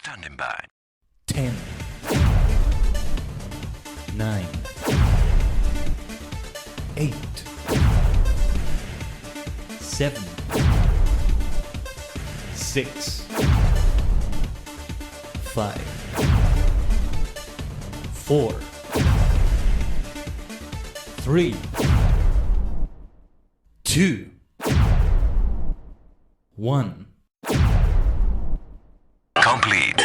Standing by. 10, 9, 8, 7, 6, 5, 4, 3, 2, 1. Complete.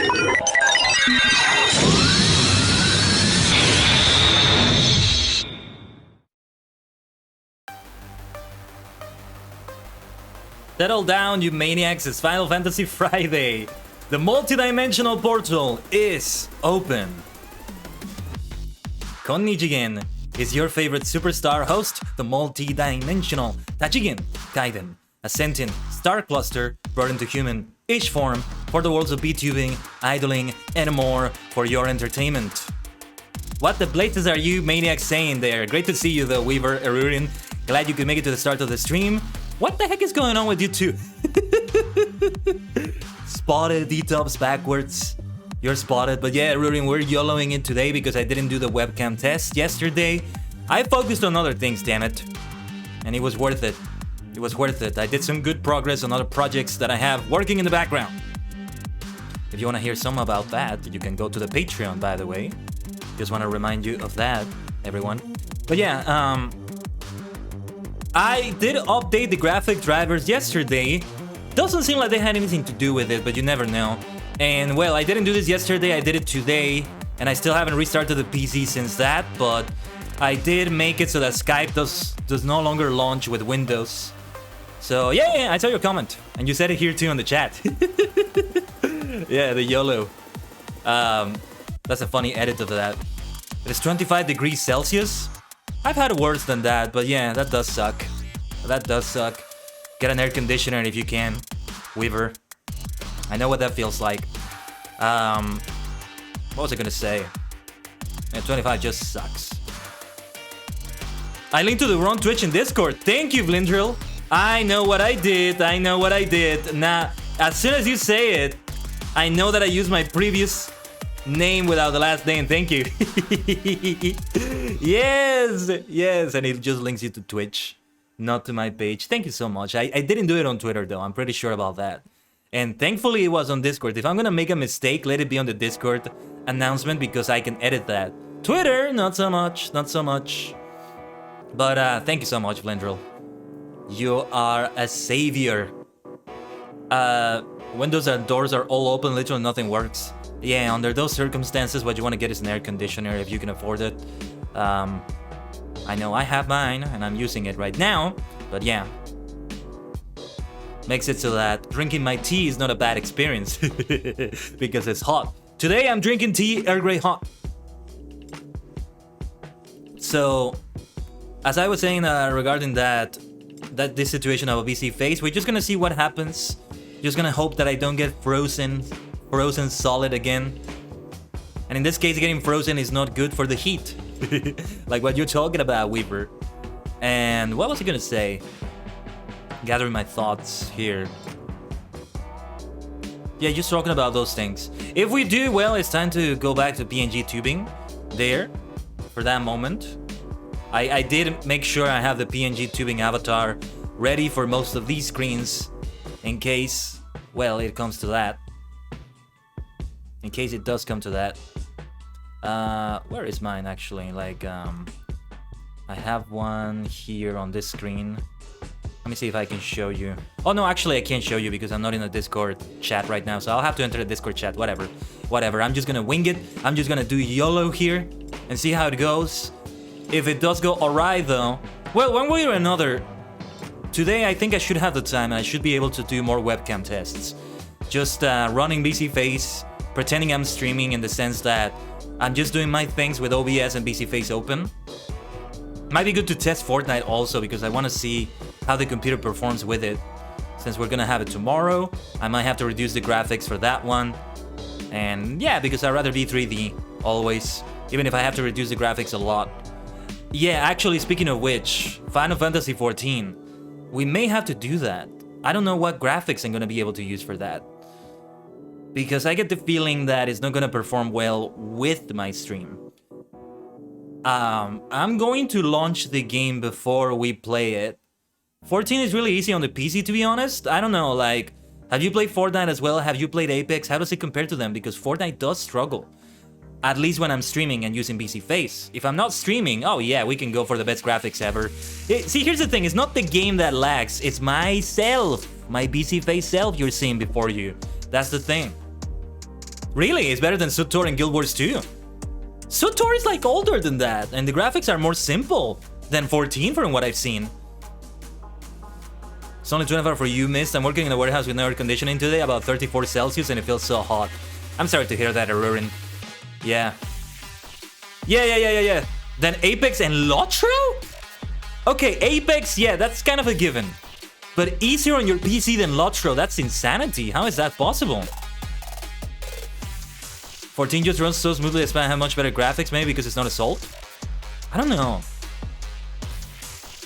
Settle down, you maniacs, it's Final Fantasy Friday. The multi-dimensional portal is open. Konnichigen is your favorite superstar host, the multi-dimensional Tachigen Kaiden, a sentient star cluster brought into human-ish form for the worlds of VTubing, idling, and more for your entertainment. What the blazes are you maniacs saying there? Great to see you though, Weaver, Erurin. Glad you could make it to the start of the stream. What the heck is going on with you two? Spotted VTubers backwards. You're spotted, but yeah, Rurin, we're YOLOing it today because I didn't do the webcam test yesterday. I focused on other things, damn it. And it was worth it. It was worth it. I did some good progress on other projects that I have working in the background. If you want to hear some about that, you can go to the Patreon, by the way. Just want to remind you of that, everyone. But yeah, I did update the graphic drivers yesterday. Doesn't seem like they had anything to do with it, but you never know. And well, I didn't do this yesterday, I did it today, and I still haven't restarted the PC since that, but I did make it so that Skype does no longer launch with Windows. So yeah, I saw your comment, and you said it here too on the chat. Yeah, the YOLO. That's a funny edit of that. It's 25 degrees Celsius. I've had worse than that, but yeah, that does suck. That does suck. Get an air conditioner if you can, Weaver. I know what that feels like. What was I gonna say? Yeah, 25 just sucks. I linked to the wrong Twitch and Discord. Thank you, Vlindril. I know what I did. I know what I did. Now, as soon as you say it, I know that I used my previous name without the last name. Thank you. Yes, yes, and it just links you to Twitch, not to my page. Thank you so much. I didn't do it on Twitter though. I'm pretty sure about that. And thankfully it was on Discord. If I'm gonna make a mistake, let it be on the Discord announcement because I can edit that. Twitter, not so much, not so much. But thank you so much, Blendril. You are a savior. Windows and doors are all open, literally nothing works. Yeah, under those circumstances, what you want to get is an air conditioner if you can afford it. I know I have mine and I'm using it right now, but yeah. Makes it so that drinking my tea is not a bad experience because it's hot. Today I'm drinking tea Earl Grey hot. So, as I was saying regarding this situation of a BC face, we're just gonna see what happens. Just gonna hope that I don't get frozen solid again. And in this case, getting frozen is not good for the heat. Like what you're talking about, Weaver. And what was I gonna say? Gathering my thoughts here. Yeah, just talking about those things. If we do, well, it's time to go back to PNG tubing there for that moment. I did make sure I have the PNG tubing avatar ready for most of these screens in case, well, it comes to that. In case it does come to that. Where is mine actually? Like, I have one here on this screen. Let me see if I can show you. Oh no, actually I can't show you because I'm not in a Discord chat right now, so I'll have to enter the Discord chat, whatever. I'm just gonna wing it. I'm just gonna do YOLO here and see how it goes. If it does go alright though, well, one way or another, today I think I should have the time and I should be able to do more webcam tests. Just running BC Face, pretending I'm streaming in the sense that I'm just doing my things with OBS and BC Face open. Might be good to test Fortnite also because I want to see how the computer performs with it. Since we're gonna have it tomorrow, I might have to reduce the graphics for that one. And yeah, because I'd rather be 3D always, even if I have to reduce the graphics a lot. Yeah, actually, speaking of which, Final Fantasy XIV, we may have to do that. I don't know what graphics I'm gonna be able to use for that. because I get the feeling that it's not gonna perform well with my stream. I'm going to launch the game before we play it. 14 is really easy on the PC, to be honest. I don't know, like, have you played Fortnite as well? Have you played Apex? How does it compare to them? Because Fortnite does struggle. At least when I'm streaming and using PC Face. If I'm not streaming, oh yeah, we can go for the best graphics ever. See, here's the thing, it's not the game that lags, it's myself. My PC Face self you're seeing before you. That's the thing. Really, it's better than SUTOR and Guild Wars 2. SUTOR is like older than that, and the graphics are more simple than 14 from what I've seen. It's only 24 for you, Mist. I'm working in a warehouse with no air conditioning today, about 34 Celsius, and it feels so hot. I'm sorry to hear that, Arurin. Yeah. Yeah. Then Apex and ℂ𝕠𝕟𝕤𝕒? Okay, Apex, yeah, that's kind of a given. But easier on your PC than ℂ𝕠𝕟𝕒, that's insanity. How is that possible? 14 just runs so smoothly despite having much better graphics, maybe because it's not Assault? I don't know.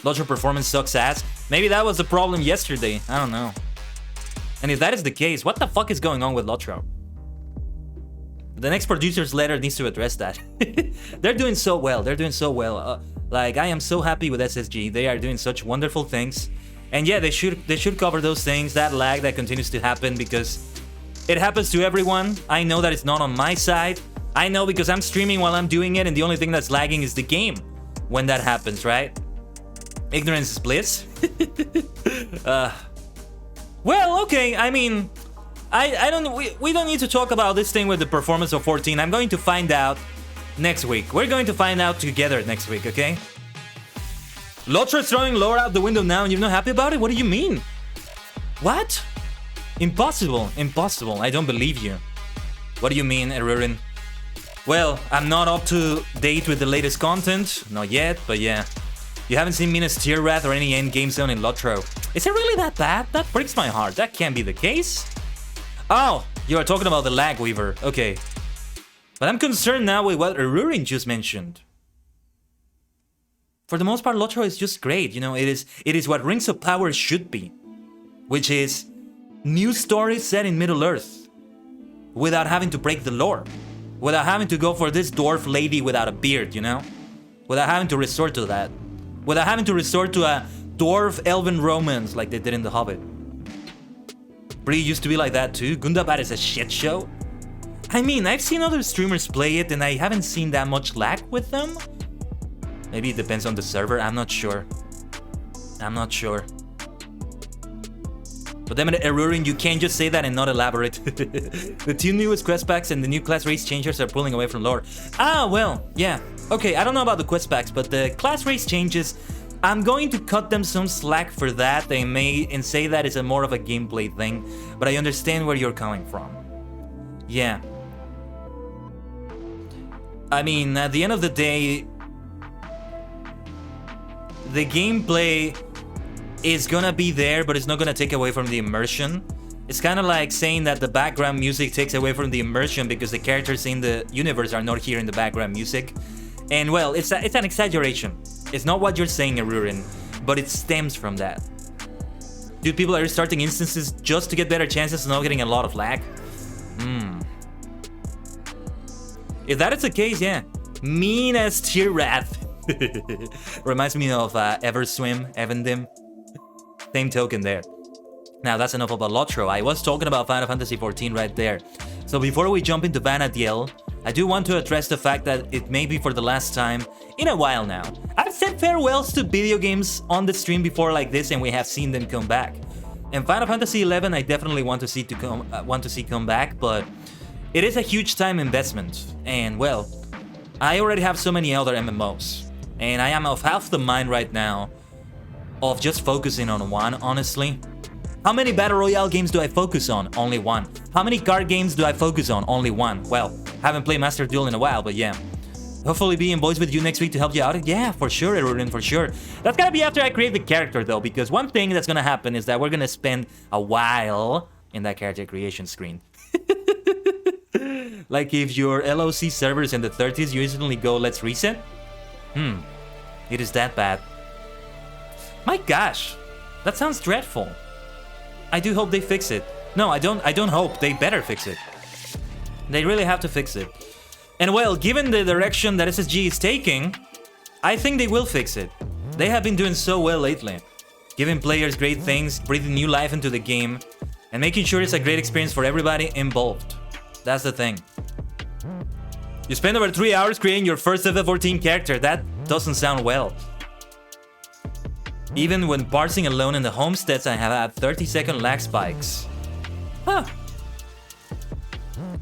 ℂ𝕠𝕟𝕒 performance sucks ass. Maybe that was the problem yesterday. I don't know. And if that is the case, what the fuck is going on with ℂ𝕠𝕟𝕒? The next producer's letter needs to address that. They're doing so well. They're doing so well. Like, I am so happy with SSG. They are doing such wonderful things. And yeah, they should cover those things, that lag that continues to happen, because it happens to everyone. I know that it's not on my side. I know because I'm streaming while I'm doing it, and the only thing that's lagging is the game when that happens, right? Ignorance is bliss. Well, okay, I mean, we don't need to talk about this thing with the performance of 14. I'm going to find out next week. We're going to find out together next week, okay? ℂ𝕠𝕟𝕒 throwing lore out the window now and you're not happy about it? What do you mean? What? Impossible, impossible. I don't believe you. What do you mean, Arurin? Well, I'm not up to date with the latest content. Not yet, but yeah. You haven't seen Mina's Tear Wrath or any endgame zone in ℂ𝕠𝕟𝕒. Is it really that bad? That breaks my heart. That can't be the case. Oh, you are talking about the lag, Weaver. Okay. But I'm concerned now with what Arurin just mentioned. For the most part, ℂ𝕠𝕟𝕒 is just great. You know, it is what Rings of Power should be. Which is new stories set in Middle-earth. Without having to break the lore. Without having to go for this dwarf lady without a beard, you know? Without having to resort to that. Without having to resort to a dwarf-elven romance like they did in The Hobbit. Bree used to be like that too. Gundabad is a shit show. I mean, I've seen other streamers play it and I haven't seen that much lag with them. Maybe it depends on the server, I'm not sure. I'm not sure. But then Arurin, you can't just say that and not elaborate. The two newest quest packs and the new class race changers are pulling away from lore. Ah, well, yeah. Okay, I don't know about the quest packs, but the class race changes, I'm going to cut them some slack for that. They may and say that it's more of a gameplay thing, but I understand where you're coming from. Yeah. I mean, at the end of the day, the gameplay is gonna be there, but it's not gonna take away from the immersion. It's kind of like saying that the background music takes away from the immersion because the characters in the universe are not here in the background music. And well, it's an exaggeration. It's not what you're saying, Arurin, but it stems from that. Dude, people are restarting instances just to get better chances of not getting a lot of lag. If that is the case, yeah. Mina's Tear Wrath. Reminds me of Everswim, Evendim. Same token there. Now that's enough about ℂ𝕠𝕟𝕒. I was talking about Final Fantasy XIV right there. So before we jump into Vana'diel, I do want to address the fact that it may be for the last time in a while now. I've said farewells to video games on the stream before like this, and we have seen them come back. And Final Fantasy XI, I definitely want to see come back, but it is a huge time investment. And well, I already have so many other MMOs, and I am of half the mind right now of just focusing on one, honestly. How many Battle Royale games do I focus on? Only one. How many card games do I focus on? Only one. Well, haven't played Master Duel in a while, but yeah. Hopefully be in voice with you next week to help you out. Yeah, for sure, Arurin, for sure. That's gonna be after I create the character, though, because one thing that's gonna happen is that we're gonna spend a while in that character creation screen. Like if your LOC servers in the 30s, you instantly go, let's reset? It is that bad. My gosh, that sounds dreadful. I do hope they fix it. No, I don't hope. They better fix it. They really have to fix it. And well, given the direction that SSG is taking, I think they will fix it. They have been doing so well lately, giving players great things, breathing new life into the game, and making sure it's a great experience for everybody involved. That's the thing. You spend over 3 hours creating your first FF14 character. That doesn't sound well. Even when parsing alone in the homesteads, I have had 30-second lag spikes. Huh.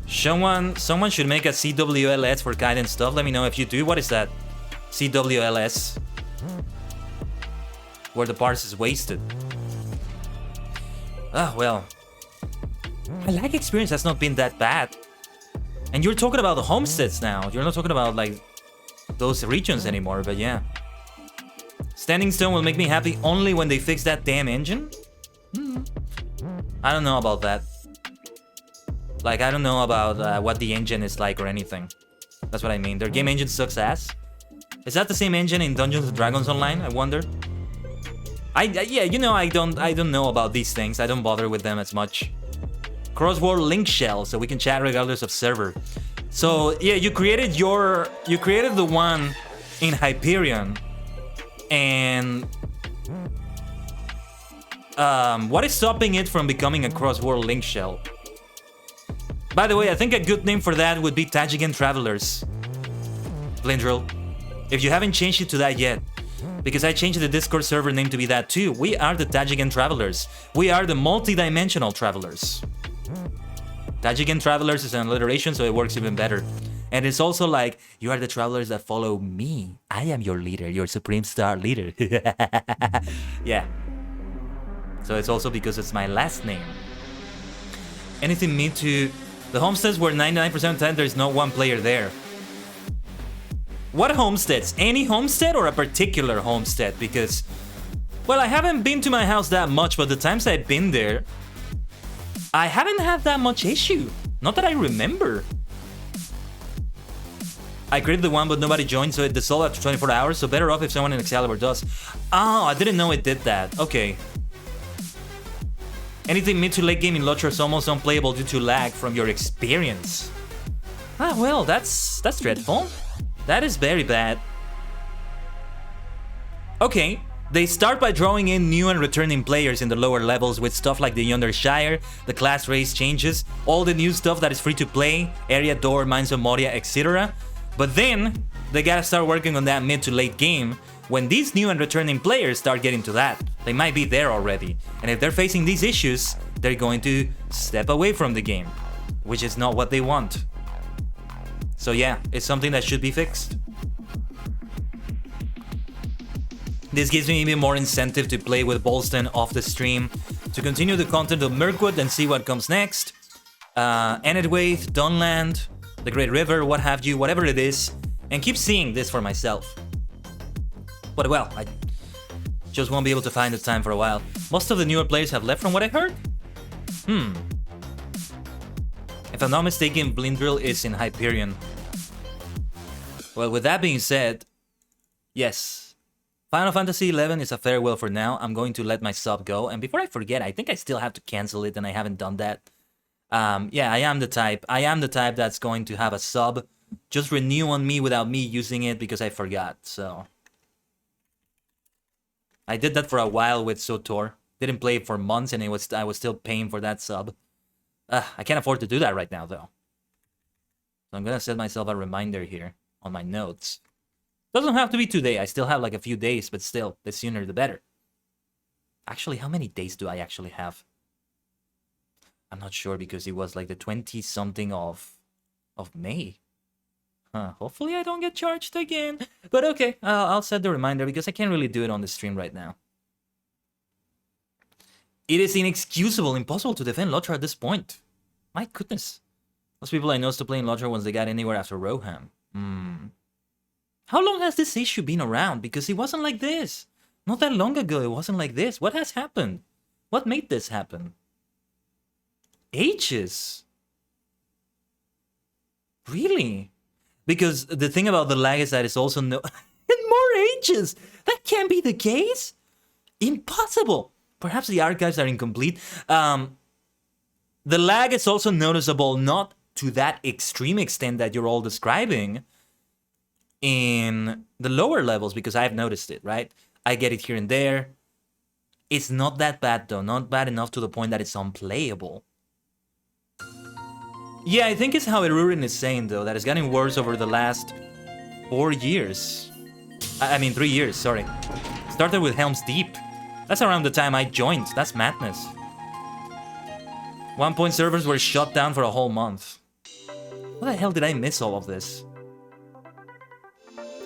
Someone should make a CWLS for guidance stuff. Let me know if you do. What is that? CWLS. Where the parse is wasted. Ah, well. My lag experience has not been that bad. And you're talking about the homesteads now. You're not talking about, like, those regions anymore, but yeah. Standing Stone will make me happy only when they fix that damn engine? I don't know about that. Like, I don't know about what the engine is like or anything. That's what I mean. Their game engine sucks ass. Is that the same engine in Dungeons & Dragons Online? I wonder. Yeah, you know, I don't know about these things. I don't bother with them as much. Crossword link shell, so we can chat regardless of server. So yeah, you created the one in Hyperion, and what is stopping it from becoming a crossword link shell? By the way, I think a good name for that would be Tajigan Travelers. Blindrill, if you haven't changed it to that yet, because I changed the Discord server name to be that too. We are the Tajigan Travelers. We are the multi-dimensional travelers. Tajigan Travelers is an alliteration, so it works even better. And it's also like, you are the travelers that follow me. I am your leader, your supreme star leader. Yeah. So it's also because it's my last name. Anything mean to... The homesteads where 99% of the time there's no one player there. What homesteads? Any homestead or a particular homestead? Because, well, I haven't been to my house that much, but the times I've been there, I haven't had that much issue. Not that I remember. I created the one, but nobody joined, so it dissolved after 24 hours, so better off if someone in Excalibur does. Oh, I didn't know it did that. Okay. Anything mid to late game in Lotro is almost unplayable due to lag from your experience. Ah, well, that's dreadful. That is very bad. Okay, they start by drawing in new and returning players in the lower levels with stuff like the Yonder Shire, the class race changes, all the new stuff that is free to play, Area Door, Mines of Moria, etc. But then, they gotta start working on that mid to late game. When these new and returning players start getting to that, they might be there already. And if they're facing these issues, they're going to step away from the game, which is not what they want. So yeah, it's something that should be fixed. This gives me even more incentive to play with Bolston off the stream, to continue the content of Mirkwood and see what comes next. Enedwaith, Dunland, the Great River, what have you, whatever it is, and keep seeing this for myself. But well, I just won't be able to find the time for a while. Most of the newer players have left from what I heard? If I'm not mistaken, Blindrill is in Hyperion. Well, with that being said, yes. Final Fantasy XI is a farewell for now. I'm going to let my sub go. And before I forget, I think I still have to cancel it and I haven't done that. Yeah, I am the type that's going to have a sub just renew on me without me using it because I forgot, so... I did that for a while with Sotor. Didn't play it for months and I was still paying for that sub. I can't afford to do that right now though. So I'm gonna set myself a reminder here on my notes. Doesn't have to be today, I still have like a few days, but still, the sooner the better. Actually, how many days do I actually have? I'm not sure because it was like the 20-something of May. Hopefully I don't get charged again. But okay, I'll set the reminder because I can't really do it on the stream right now. It is inexcusable, impossible to defend Lotra at this point. My goodness. Most people I know still playing Lotra once they got anywhere after Rohan. How long has this issue been around? Because it wasn't like this. Not that long ago it wasn't like this. What has happened? What made this happen? Ages? Really? Because the thing about the lag is that it's also no... in more ages! That can't be the case! Impossible! Perhaps the archives are incomplete. The lag is also noticeable not to that extreme extent that you're all describing in the lower levels, because I've noticed it, right? I get it here and there. It's not that bad though, not bad enough to the point that it's unplayable. Yeah, I think it's how Erurin is saying though, that it's getting worse over the last 4 years. I mean 3 years, sorry. Started with Helm's Deep. That's around the time I joined. That's madness. 1 point servers were shut down for a whole month. How the hell did I miss all of this?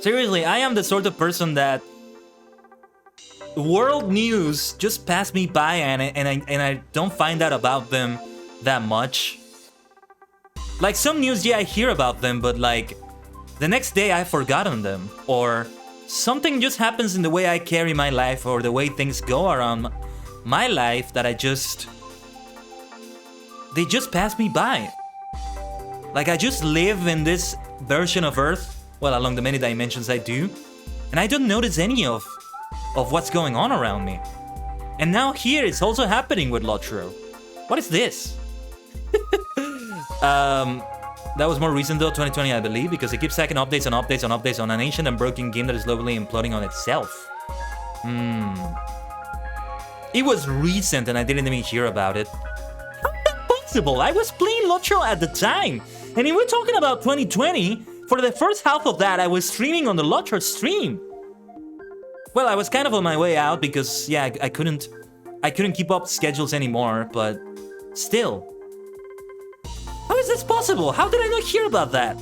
Seriously, I am the sort of person that world news just pass me by and I don't find out about them that much. Like some news, yeah, I hear about them, but like the next day I've forgotten them, or something just happens in the way I carry my life or the way things go around my life that they just pass me by. Like I just live in this version of Earth, well, along the many dimensions I do, and I don't notice any of what's going on around me. And now here it's also happening with ℂ𝕠𝕟𝕤𝕠𝕟. What is this? That was more recent though, 2020 I believe, because it keeps stacking updates on updates on updates on an ancient and broken game that is slowly imploding on itself. It was recent and I didn't even hear about it. How is that possible? I was playing ℂ𝕠𝕠𝕟 at the time. And if we're talking about 2020, for the first half of that I was streaming on the ℂ𝕠𝕠𝕟 stream. Well, I was kind of on my way out because, yeah, I couldn't keep up schedules anymore, but still. How is this possible? How did I not hear about that?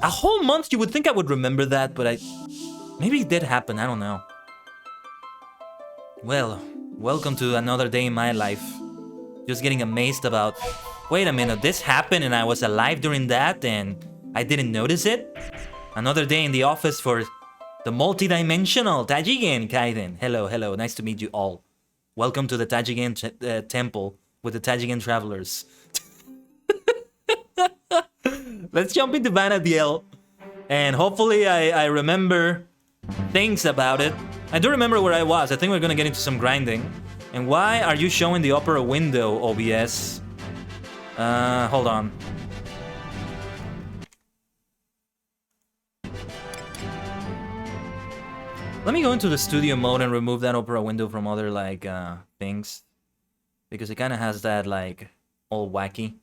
A whole month, you would think I would remember that, but maybe it did happen, I don't know. Well, welcome to another day in my life. Just getting amazed about, wait a minute, this happened and I was alive during that and I didn't notice it? Another day in the office for the multi-dimensional Tajigen Kaiden. Hello, hello, nice to meet you all. Welcome to the Tajigen temple with the Tajigen travelers. Let's jump into Vanadiel. And hopefully I remember things about it. I do remember where I was. I think we're gonna get into some grinding. And why are you showing the opera window, OBS? Hold on. Let me go into the studio mode and remove that opera window from other, like, things. Because it kind of has that, like, all wacky.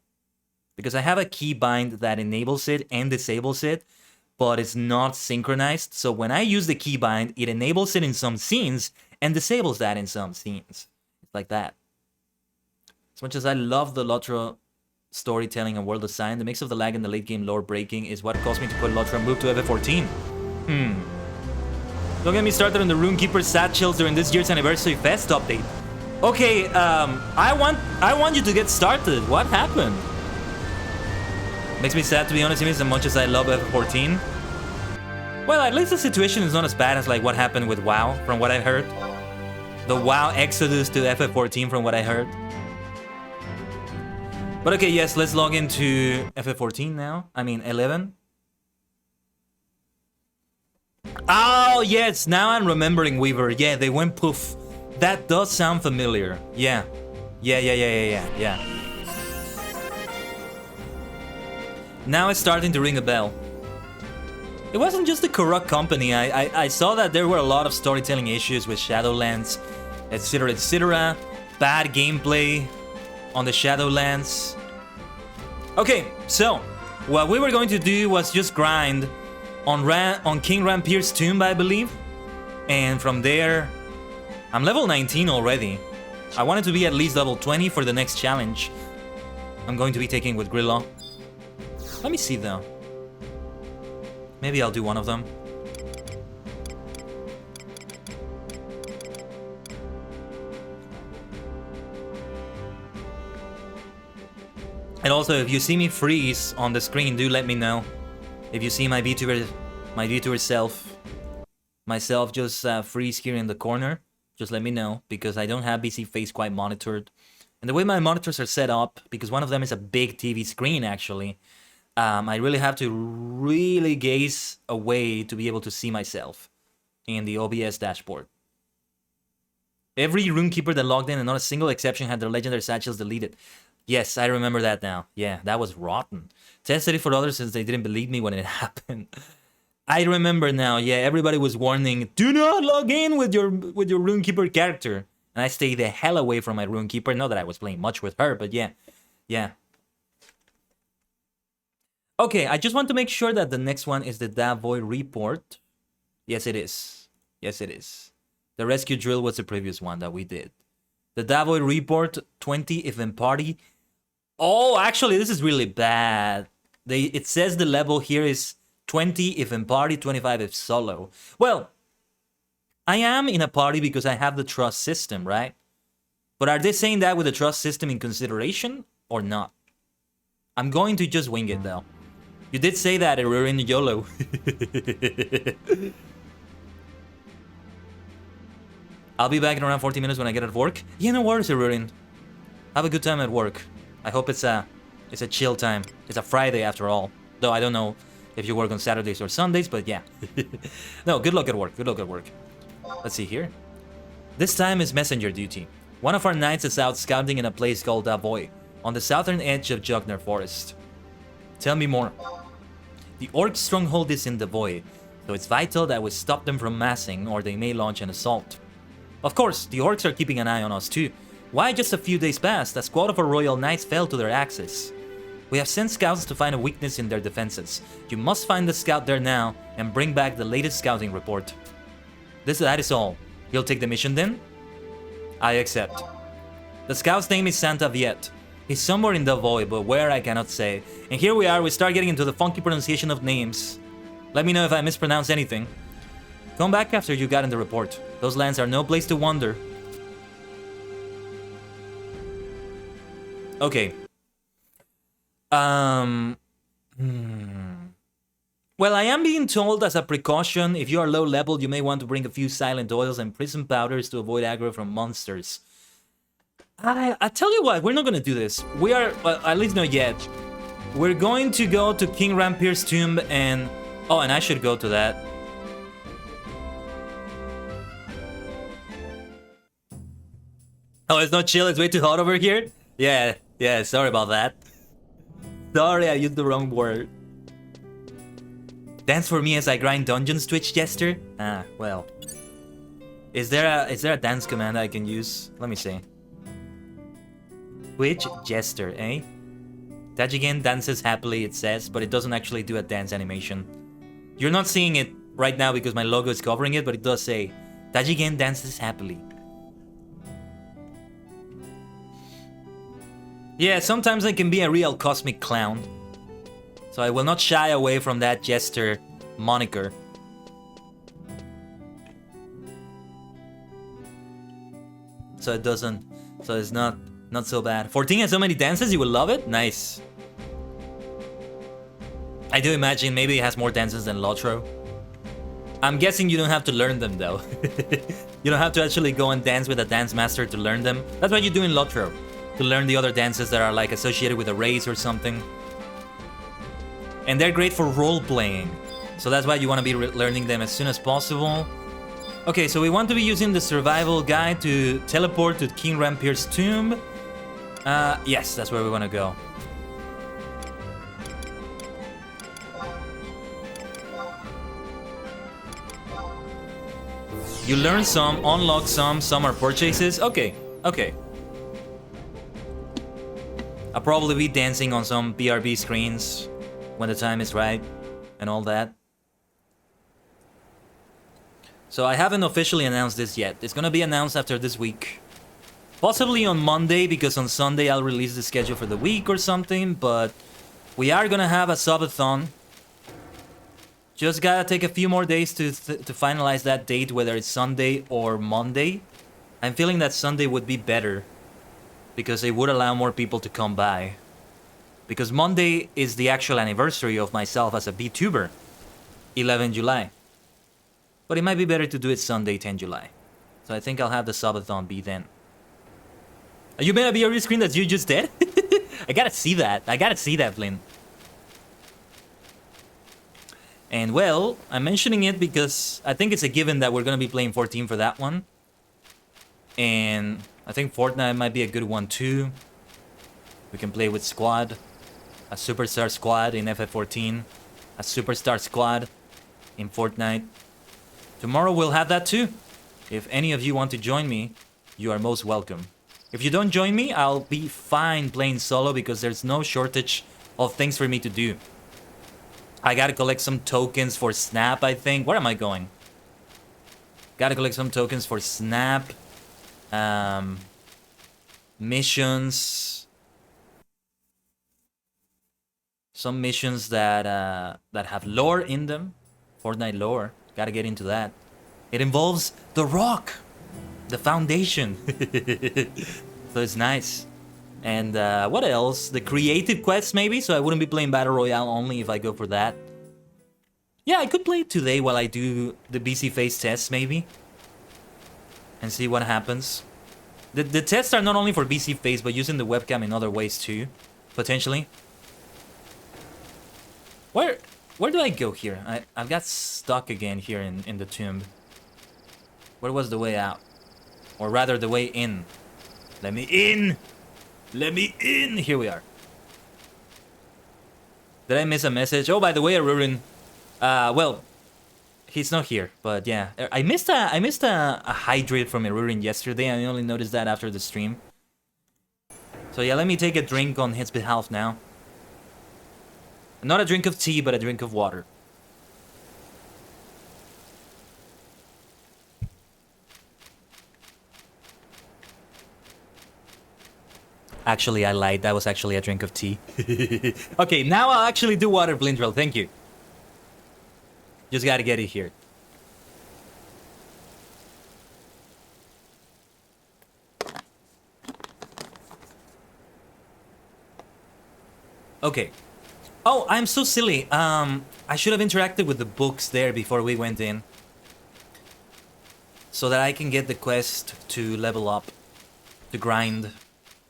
Because I have a keybind that enables it and disables it, but it's not synchronized. So when I use the keybind, it enables it in some scenes and disables that in some scenes. It's like that. As much as I love the ℂ𝕠𝕠𝕟 storytelling and world design, the mix of the lag and the late game lore breaking is what caused me to put ℂ𝕠𝕠𝕟 move to FF14. Don't get me started on the Runekeeper satchels during this year's anniversary fest update. Okay, I want you to get started. What happened? Makes me sad, to be honest, as much as I love FF14. Well, at least the situation is not as bad as like what happened with WoW, from what I heard. The WoW exodus to FF14, from what I heard. But okay, yes, let's log into FF14 now. I mean, 11. Oh, yes, now I'm remembering, Weaver. Yeah, they went poof. That does sound familiar. Yeah. Yeah. Now it's starting to ring a bell. It wasn't just the corrupt company. I saw that there were a lot of storytelling issues with Shadowlands, etc, etc. Bad gameplay on the Shadowlands. Okay, so what we were going to do was just grind on King Rampir's tomb, I believe. And from there, I'm level 19 already. I wanted to be at least level 20 for the next challenge I'm going to be taking with Grillo. Let me see though. Maybe I'll do one of them. And also, if you see me freeze on the screen, do let me know. If you see my VTuber self, myself just freeze here in the corner, just let me know, because I don't have BC Face quite monitored. And the way my monitors are set up, because one of them is a big TV screen actually, I really have to really gaze away to be able to see myself in the OBS dashboard. Every Runekeeper that logged in and not a single exception had their legendary satchels deleted. Yes, I remember that now. Yeah, that was rotten. Tested it for others since they didn't believe me when it happened. I remember now. Yeah, everybody was warning, do not log in with your Runekeeper character. And I stayed the hell away from my Runekeeper. Not that I was playing much with her, but yeah. Yeah. Okay, I just want to make sure that the next one is the Davoy report. Yes, it is. Yes, it is. The rescue drill was the previous one that we did. The Davoy report, 20 if in party. Oh, actually, this is really bad. It says the level here is 20 if in party, 25 if solo. Well, I am in a party because I have the trust system, right? But are they saying that with the trust system in consideration or not? I'm going to just wing it, though. You did say that, we're in YOLO. I'll be back in around 40 minutes when I get at work. Yeah, no worries, Rurin. Have a good time at work. I hope it's a chill time. It's a Friday after all. Though I don't know if you work on Saturdays or Sundays, but yeah. No, good luck at work. Good luck at work. Let's see here. This time is messenger duty. One of our knights is out scouting in a place called Davoy, on the southern edge of Jugner Forest. Tell me more. The orc stronghold is in Davoy, so it's vital that we stop them from massing or they may launch an assault. Of course, the orcs are keeping an eye on us too. Why just a few days past, a squad of our royal knights fell to their axes. We have sent scouts to find a weakness in their defenses. You must find the scout there now and bring back the latest scouting report. That is all. You'll take the mission then? I accept. The scout's name is Santa Viet. He's somewhere in Davoy, but where I cannot say. And here we start getting into the funky pronunciation of names. Let me know if I mispronounce anything. Come back after you got in the report. Those lands are no place to wander. Okay. Well, I am being told as a precaution, if you are low level, you may want to bring a few silent oils and prison powders to avoid aggro from monsters. I tell you what, we're not gonna do this. We are, well, at least not yet. We're going to go to King Rampir's tomb and... Oh, and I should go to that. Oh, it's not chill, it's way too hot over here? Yeah, sorry about that. Sorry, I used the wrong word. Dance for me as I grind dungeons, Twitch Jester? Ah, well. Is there a dance command I can use? Let me see. Twitch Jester, eh? Tajigen dances happily, it says, but it doesn't actually do a dance animation. You're not seeing it right now because my logo is covering it, but it does say, Tajigen dances happily. Yeah, sometimes I can be a real cosmic clown. So I will not shy away from that Jester moniker. So it doesn't... So it's not so bad. 14 has so many dances, you will love it? Nice. I do imagine maybe it has more dances than ℂ𝕠𝕟𝕤. I'm guessing you don't have to learn them though. You don't have to actually go and dance with a dance master to learn them. That's what you do in ℂ𝕠𝕟. To learn the other dances that are like associated with a race or something. And they're great for role-playing. So that's why you want to be learning them as soon as possible. Okay, so we want to be using the survival guide to teleport to King Rampir's tomb. Yes, that's where we want to go. You learn some, unlock some are purchases. Okay. I'll probably be dancing on some BRB screens when the time is right and all that. So I haven't officially announced this yet. It's gonna be announced after this week. Possibly on Monday, because on Sunday I'll release the schedule for the week or something, but we are gonna have a subathon. Just gotta take a few more days to finalize that date, whether it's Sunday or Monday. I'm feeling that Sunday would be better, because it would allow more people to come by. Because Monday is the actual anniversary of myself as a VTuber, 11 July. But it might be better to do it Sunday, 10 July. So I think I'll have the subathon be then. You made a BRB screen that you just did? I gotta see that. Flynn. And well, I'm mentioning it because I think it's a given that we're gonna be playing 14 for that one. And I think Fortnite might be a good one too. We can play with squad, a superstar squad in FF14, a superstar squad in Fortnite. Tomorrow we'll have that too. If any of you want to join me, you are most welcome. If you don't join me, I'll be fine playing solo because there's no shortage of things for me to do. I gotta collect some tokens for Snap, I think. Where am I going? Gotta collect some tokens for Snap. Missions. Some missions that have lore in them. Fortnite lore. Gotta get into that. It involves the rock. The foundation. So it's nice. And what else? The creative quests maybe? So I wouldn't be playing Battle Royale only if I go for that. Yeah, I could play it today while I do the BC Face test maybe. And see what happens. The tests are not only for BC Face, but using the webcam in other ways too. Potentially. Where do I go here? I've got stuck again here in the tomb. Where was the way out? Or rather, the way in. Let me in! Let me in! Here we are. Did I miss a message? Oh, by the way, Arurin. Well, he's not here, but yeah. I missed a hydrate from Arurin yesterday. I only noticed that after the stream. So yeah, let me take a drink on his behalf now. Not a drink of tea, but a drink of water. Actually, I lied. That was actually a drink of tea. Okay, now I'll actually do water, Blindrel. Thank you. Just gotta get it here. Okay. Oh, I'm so silly. I should have interacted with the books there before we went in. So that I can get the quest to level up. To grind.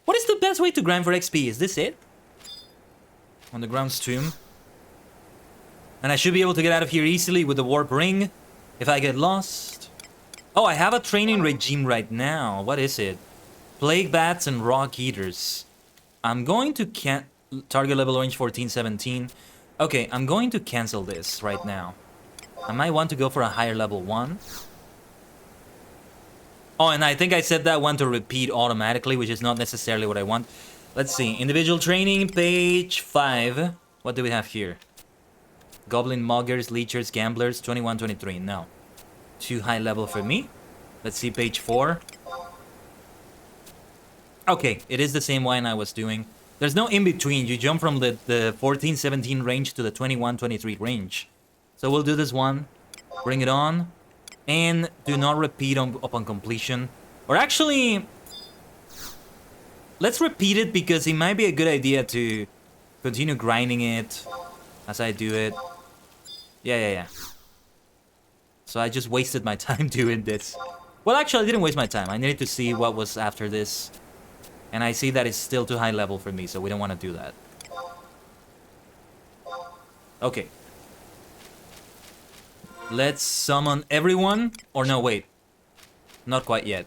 What is the best way to grind for XP? Is this it? On the ground's tomb. And I should be able to get out of here easily with the warp ring. If I get lost. Oh, I have a training regime right now. What is it? Plague bats and rock eaters. I'm going to target level range 14-17. Okay, I'm going to cancel this right now. I might want to go for a higher level 1. Oh, and I think I set that one to repeat automatically, which is not necessarily what I want. Let's see. Individual training, page 5. What do we have here? Goblin muggers, leechers, gamblers, 21-23. No. Too high level for me. Let's see page 4. Okay, it is the same one I was doing. There's no in-between. You jump from the 14-17 range to the 21-23 range. So we'll do this one. Bring it on. And do not repeat upon completion. Or actually, let's repeat it because it might be a good idea to continue grinding it as I do it. Yeah. So I just wasted my time doing this. Well, actually, I didn't waste my time. I needed to see what was after this. And I see that it's still too high level for me, so we don't want to do that. Okay. Let's summon everyone. Or no, wait. Not quite yet.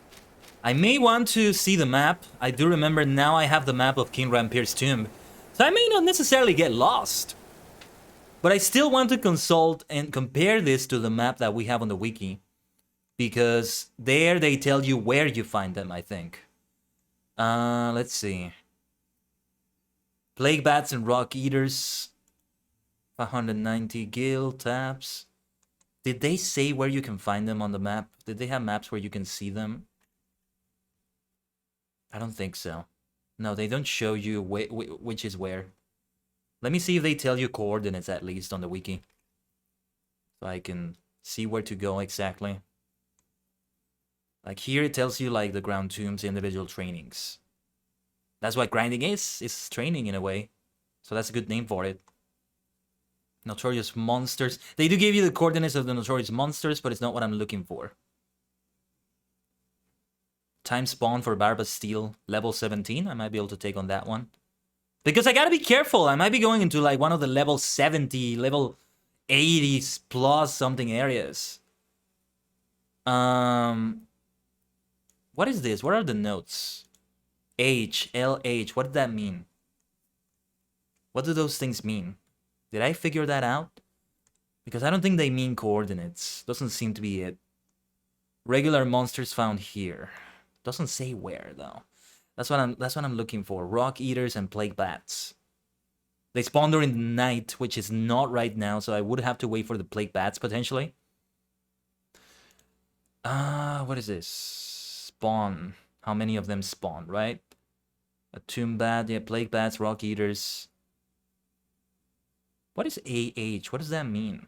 I may want to see the map. I do remember now I have the map of King Rampir's tomb. So I may not necessarily get lost. But I still want to consult and compare this to the map that we have on the wiki. Because there they tell you where you find them, I think. Let's see. Plague bats and rock eaters. 590 guild tabs. Did they say where you can find them on the map? Did they have maps where you can see them? I don't think so. No, they don't show you which is where. Let me see if they tell you coordinates at least on the wiki. So I can see where to go exactly. Like here it tells you like the ground tombs, individual trainings. That's what grinding is. It's training in a way. So that's a good name for it. Notorious monsters. They do give you the coordinates of the notorious monsters, but it's not what I'm looking for. Time spawn for Barba Steel, level 17. I might be able to take on that one. Because I gotta be careful. I might be going into like one of the level 70, level 80s plus something areas. What is this? What are the notes? H, LH. What does that mean? What do those things mean? Did I figure that out? Because I don't think they mean coordinates. Doesn't seem to be it. Regular monsters found here. Doesn't say where though. That's what I'm looking for. Rock eaters and plague bats. They spawn during the night, which is not right now, so I would have to wait for the plague bats potentially. What is this? Spawn. How many of them spawn, right? A tomb bat, yeah, plague bats, rock eaters. What is AH? What does that mean?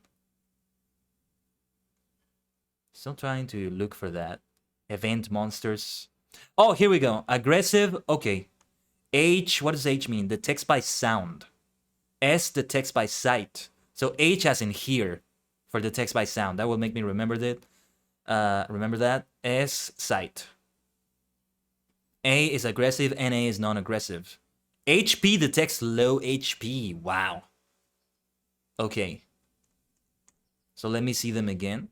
Still trying to look for that. Event monsters. Oh, here we go. Aggressive. Okay. H. What does H mean? The text by sound. S. The text by sight. So H as in here for the text by sound. That will make me remember that. Remember that. S. Sight. A is aggressive. NA is non-aggressive. HP detects low HP. Wow. Okay. So let me see them again.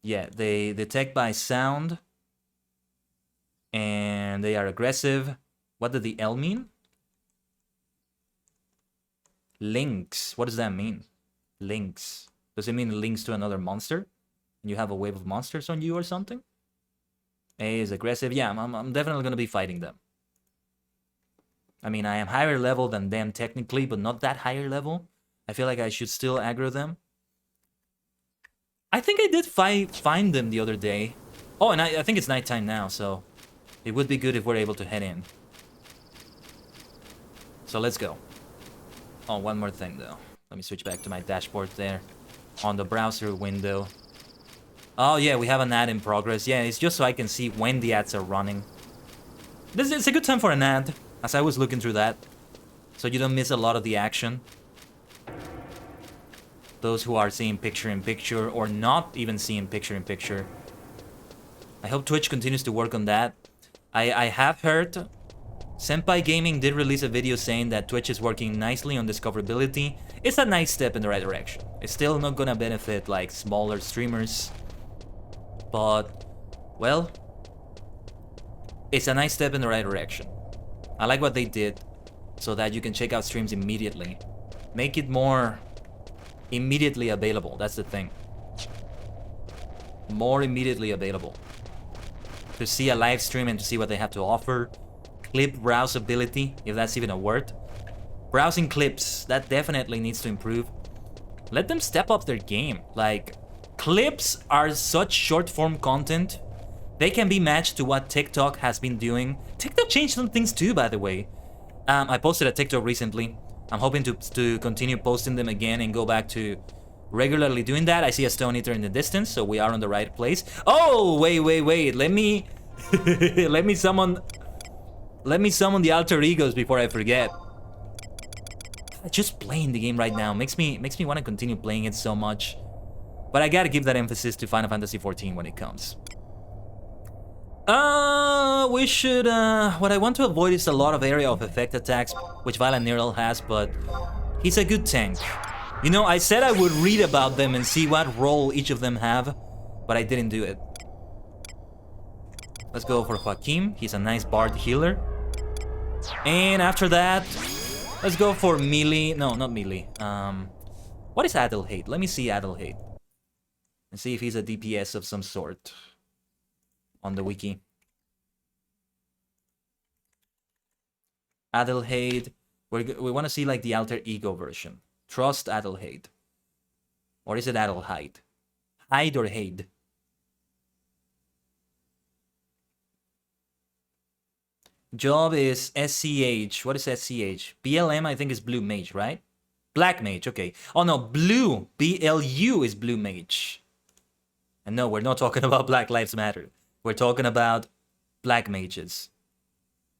Yeah, they detect by sound. And they are aggressive. What did the L mean? Links. What does that mean? Links. Does it mean links to another monster? And you have a wave of monsters on you or something? A is aggressive. Yeah, I'm definitely going to be fighting them. I mean, I am higher level than them technically, but not that higher level. I feel like I should still aggro them. I think I did find them the other day. Oh, and I think it's nighttime now, so it would be good if we're able to head in. So let's go. Oh, one more thing though. Let me switch back to my dashboard there. On the browser window. Oh yeah, we have an ad in progress. Yeah, it's just so I can see when the ads are running. It's a good time for an ad, as I was looking through that. So you don't miss a lot of the action. Those who are seeing picture-in-picture or not even seeing picture-in-picture. I hope Twitch continues to work on that. I have heard Senpai Gaming did release a video saying that Twitch is working nicely on discoverability. It's a nice step in the right direction. It's still not gonna benefit like smaller streamers. But, well, it's a nice step in the right direction. I like what they did so that you can check out streams immediately. Make it more immediately available. That's the thing. More immediately available. To see a live stream and to see what they have to offer. Clip browsability, if that's even a word. Browsing clips, that definitely needs to improve. Let them step up their game. Like, clips are such short form content. They can be matched to what TikTok has been doing. TikTok changed some things too, by the way. I posted a TikTok recently. I'm hoping to continue posting them again and go back to regularly doing that. I see a Stone Eater in the distance, so we are on the right place. Oh, wait. Let me let me summon the alter egos before I forget. Just playing the game right now makes me want to continue playing it so much. But I gotta give that emphasis to Final Fantasy XIV when it comes. We should, what I want to avoid is a lot of area of effect attacks, which Violent Neural has, but he's a good tank. You know, I said I would read about them and see what role each of them have, but I didn't do it. Let's go for Joaquin. He's a nice bard healer. And after that, let's go for melee. No, not melee. What is ℂ𝕠𝕟𝕤𝕒? Let me see ℂ𝕠𝕟𝕒. And see if he's a DPS of some sort. On the wiki. ℂ𝕠𝕟𝕒. We want to see like the alter ego version. Trust ℂ𝕠𝕟𝕒. Or is it ℂ𝕠𝕟𝕒? Hide or hate? Job is SCH. What is SCH? BLM I think is blue mage, right? Black mage, okay. Oh no, blue. BLU is blue mage. And no, we're not talking about Black Lives Matter. We're talking about black mages.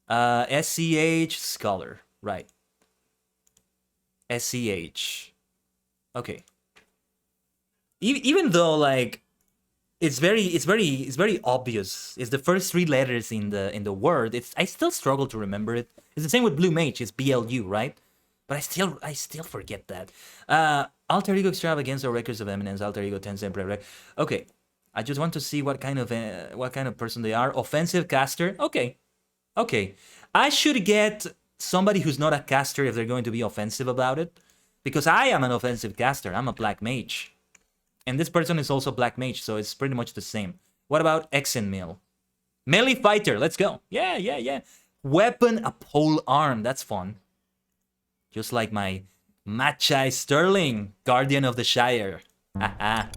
SCH scholar, right? SCH. Okay. Even though like it's very obvious. It's the first three letters in the word. I still struggle to remember it. It's the same with blue mage. It's BLU, right? But I still forget that. Alter ego extravagance or records of eminence. Alter ego ten sempre. Okay. I just want to see what kind of person they are. Offensive caster. Okay. I should get somebody who's not a caster if they're going to be offensive about it. Because I am an offensive caster. I'm a black mage. And this person is also black mage, so it's pretty much the same. What about XIV? Melee fighter, let's go. Yeah. Weapon, a pole arm, that's fun. Just like my Machai Sterling, Guardian of the Shire. Haha.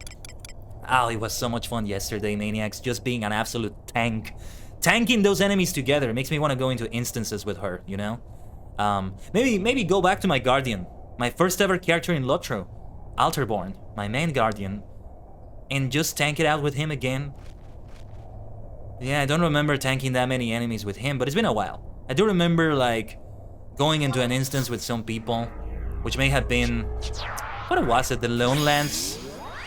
Oh, it was so much fun yesterday, Maniacs. Just being an absolute tank. Tanking those enemies together makes me want to go into instances with her, you know? Maybe go back to my Guardian. My first ever character in ℂ𝕠𝕟𝕤𝕒𝕒. Alterborn, my main Guardian. And just tank it out with him again. Yeah, I don't remember tanking that many enemies with him, but it's been a while. I do remember, like, going into an instance with some people, which may have been... What was it? The Lone Lands?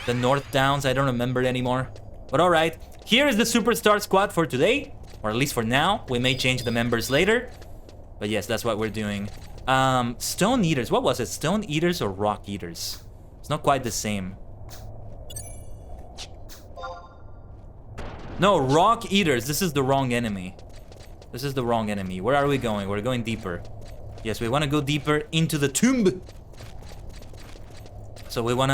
The North Downs? I don't remember anymore. But alright, here is the Superstar Squad for today. Or at least for now. We may change the members later. But yes, that's what we're doing. Stone Eaters. What was it? Stone Eaters or Rock Eaters? It's not quite the same. No, Rock Eaters. This is the wrong enemy. This is the wrong enemy. Where are we going? We're going deeper. Yes, we want to go deeper into the tomb. So we want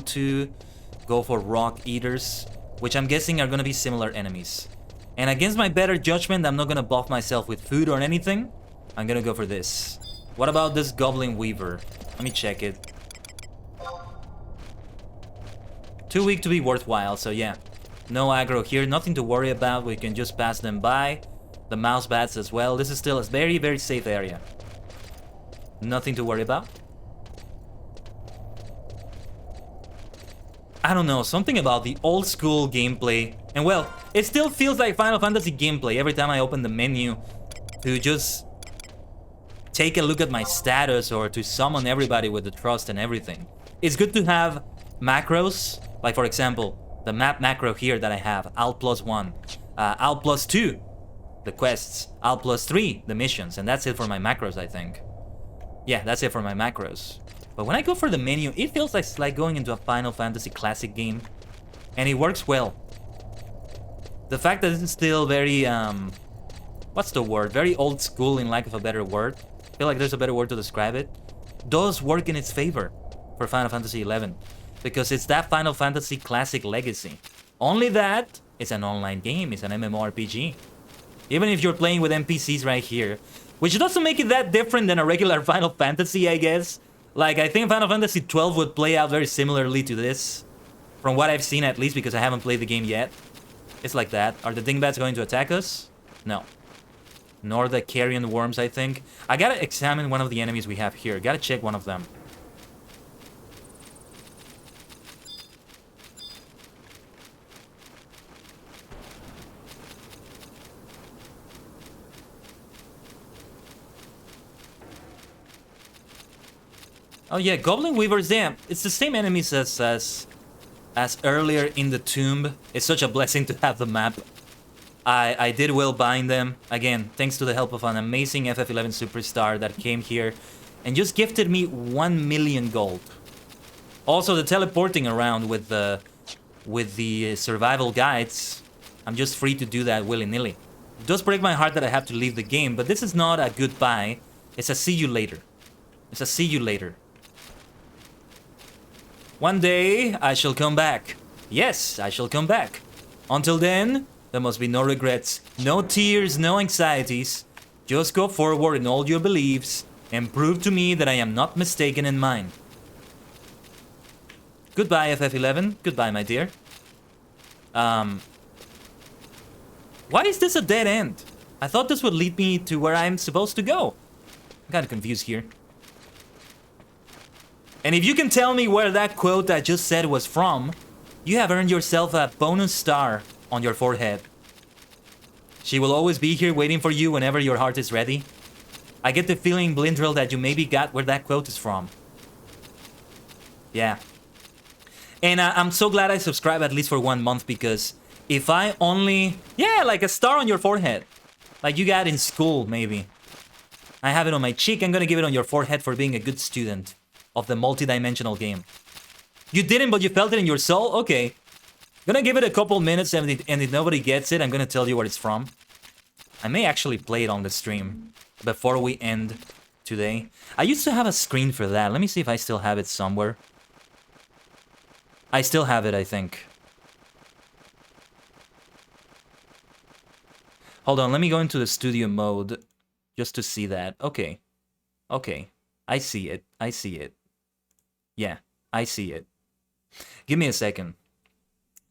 to go for Rock Eaters, which I'm guessing are going to be similar enemies. And against my better judgment, I'm not going to buff myself with food or anything. I'm going to go for this. What about this Goblin Weaver? Let me check it. Too weak to be worthwhile, so yeah. No aggro here, nothing to worry about. We can just pass them by. The mouse bats as well. This is still a very, very safe area. Nothing to worry about. I don't know, something about the old school gameplay. And well, it still feels like Final Fantasy gameplay every time I open the menu to just take a look at my status or to summon everybody with the trust and everything. It's good to have macros, like for example, the map macro here that I have, Alt +1, Alt +2, the quests, Alt +3, the missions, and that's it for my macros, I think. Yeah, that's it for my macros. But when I go for the menu, it feels like it's like going into a Final Fantasy classic game, and it works well. The fact that it's still very, what's the word? Very old school in lack of a better word. I feel like there's a better word to describe it. Does work in its favor for Final Fantasy XI. Because it's that Final Fantasy classic legacy. Only that, it's an online game, it's an MMORPG. Even if you're playing with NPCs right here, which doesn't make it that different than a regular Final Fantasy, I guess. Like, I think Final Fantasy XII would play out very similarly to this. From what I've seen at least, because I haven't played the game yet. It's like that. Are the dingbats going to attack us? No. Nor the carrion worms, I think. I gotta examine one of the enemies we have here. Gotta check one of them. Oh yeah, Goblin Weavers, yeah. It's the same enemies as earlier in the tomb. It's such a blessing to have the map. I did well buying them. Again, thanks to the help of an amazing FF11 superstar that came here and just gifted me 1 million gold. Also, the teleporting around with the survival guides, I'm just free to do that willy-nilly. It does break my heart that I have to leave the game, but this is not a goodbye. It's a see you later. It's a see you later. One day, I shall come back. Yes, I shall come back. Until then, there must be no regrets, no tears, no anxieties. Just go forward in all your beliefs and prove to me that I am not mistaken in mine. Goodbye, FF11. Goodbye, my dear. Why is this a dead end? I thought this would lead me to where I'm supposed to go. I'm kind of confused here. And if you can tell me where that quote I just said was from, you have earned yourself a bonus star on your forehead. She will always be here waiting for you whenever your heart is ready. I get the feeling, Blindrill, that you maybe got where that quote is from. Yeah. And I'm so glad I subscribed at least for 1 month, because if I only... Yeah, like a star on your forehead. Like you got in school, maybe. I have it on my cheek. I'm gonna give it on your forehead for being a good student of the multi-dimensional game. You didn't, but you felt it in your soul? Okay. Gonna give it a couple minutes, and if nobody gets it, I'm gonna tell you where it's from. I may actually play it on the stream before we end today. I used to have a screen for that. Let me see if I still have it somewhere. I still have it, I think. Hold on, let me go into the studio mode just to see that. Okay. Okay. I see it. I see it. Yeah, I see it. Give me a second.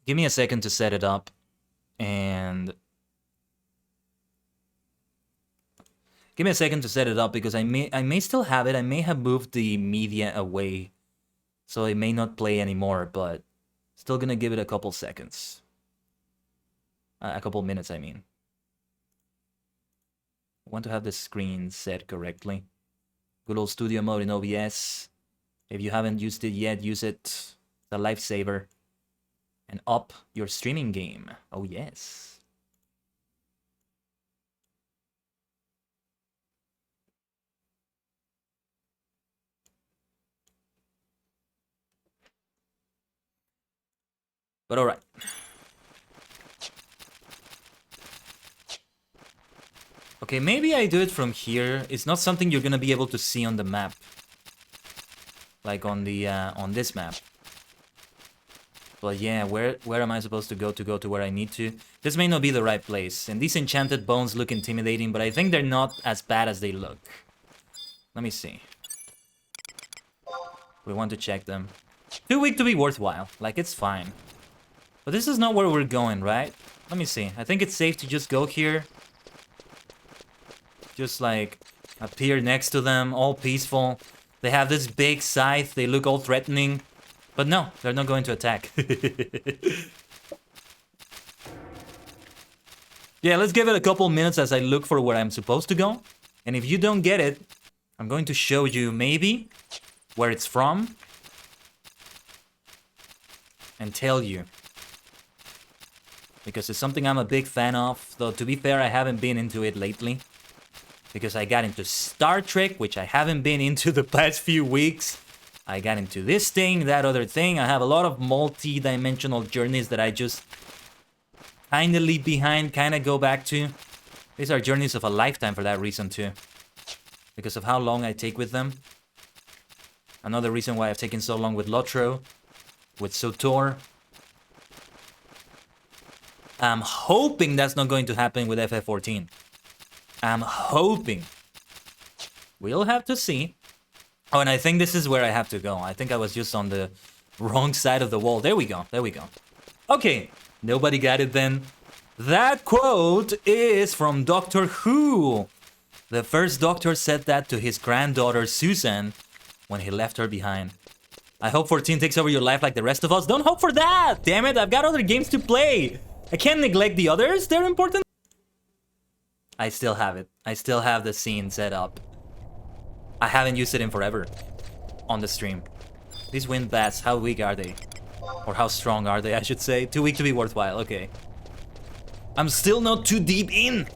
Give me a second to set it up. And... give me a second to set it up because I may still have it. I may have moved the media away. So it may not play anymore, but still gonna give it a couple seconds. A couple minutes, I mean. I want to have the screen set correctly. Good old studio mode in OBS. If you haven't used it yet, use it. It's a lifesaver. And up your streaming game. Oh yes. But alright. Okay, maybe I do it from here. It's not something you're gonna be able to see on the map. Like on the on this map. But yeah, where am I supposed to go to where I need to? This may not be the right place. And these enchanted bones look intimidating, but I think they're not as bad as they look. Let me see. We want to check them. Too weak to be worthwhile. Like, it's fine. But this is not where we're going, right? Let me see. I think it's safe to just go here. Just like appear next to them, all peaceful. They have this big scythe, they look all threatening. But no, they're not going to attack. Yeah, let's give it a couple minutes as I look for where I'm supposed to go. And if you don't get it, I'm going to show you maybe where it's from. And tell you. Because it's something I'm a big fan of. Though to be fair, I haven't been into it lately. Because I got into Star Trek, which I haven't been into the past few weeks. I got into this thing, that other thing. I have a lot of multi-dimensional journeys that I just kind of leave behind, kind of go back to. These are journeys of a lifetime for that reason too. Because of how long I take with them. Another reason why I've taken so long with ℂ𝕠𝕟𝕤𝕒, with SOTOR. I'm hoping that's not going to happen with FF14. I'm hoping. We'll have to see. Oh, and I think this is where I have to go. I think I was just on the wrong side of the wall. There we go. There we go. Okay. Nobody got it then. That quote is from Doctor Who. The first Doctor said that to his granddaughter Susan when he left her behind. I hope 14 takes over your life like the rest of us. Don't hope for that! Damn it, I've got other games to play. I can't neglect the others. They're important. I still have it. I still have the scene set up. I haven't used it in forever on the stream. These wind bats, how weak are they? Or how strong are they, I should say. Too weak to be worthwhile, okay. I'm still not too deep in.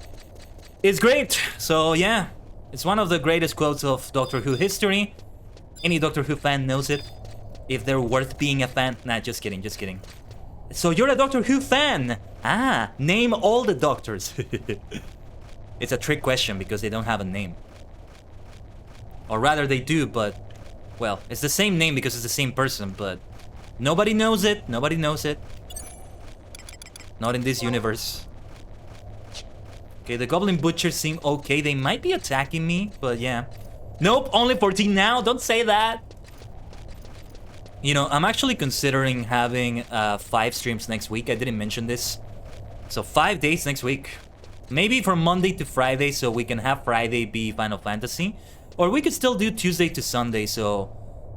It's great. So yeah, it's one of the greatest quotes of Doctor Who history. Any Doctor Who fan knows it. If they're worth being a fan. Nah, just kidding, just kidding. So you're a Doctor Who fan? Ah, name all the doctors. It's a trick question because they don't have a name. Or rather they do, but... well, it's the same name because it's the same person, but... nobody knows it. Nobody knows it. Not in this universe. Okay, the Goblin Butchers seem okay. They might be attacking me, but yeah. Nope, only 14 now. Don't say that. You know, I'm actually considering having 5 streams next week. I didn't mention this. So 5 days next week. Maybe from Monday to Friday, so we can have Friday be Final Fantasy. Or we could still do Tuesday to Sunday, so...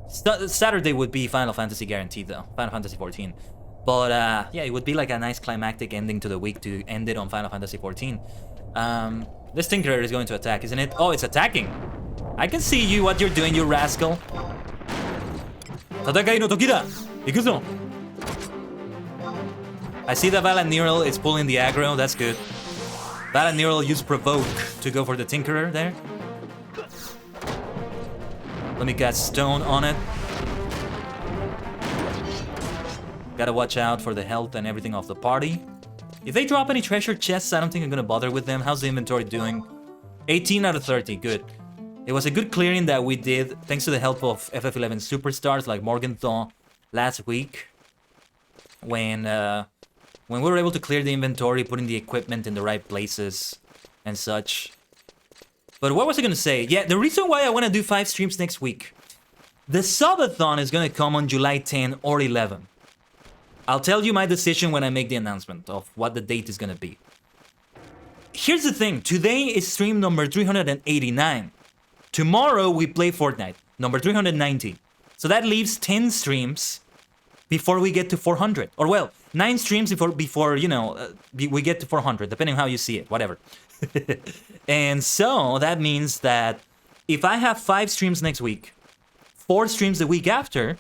Saturday would be Final Fantasy guaranteed, though. Final Fantasy 14. But, yeah, it would be like a nice climactic ending to the week to end it on Final Fantasy 14. This Tinkerer is going to attack, isn't it? Oh, it's attacking! I can see you, what you're doing, you rascal. Tatakai no toki da! Ikuzo! I see that Valaniral is pulling the aggro, that's good. Valaniral used Provoke to go for the Tinkerer there. Let me cast Stone on it. Gotta watch out for the health and everything of the party. If they drop any treasure chests, I don't think I'm gonna bother with them. How's the inventory doing? 18 out of 30, good. It was a good clearing that we did, thanks to the help of FF11 superstars like ℂ𝕠𝕟𝕤𝕒 last week. When we were able to clear the inventory, putting the equipment in the right places and such. But what was I gonna say? Yeah, the reason why I want to do 5 streams next week. The subathon is gonna come on July 10 or 11. I'll tell you my decision when I make the announcement of what the date is gonna be. Here's the thing, today is stream number 389. Tomorrow we play Fortnite, number 390. So that leaves 10 streams before we get to 400. Or well, 9 streams before you know, we get to 400, depending on how you see it, whatever. And so that means that if I have 5 streams next week, 4 streams the week after,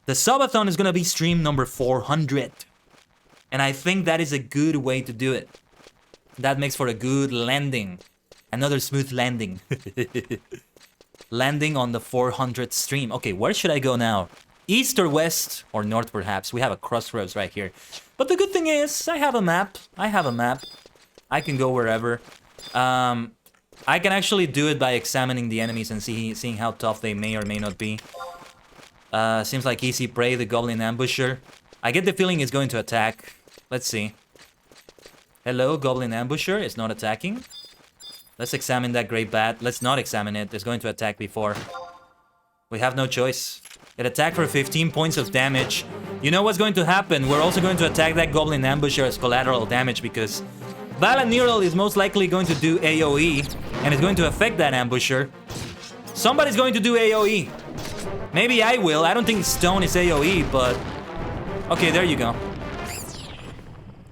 the subathon is gonna be stream number 400. And I think that is a good way to do it. That makes for a good landing. Another smooth landing. Landing on the 400th stream. Okay, where should I go now? East or west? Or north perhaps? We have a crossroads right here. But the good thing is, I have a map. I can go wherever. I can actually do it by examining the enemies and seeing how tough they may or may not be. Seems like easy prey, the goblin ambusher. I get the feeling it's going to attack. Let's see. Hello, goblin ambusher. It's not attacking. Let's examine that great bat. Let's not examine it. It's going to attack before. We have no choice. It attacked for 15 points of damage. You know what's going to happen? We're also going to attack that goblin ambusher as collateral damage because Valaniral is most likely going to do AoE and it's going to affect that ambusher. Somebody's going to do AoE. Maybe I will. I don't think stone is AoE, but... Okay, there you go.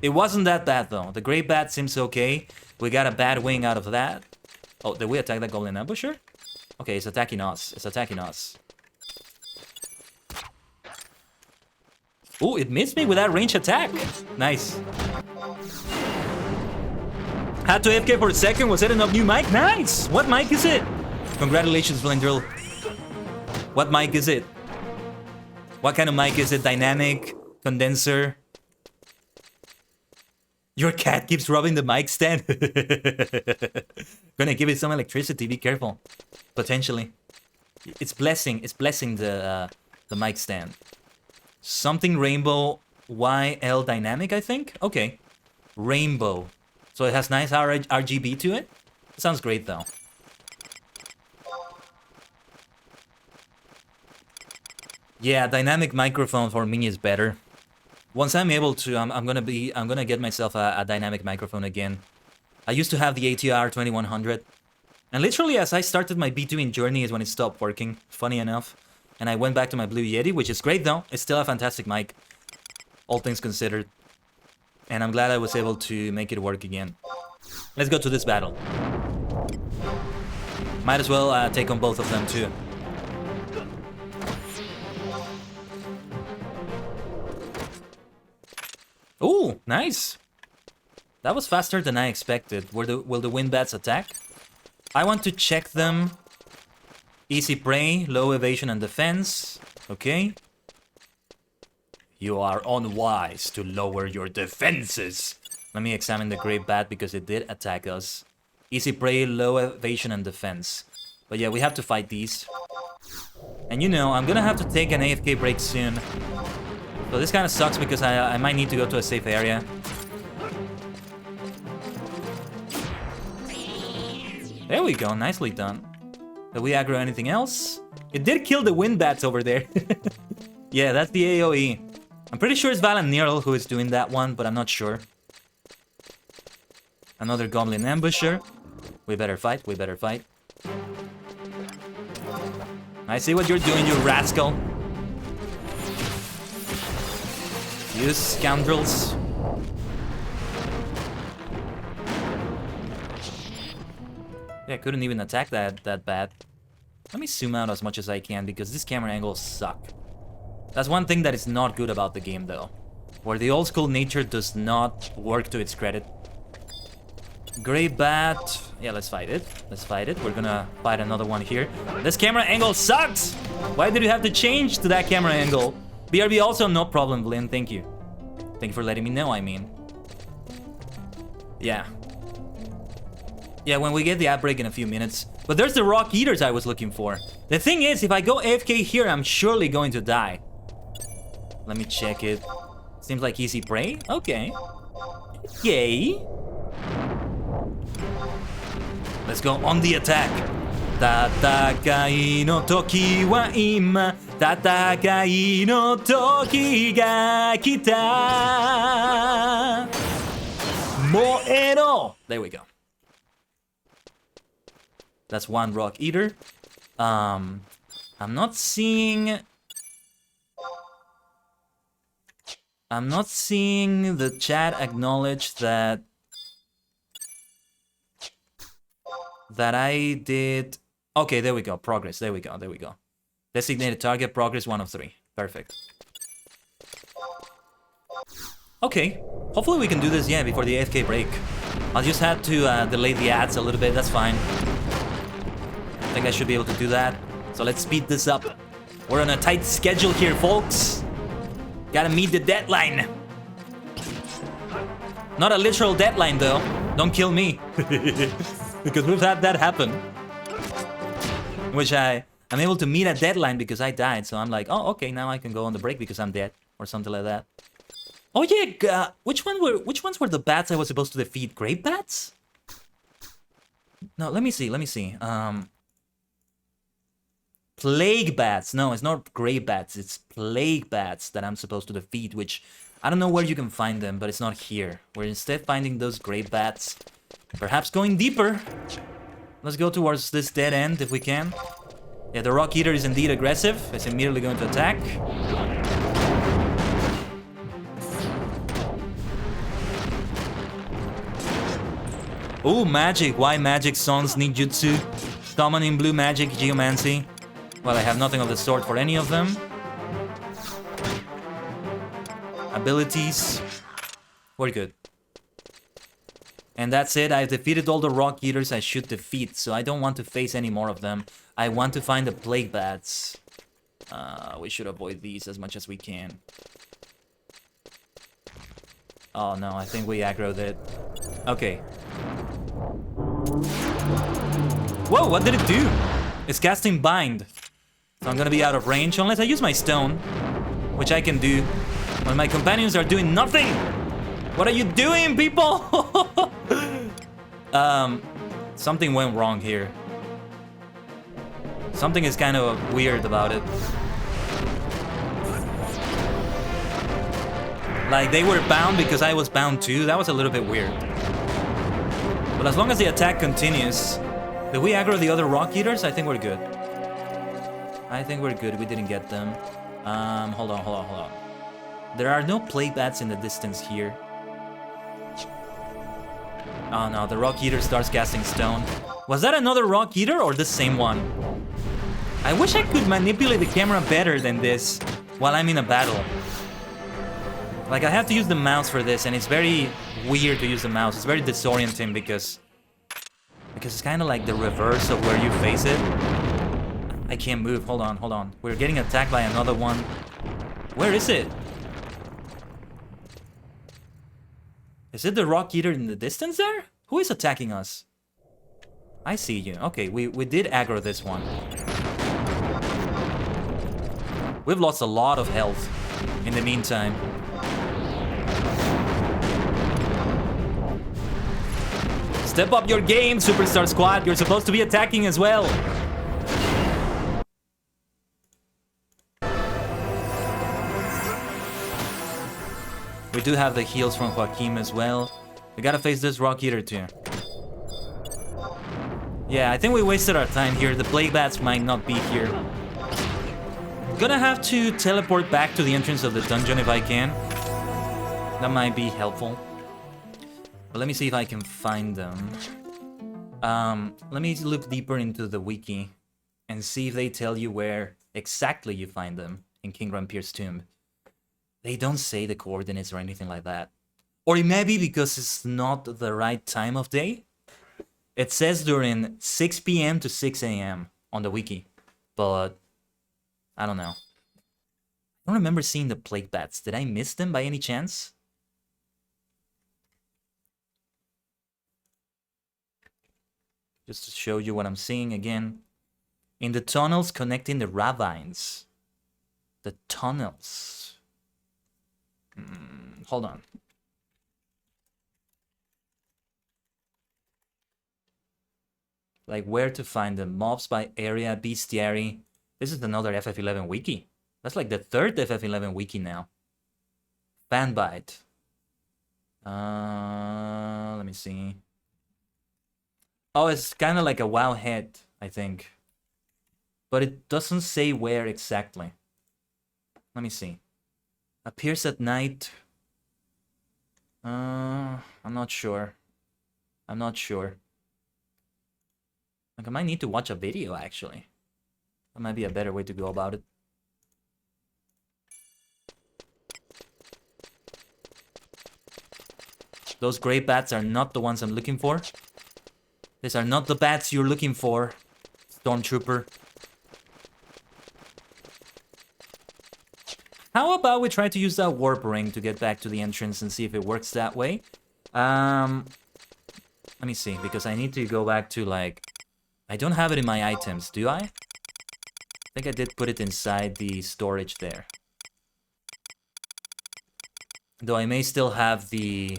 It wasn't that bad, though. The Great Bat seems okay. We got a bad wing out of that. Oh, did we attack that Goblin Ambusher? Okay, it's attacking us. It's attacking us. Ooh, it missed me with that range attack. Nice. Had to AFK for a second. Was setting up new mic. Nice! What mic is it? Congratulations, Blendrill. What mic is it? What kind of mic is it? Dynamic? Condenser? Your cat keeps rubbing the mic stand. Gonna give it some electricity. Be careful. Potentially. It's blessing the mic stand. Something rainbow YL dynamic, I think. Okay. Rainbow. So it has nice RGB to it. Sounds great though. Yeah, dynamic microphone for me is better. Once I'm able to, I'm gonna get myself a dynamic microphone again. I used to have the ATR 2100, and literally as I started my VTubing journey is when it stopped working. Funny enough, and I went back to my Blue Yeti, which is great though. It's still a fantastic mic, all things considered, and I'm glad I was able to make it work again. Let's go to this battle. Might as well take on both of them too. Ooh, nice. That was faster than I expected. Will the wind bats attack? I want to check them. Easy prey, low evasion and defense. Okay. You are unwise to lower your defenses. Let me examine the great bat because it did attack us. Easy prey, low evasion and defense. But yeah, we have to fight these. And you know, I'm gonna have to take an AFK break soon. So this kind of sucks because I might need to go to a safe area. There we go, nicely done. Did we aggro anything else? It did kill the wind bats over there. Yeah, that's the AoE. I'm pretty sure it's Valaniral who is doing that one, but I'm not sure. Another Goblin Ambusher. We better fight, we better fight. I see what you're doing, you rascal. You scoundrels. Yeah, I couldn't even attack that bad. Let me zoom out as much as I can because these camera angles suck. That's one thing that is not good about the game though. Where the old school nature does not work to its credit. Grey bat. Yeah, let's fight it. Let's fight it. We're gonna fight another one here. This camera angle sucks! Why did you have to change to that camera angle? BRB also, no problem, Blin. Thank you. Thank you for letting me know, I mean. Yeah. Yeah, when we get the outbreak in a few minutes. But there's the rock eaters I was looking for. The thing is, if I go AFK here, I'm surely going to die. Let me check it. Seems like easy prey. Okay. Yay. Let's go on the attack. Tatakai no toki wa ima. Tatakai no toki ga kita. Moero. There we go. That's one rock eater. I'm not seeing the chat acknowledge that I did. Okay, there we go. Progress. There we go. There we go. Designated target. Progress 1 of 3. Perfect. Okay. Hopefully we can do this, yeah, before the AFK break. I'll just have to delay the ads a little bit. That's fine. I think I should be able to do that. So let's speed this up. We're on a tight schedule here, folks. Gotta meet the deadline. Not a literal deadline, though. Don't kill me. Because we've had that happen. Which I'm able to meet a deadline because I died. So I'm like, oh, okay, now I can go on the break because I'm dead. Or something like that. Oh, yeah. Which ones were the bats I was supposed to defeat? Grape bats? No, let me see. Plague bats. No, it's not grape bats. It's plague bats that I'm supposed to defeat, which I don't know where you can find them, but it's not here. We're instead finding those grape bats. Perhaps going deeper. Let's go towards this dead end if we can. Yeah, the rock eater is indeed aggressive. It's immediately going to attack. Oh, magic. Why magic sons ninjutsu? Summoning blue magic, geomancy. Well, I have nothing of the sort for any of them. Abilities. We're good. And that's it. I've defeated all the rock eaters I should defeat, so I don't want to face any more of them. I want to find the plague bats. We should avoid these as much as we can. Oh no, I think we aggroed it. Okay. Whoa, what did it do? It's casting bind. So I'm gonna be out of range unless I use my stone. Which I can do when my companions are doing nothing. What are you doing, people? Something went wrong here. Something is kind of weird about it. Like, they were bound because I was bound too. That was a little bit weird. But as long as the attack continues... Did we aggro the other rock eaters? I think we're good. I think we're good. We didn't get them. Hold on. There are no plague bats in the distance here. Oh no, the rock eater starts casting stone. Was that another rock eater or the same one? I wish I could manipulate the camera better than this while I'm in a battle. Like, I have to use the mouse for this, and it's very weird to use the mouse. It's very disorienting because it's kind of like the reverse of where you face it. I can't move. Hold on. We're getting attacked by another one. Where is it? Is it the rock eater in the distance there? Who is attacking us? I see you. Okay, we did aggro this one. We've lost a lot of health in the meantime. Step up your game, Superstar Squad. You're supposed to be attacking as well. We do have the heals from Joaquim as well. We gotta face this rock eater too. Yeah, I think we wasted our time here. The plague bats might not be here. Gonna have to teleport back to the entrance of the dungeon if I can. That might be helpful. But let me see if I can find them. Let me look deeper into the wiki and see if they tell you where exactly you find them in King Rampier's tomb. They don't say the coordinates or anything like that. Or it may be because it's not the right time of day. It says during 6 p.m. to 6 a.m. on the wiki. But I don't know. I don't remember seeing the plague bats. Did I miss them by any chance? just to show you what I'm seeing again. In the tunnels connecting the ravines. The tunnels. Hold on. Like where to find the mobs by area, bestiary. This is another FF11 wiki. That's like the third FF11 wiki now. Fanbite. Let me see. Oh, it's kind of like a WoW head, I think. But it doesn't say where exactly. Let me see. Appears at night. I'm not sure. I'm not sure. Like I might need to watch a video actually. That might be a better way to go about it. Those gray bats are not the ones I'm looking for. These are not the bats you're looking for, Stormtrooper. How about we try to use that warp ring to get back to the entrance and see if it works that way? Let me see, because I need to go back to like... I don't have it in my items, do I? I think I did put it inside the storage there. Though I may still have the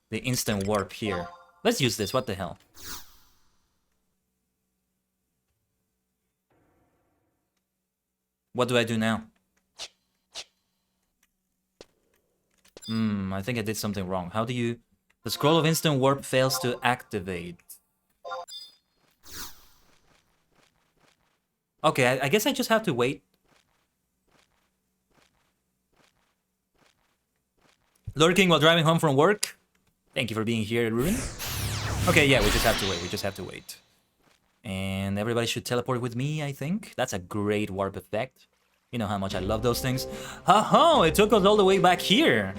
instant warp here. Let's use this, what the hell? What do I do now? I think I did something wrong. How do you... The scroll of instant warp fails to activate. Okay, I guess I just have to wait. Lurking while driving home from work. Thank you for being here, Ruin. Okay, yeah, we just have to wait. We just have to wait. And everybody should teleport with me, I think. That's a great warp effect. You know how much I love those things. Ha-ha! It took us all the way back here.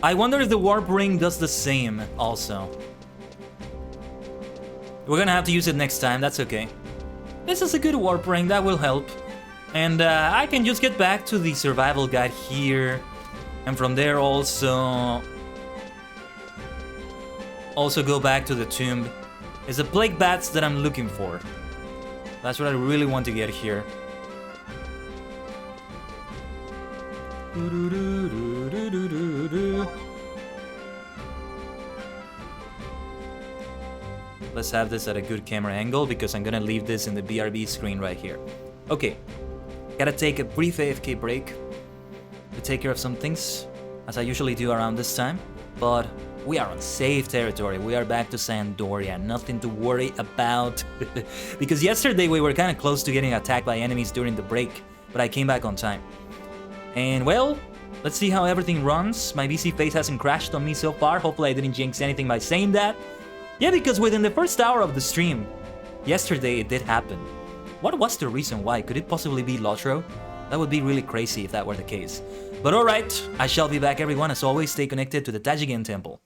I wonder if the warp ring does the same also. We're gonna have to use it next time, that's okay. This is a good warp ring, that will help. And I can just get back to the survival guide here. And from there also go back to the tomb. It's the plague bats that I'm looking for. That's what I really want to get here. Let's have this at a good camera angle because I'm gonna leave this in the BRB screen right here. Okay, gotta take a brief AFK break to take care of some things, as I usually do around this time, but we are on safe territory. We are back to Sandoria, nothing to worry about. Because yesterday we were kind of close to getting attacked by enemies during the break, but I came back on time. And well, let's see how everything runs. My VC face hasn't crashed on me so far. Hopefully I didn't jinx anything by saying that. Yeah, because within the first hour of the stream, yesterday it did happen. What was the reason why? Could it possibly be ℂ𝕠𝕟ℏ? That would be really crazy if that were the case. But alright, I shall be back everyone. As always, stay connected to the ℂ𝕠𝕟ℏ temple.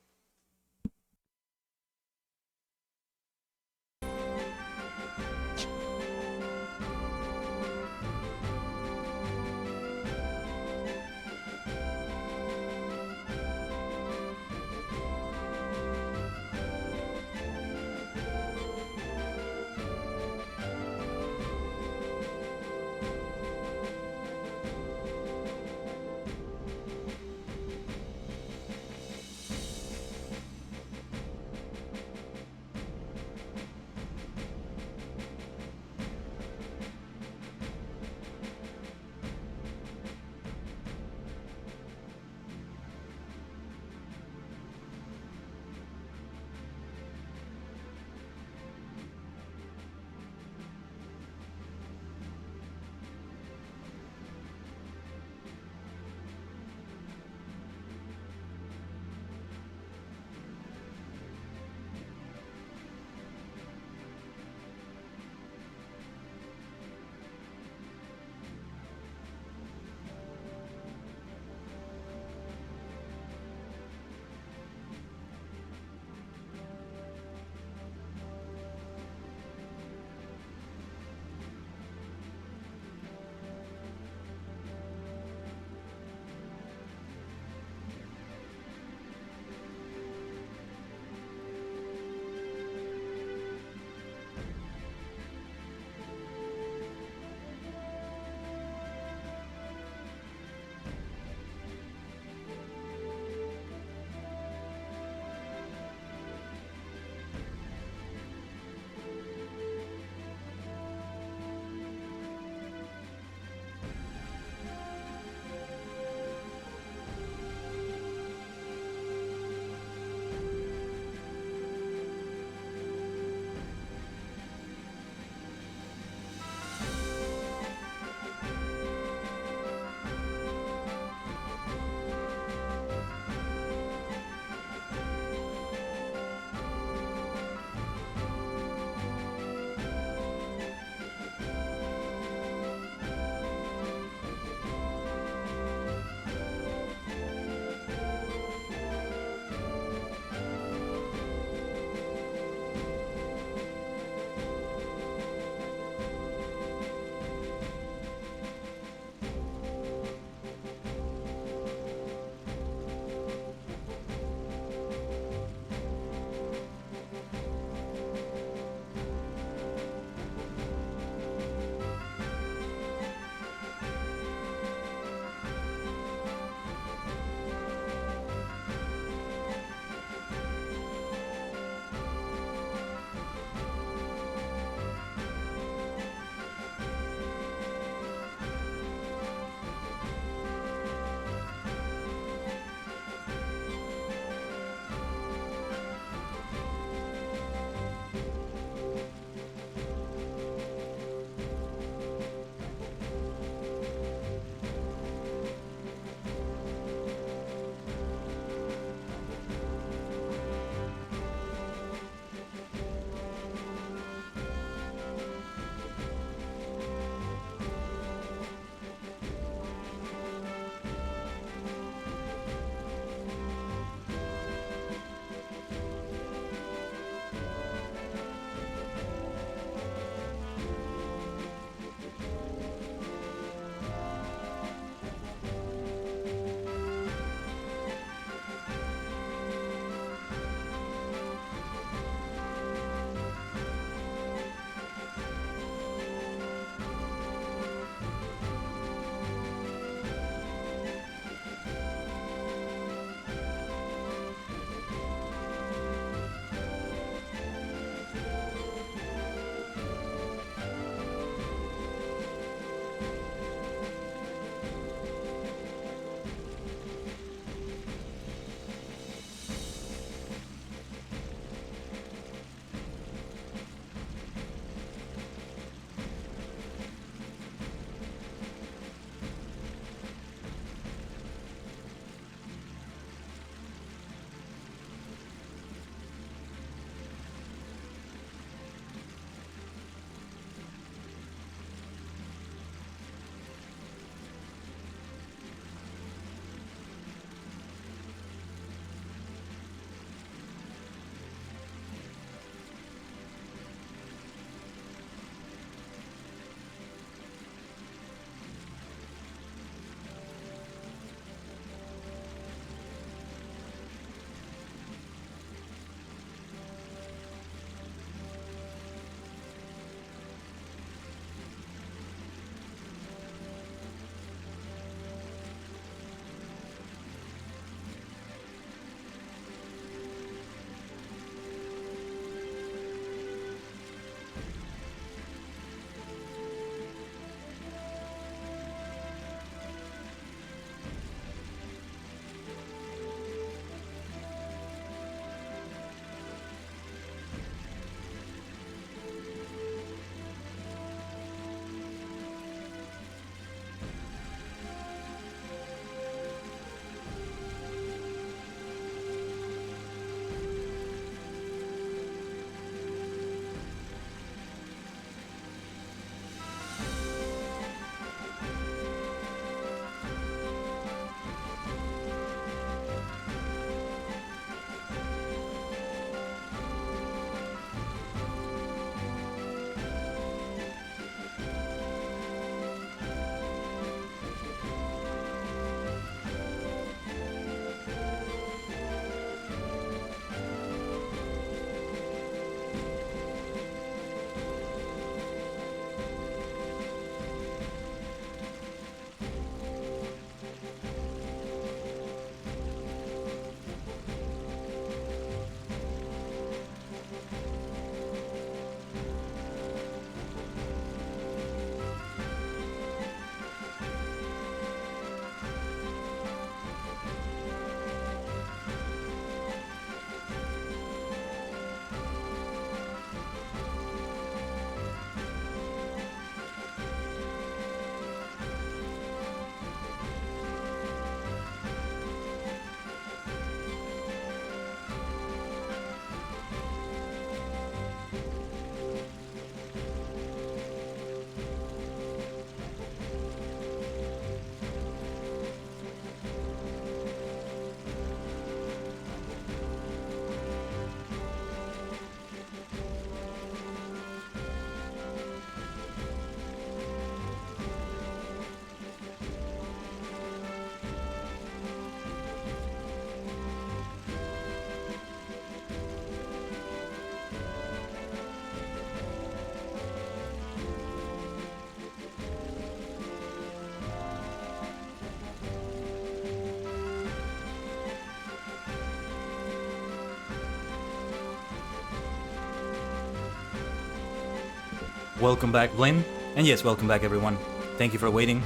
Welcome back, Blaine. And yes, welcome back, everyone. Thank you for waiting.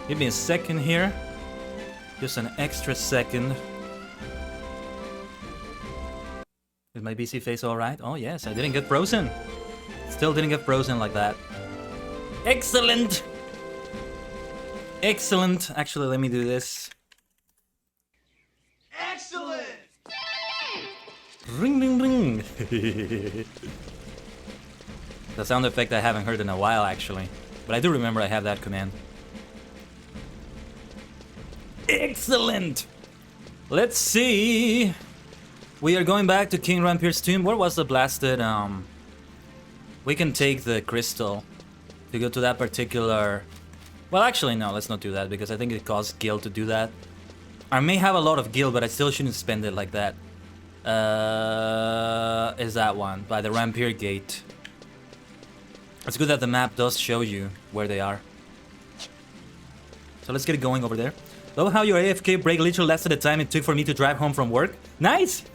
Give me a second here. Just an extra second. Is my BC face alright? Oh yes, I didn't get frozen. Still didn't get frozen like that. Excellent! Excellent. Actually, let me do this. Excellent! Ring, ring, ring. The sound effect I haven't heard in a while, actually. But I do remember I have that command. Excellent! Let's see. We are going back to King Rampier's tomb. Where was the blasted, We can take the crystal to go to that particular... Well, actually, no, let's not do that, because I think it costs gil to do that. I may have a lot of gil, but I still shouldn't spend it like that. Is that one, by the Rampier Gate. It's good that the map does show you where they are. So let's get going over there. Love how your AFK break literally lasted the time it took for me to drive home from work. Nice!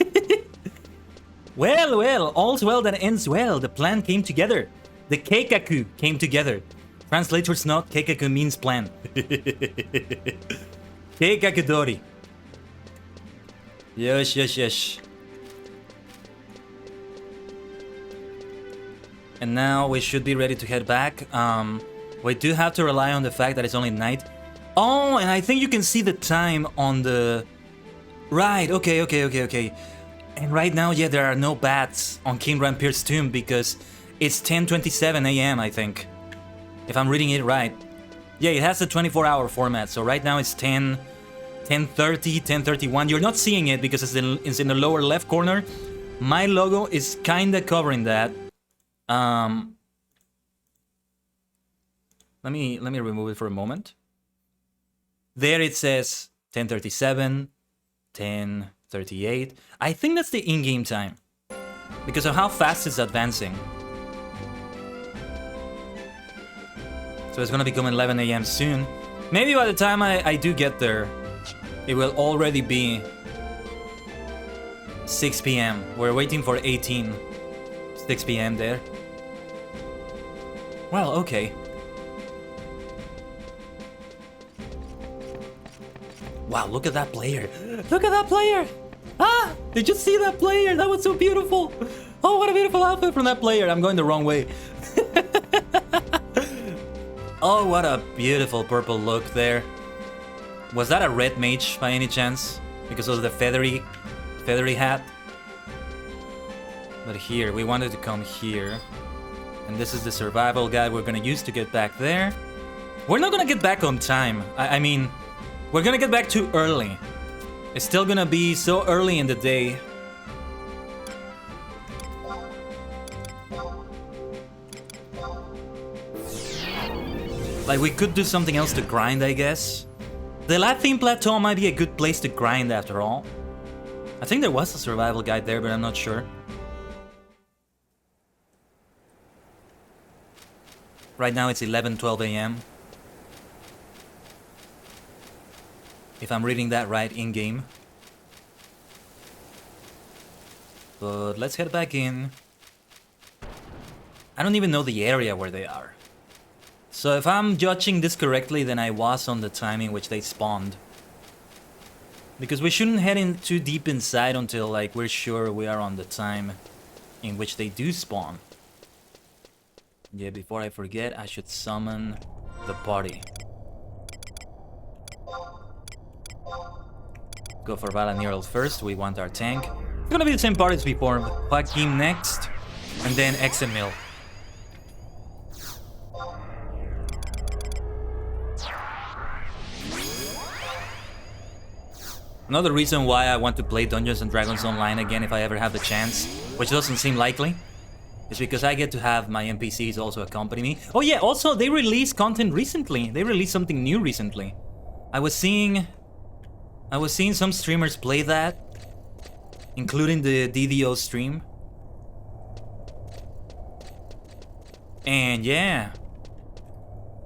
Well, all's well that ends well. The plan came together. The keikaku came together. Translator's note, keikaku means plan. Keikakudori. Yes. And now we should be ready to head back. We do have to rely on the fact that it's only night. Oh, and I think you can see the time on the... Right, okay. And right now, yeah, there are no bats on King Rampier's tomb because it's 10:27 a.m., I think. If I'm reading it right. Yeah, it has a 24-hour format, so right now it's 10:30, 10:31. You're not seeing it because it's in the lower left corner. My logo is kinda covering that. Let me remove it for a moment. There it says 10:37, 10:38. I think that's the in-game time because of how fast it's advancing. So it's gonna become 11 a.m. soon. Maybe by the time I do get there, it will already be 6 p.m. We're waiting for 6 p.m. there. Well, okay. Wow, look at that player. Look at that player. Ah, did you see that player? That was so beautiful. Oh, what a beautiful outfit from that player. I'm going the wrong way. Oh, what a beautiful purple look there. Was that a red mage by any chance? Because of the feathery hat? But here, we wanted to come here. And this is the survival guide we're gonna use to get back there. We're not gonna get back on time. I mean, we're gonna get back too early. It's still gonna be so early in the day. Like, we could do something else to grind, I guess. The Latin Plateau might be a good place to grind after all. I think there was a survival guide there, but I'm not sure. Right now it's 11:12 a.m. If I'm reading that right in-game. But let's head back in. I don't even know the area where they are. So if I'm judging this correctly, then I was on the time in which they spawned. Because we shouldn't head in too deep inside until like we're sure we are on the time in which they do spawn. Yeah, before I forget, I should summon the party. Go for Valanierl first, we want our tank. It's gonna be the same party as before. Joaquim next, and then XML. Another reason why I want to play Dungeons & Dragons Online again if I ever have the chance, which doesn't seem likely, is because I get to have my NPCs also accompany me. Oh yeah, also they released content recently. They released something new recently. I was seeing some streamers play that, including the DDO stream. And yeah,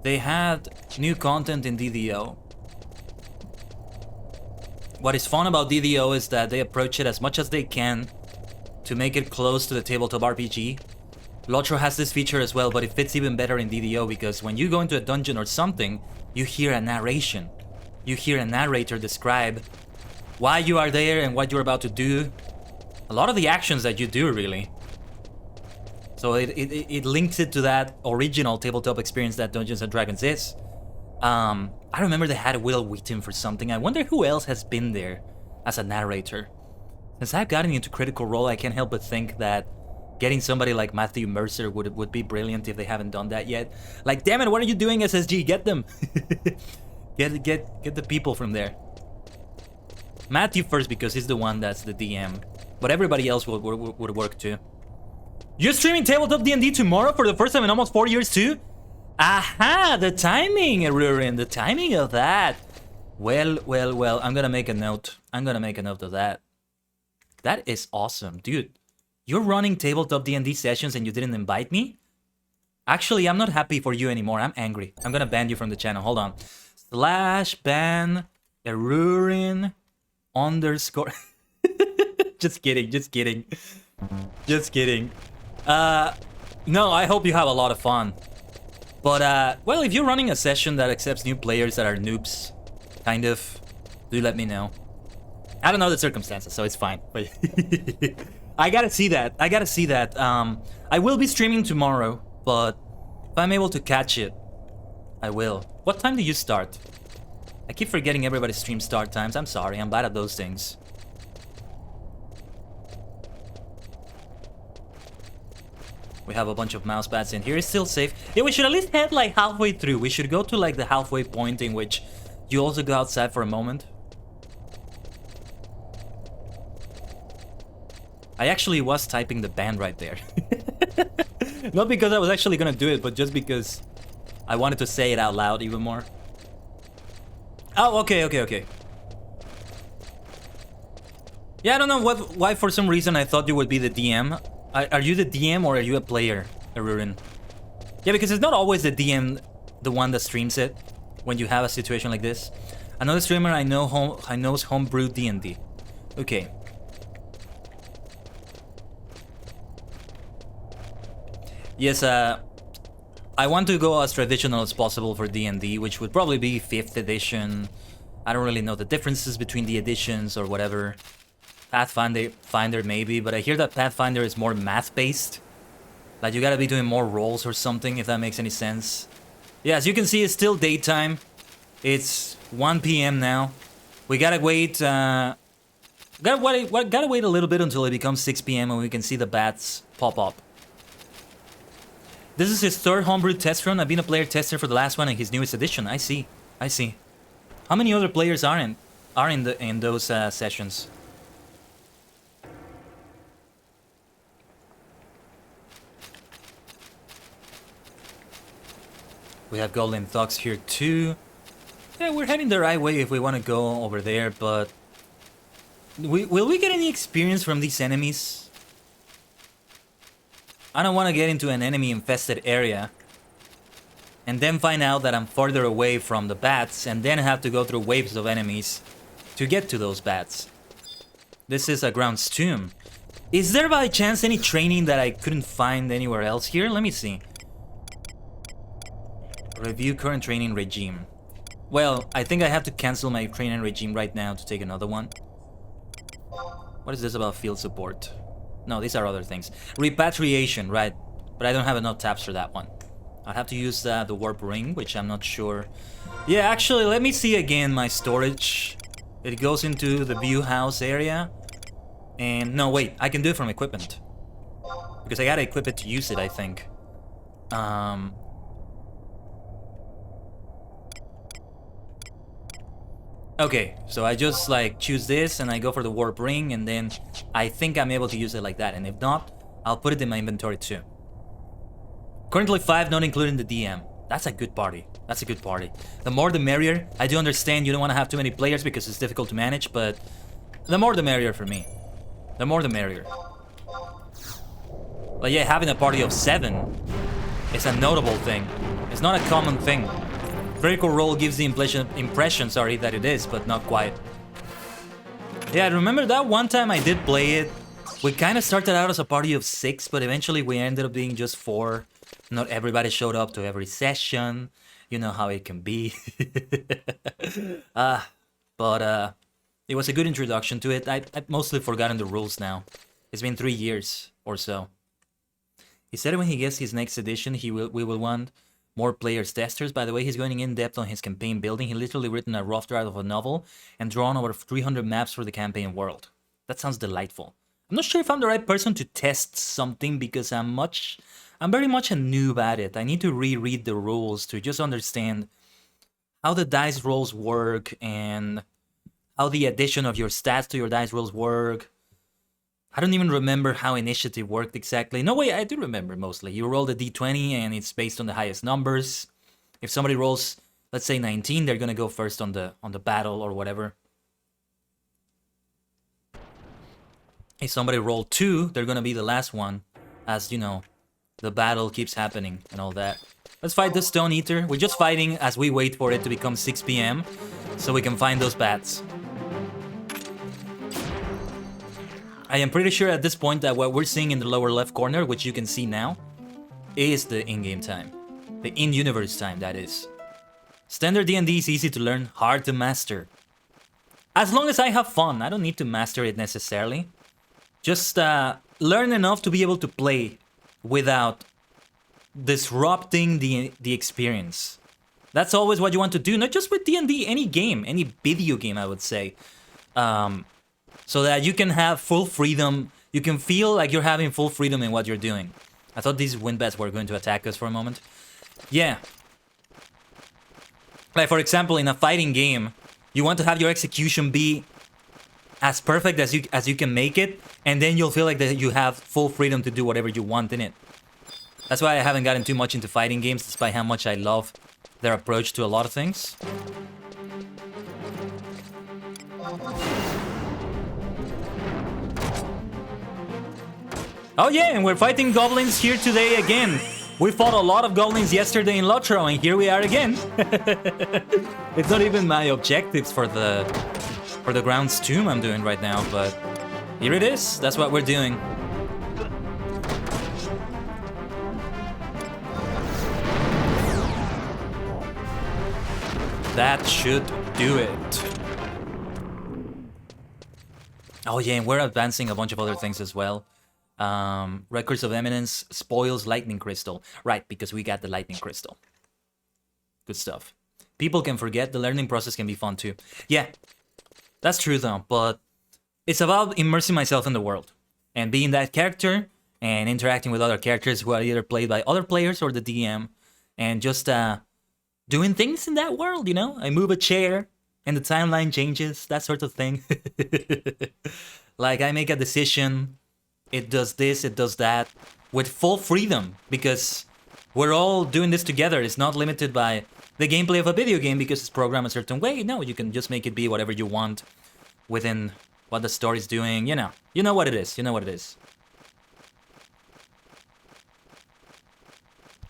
they had new content in DDO. What is fun about DDO is that they approach it as much as they can to make it close to the tabletop RPG. Lotro has this feature as well, but it fits even better in DDO because when you go into a dungeon or something, you hear a narration. You hear a narrator describe why you are there and what you're about to do. A lot of the actions that you do, really. So it links it to that original tabletop experience that Dungeons & Dragons is. I remember they had Will Wheaton for something. I wonder who else has been there as a narrator. Since I've gotten into Critical Role, I can't help but think that getting somebody like Matthew Mercer would be brilliant if they haven't done that yet. Like, damn it, what are you doing, SSG? Get them. get the people from there. Matthew first because he's the one that's the DM. But everybody else would work too. You're streaming Tabletop D&D tomorrow for the first time in almost 4 years too? Aha! The timing, Rurin. The timing of that. Well. I'm gonna make a note. I'm gonna make a note of that. That is awesome. Dude, you're running Tabletop D&D sessions and you didn't invite me? Actually, I'm not happy for you anymore. I'm angry. I'm gonna ban you from the channel. Hold on. /ban Rurin _ Just kidding. No, I hope you have a lot of fun. But, well, if you're running a session that accepts new players that are noobs, kind of, do let me know. I don't know the circumstances, so it's fine. But I gotta see that. I will be streaming tomorrow, but if I'm able to catch it, I will. What time do you start? I keep forgetting everybody's stream start times. I'm sorry, I'm bad at those things. We have a bunch of mouse pads in here. It's still safe. Yeah, we should at least head like halfway through. We should go to like the halfway point in which you also go outside for a moment. I actually was typing the band right there. Not because I was actually gonna do it, but just because I wanted to say it out loud even more. Oh, okay. Yeah, I don't know why for some reason I thought you would be the DM. Are you the DM or are you a player, Arurin? Yeah, because it's not always the DM, the one that streams it when you have a situation like this. Another streamer I know knows homebrew D&D. Okay. Yes, I want to go as traditional as possible for D&D, which would probably be 5th edition. I don't really know the differences between the editions or whatever. Pathfinder maybe, but I hear that Pathfinder is more math-based. Like, you gotta be doing more rolls or something, if that makes any sense. Yeah, as you can see, it's still daytime. It's 1 p.m. now. We gotta wait, gotta wait a little bit until it becomes 6 p.m. and we can see the bats pop up. This is his 3rd homebrew test run. I've been a player tester for the last one and his newest edition. I see. How many other players are in those sessions? We have Golden Thugs here too. Yeah, we're heading the right way if we want to go over there, but will we get any experience from these enemies? I don't want to get into an enemy-infested area and then find out that I'm farther away from the bats and then have to go through waves of enemies to get to those bats. This is a ground's tomb. Is there by chance any training that I couldn't find anywhere else here? Let me see. Review current training regime. Well, I think I have to cancel my training regime right now to take another one. What is this about field support? No, these are other things. Repatriation, right. But I don't have enough tabs for that one. I'll have to use the warp ring, which I'm not sure. Yeah, actually, let me see again my storage. It goes into the view house area. And no, wait, I can do it from equipment. Because I gotta equip it to use it, I think. Okay, so I just like choose this and I go for the warp ring and then I think I'm able to use it like that, and if not, I'll put it in my inventory too. Currently 5, not including the DM. That's a good party. That's a good party. The more the merrier. I do understand you don't want to have too many players because it's difficult to manage, but the more the merrier for me. The more the merrier. But yeah, having a party of 7 is a notable thing. It's not a common thing. Critical Role gives the impression, that it is, but not quite. Yeah, I remember that one time I did play it. We kind of started out as a party of 6, but eventually we ended up being just 4. Not everybody showed up to every session. You know how it can be. But it was a good introduction to it. I've mostly forgotten the rules now. It's been 3 years or so. He said when he gets his next edition, we will want more players testers. By the way, he's going in depth on his campaign building. He literally written a rough draft of a novel and drawn over 300 maps for the campaign world. That sounds delightful. I'm not sure if I'm the right person to test something because I'm very much a noob at it. I need to reread the rules to just understand how the dice rolls work and how the addition of your stats to your dice rolls work. I don't even remember how initiative worked exactly. No, wait, I do remember mostly. You roll the d20 and it's based on the highest numbers. If somebody rolls, let's say 19, they're gonna go first on the battle or whatever. If somebody rolled 2, they're gonna be the last one, as you know, the battle keeps happening and all that. Let's fight the Stone Eater. We're just fighting as we wait for it to become 6 p.m. so we can find those bats. I am pretty sure at this point that what we're seeing in the lower left corner, which you can see now, is the in-game time. The in-universe time, that is. Standard D&D is easy to learn, hard to master. As long as I have fun, I don't need to master it necessarily. Just learn enough to be able to play without disrupting the experience. That's always what you want to do, not just with D&D, any game, any video game, I would say. So that you can have full freedom, you can feel like you're having full freedom in what you're doing. I thought these windbats were going to attack us for a moment. Yeah. Like, for example, in a fighting game, you want to have your execution be as perfect as you can make it, and then you'll feel like that you have full freedom to do whatever you want in it. That's why I haven't gotten too much into fighting games, despite how much I love their approach to a lot of things. Oh yeah, and we're fighting goblins here today again. We fought a lot of goblins yesterday in ℂ𝕠𝕟𝕤𝕒, and here we are again. It's not even my objectives for the ground's tomb I'm doing right now, but here it is. That's what we're doing. That should do it. Oh yeah, and we're advancing a bunch of other things as well. Records of Eminence spoils lightning crystal. Right, because we got the lightning crystal. Good stuff. People can forget, the learning process can be fun too. Yeah, that's true though, but it's about immersing myself in the world and being that character and interacting with other characters who are either played by other players or the DM and just doing things in that world, you know? I move a chair and the timeline changes, that sort of thing. Like I make a decision, it does this, it does that, with full freedom, because we're all doing this together. It's not limited by the gameplay of a video game because it's programmed a certain way. No, you can just make it be whatever you want within what the story's doing, you know. You know what it is, you know what it is.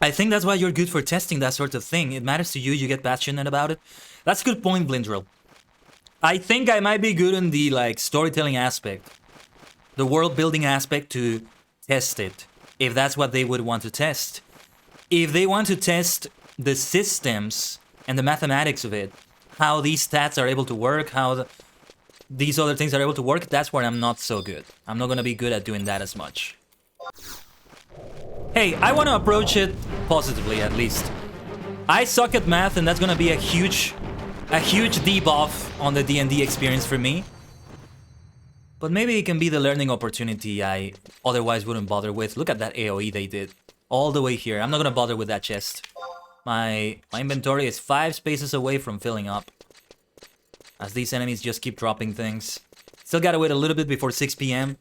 I think that's why you're good for testing that sort of thing. It matters to you, you get passionate about it. That's a good point, Blindrill. I think I might be good in the, like, storytelling aspect. The world building aspect to test it, if that's what they would want to test. If they want to test the systems and the mathematics of it, how these stats are able to work, how these other things are able to work, that's where I'm not so good. I'm not gonna be good at doing that as much. Hey, I want to approach it positively at least. I suck at math and that's gonna be a huge debuff on the D&D experience for me. But maybe it can be the learning opportunity I otherwise wouldn't bother with. Look at that AoE they did. All the way here. I'm not gonna bother with that chest. My inventory is 5 spaces away from filling up. As these enemies just keep dropping things. Still gotta wait a little bit before 6 p.m.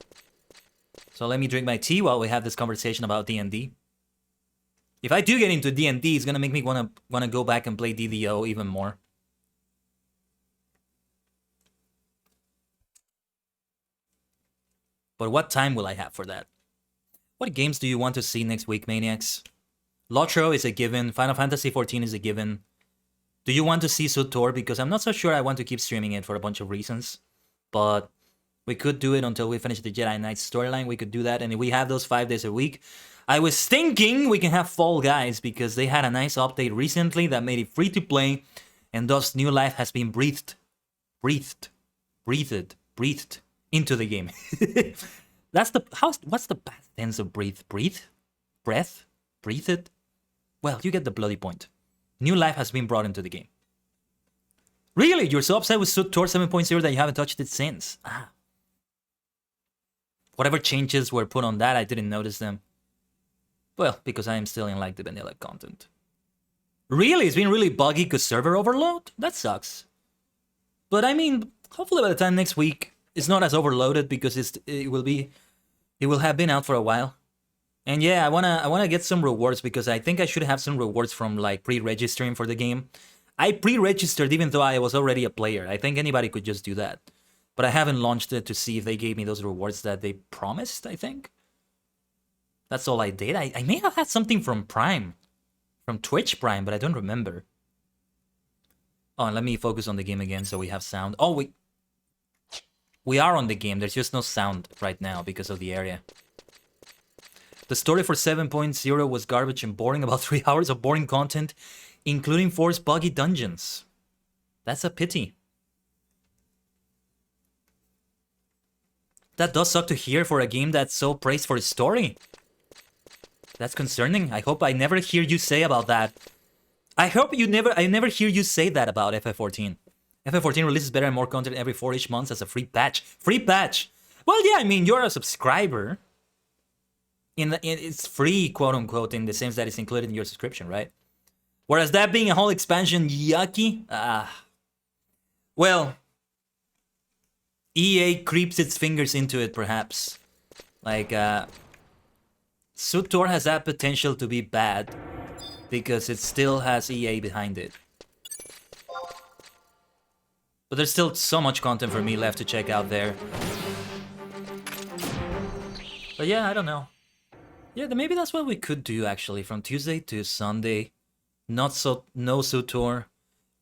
So let me drink my tea while we have this conversation about D&D. If I do get into D&D, it's gonna make me wanna go back and play DDO even more. But what time will I have for that? What games do you want to see next week, Maniacs? ℂ𝕠𝕟𝕤 is a given. Final Fantasy XIV is a given. Do you want to see SWTOR? Because I'm not so sure I want to keep streaming it for a bunch of reasons. But We could do it until we finish the Jedi Knight storyline. We could do that, and if we have those 5 days a week, I was thinking we can have Fall Guys because they had a nice update recently that made it free to play, and thus new life has been breathed into the game. What's the past tense of breathe? Breath? Breathed? Well, you get the bloody point. New life has been brought into the game. Really? You're so upset with Tor 7.0 that you haven't touched it since? Ah. Whatever changes were put on that, I didn't notice them. Well, because I am still in like the vanilla content. Really? It's been really buggy because server overload? That sucks. But I mean, hopefully by the time next week, it's not as overloaded because it will have been out for a while. And yeah, I wanna get some rewards because I think I should have some rewards from like pre-registering for the game. I pre-registered even though I was already a player. I think anybody could just do that. But I haven't launched it to see if they gave me those rewards that they promised, I think. That's all I did. I may have had something from Prime. From Twitch Prime, but I don't remember. Oh, and let me focus on the game again so we have sound. Oh, we are on the game. There's just no sound right now because of the area. The story for 7.0 was garbage and boring. About 3 hours of boring content, including 4 buggy dungeons. That's a pity. That does suck to hear for a game that's so praised for its story. That's concerning. I hope I never hear you say about that. I never hear you say that about FF14. FF14 releases better and more content every 4-ish months as a free patch. Free patch! Well, yeah, I mean, you're a subscriber. It's free, quote unquote, in the sense that it's included in your subscription, right? Whereas that being a whole expansion, yucky. Well, EA creeps its fingers into it, perhaps. Like, SUTOR has that potential to be bad because it still has EA behind it. But there's still so much content for me left to check out there. But yeah, I don't know. Yeah, maybe that's what we could do actually. From Tuesday to Sunday, no SUTOR.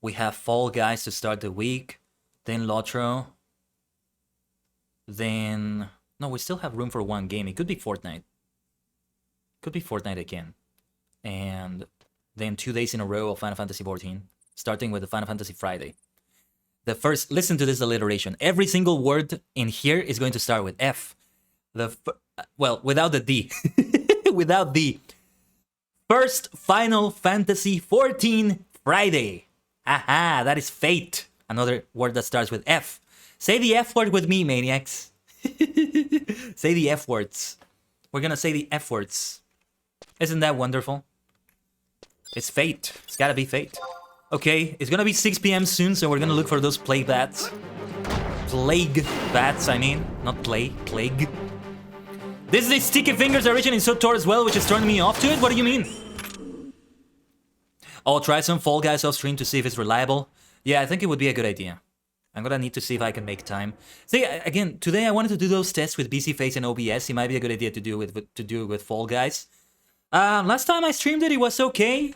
We have Fall Guys to start the week. Then Lotro. Then... No, we still have room for one game. It could be Fortnite. Could be Fortnite again. And then 2 days in a row of Final Fantasy XIV. Starting with the Final Fantasy Friday. The first... Listen to this alliteration. Every single word in here is going to start with F. Well, without the D. Without the first Final Fantasy XIV Friday. Aha, that is fate. Another word that starts with F. Say the F word with me, maniacs. Say the F words. We're gonna say the F words. Isn't that wonderful? It's fate. It's gotta be fate. Okay, it's gonna be 6 p.m. soon, so we're gonna look for those plague bats. Plague bats, I mean. Not play, plague. This is a Sticky Fingers origin in SUTOR as well, which is turning me off to it? What do you mean? I'll try some Fall Guys off stream to see if it's reliable. Yeah, I think it would be a good idea. I'm gonna need to see if I can make time. See, again, today I wanted to do those tests with BC Face and OBS. It might be a good idea to do it with Fall Guys. Last time I streamed it, it was okay.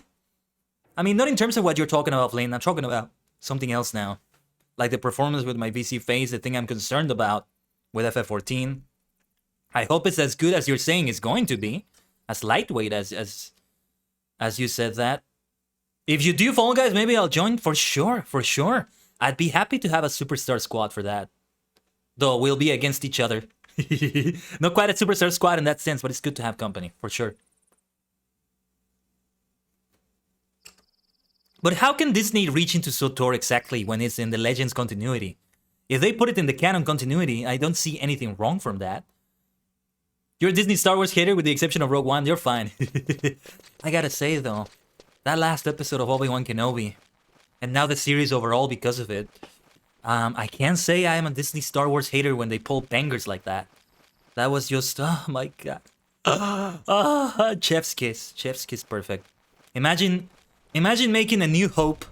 I mean, not in terms of what you're talking about, Lane. I'm talking about something else now. Like the performance with my VC Face, the thing I'm concerned about with FF14. I hope it's as good as you're saying it's going to be. As lightweight as you said that. If you do Fall Guys, maybe I'll join for sure, for sure. I'd be happy to have a Superstar Squad for that. Though we'll be against each other. Not quite a Superstar Squad in that sense, but it's good to have company, for sure. But how can Disney reach into SUTOR exactly when it's in the Legends continuity? If they put it in the canon continuity, I don't see anything wrong from that. You're a Disney Star Wars hater with the exception of Rogue One, you're fine. I gotta say though, that last episode of Obi-Wan Kenobi, and now the series overall because of it, I can't say I am a Disney Star Wars hater when they pull bangers like that. That was just, oh my god. Chef's kiss. Chef's kiss perfect. Imagine making A New Hope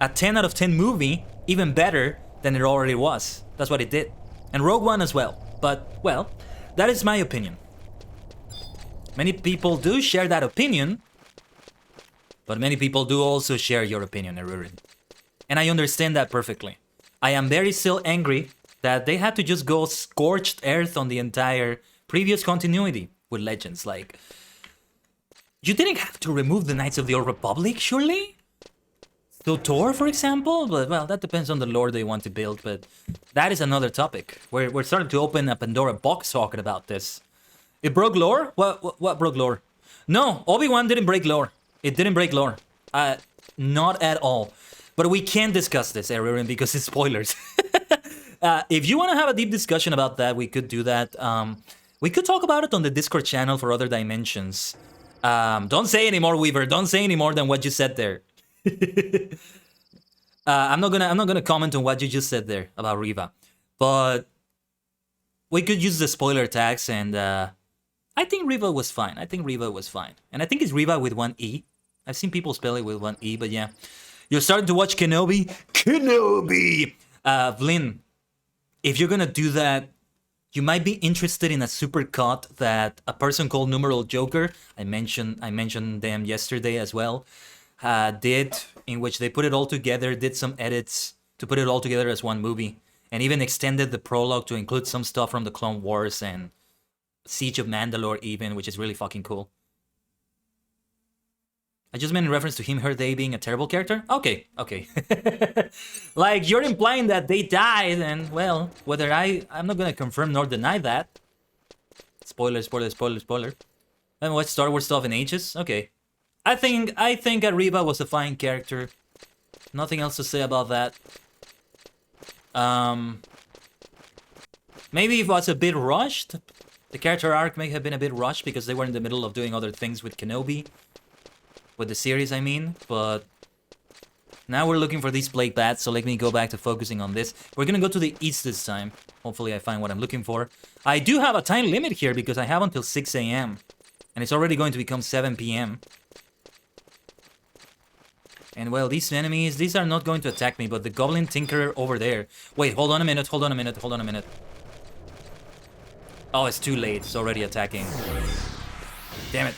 a 10 out of 10 movie even better than it already was. That's what it did. And Rogue One as well. But, well, that is my opinion. Many people do share that opinion, but many people do also share your opinion, Erurin. And I understand that perfectly. I am very still angry that they had to just go scorched earth on the entire previous continuity with Legends. Like, you didn't have to remove the Knights of the Old Republic, surely? Thor, for example? But, well, that depends on the lore they want to build, but that is another topic. We're starting to open a Pandora box talking about this. It broke lore? What broke lore? No, Obi-Wan didn't break lore. It didn't break lore. Not at all. But we can't discuss this, Aaron, because it's spoilers. If you want to have a deep discussion about that, we could do that. We could talk about it on the Discord channel for other dimensions. Don't say any more, Weaver. Don't say any more than what you said there. I'm not gonna comment on what you just said there about Riva, but we could use the spoiler tags, and I think Riva was fine. And I think it's Riva with one E. I've seen people spell it with one E, but yeah. You're starting to watch Kenobi? Vlyn, if you're gonna do that, you might be interested in a super cut that a person called ℂ𝕠𝕟𝕤𝕠𝕟𝕤, I mentioned them yesterday as well, did, in which they put it all together, did some edits to put it all together as one movie, and even extended the prologue to include some stuff from the Clone Wars and Siege of Mandalore even, which is really fucking cool. I just meant in reference to him, her, they being a terrible character? Okay. Like, you're implying that they died, and, well, whether I'm not gonna confirm nor deny that. Spoiler. I haven't watched Star Wars stuff in ages? Okay. I think Arriba was a fine character. Nothing else to say about that. Maybe it was a bit rushed. The character arc may have been a bit rushed because they were in the middle of doing other things with Kenobi. With the series, I mean. But now we're looking for these plague bats, so let me go back to focusing on this. We're gonna go to the east this time. Hopefully I find what I'm looking for. I do have a time limit here because I have until 6 a.m. And it's already going to become 7 p.m. And, well, these enemies, these are not going to attack me, but the Goblin Tinkerer over there. Wait, hold on a minute. Oh, it's too late. It's already attacking. Damn it.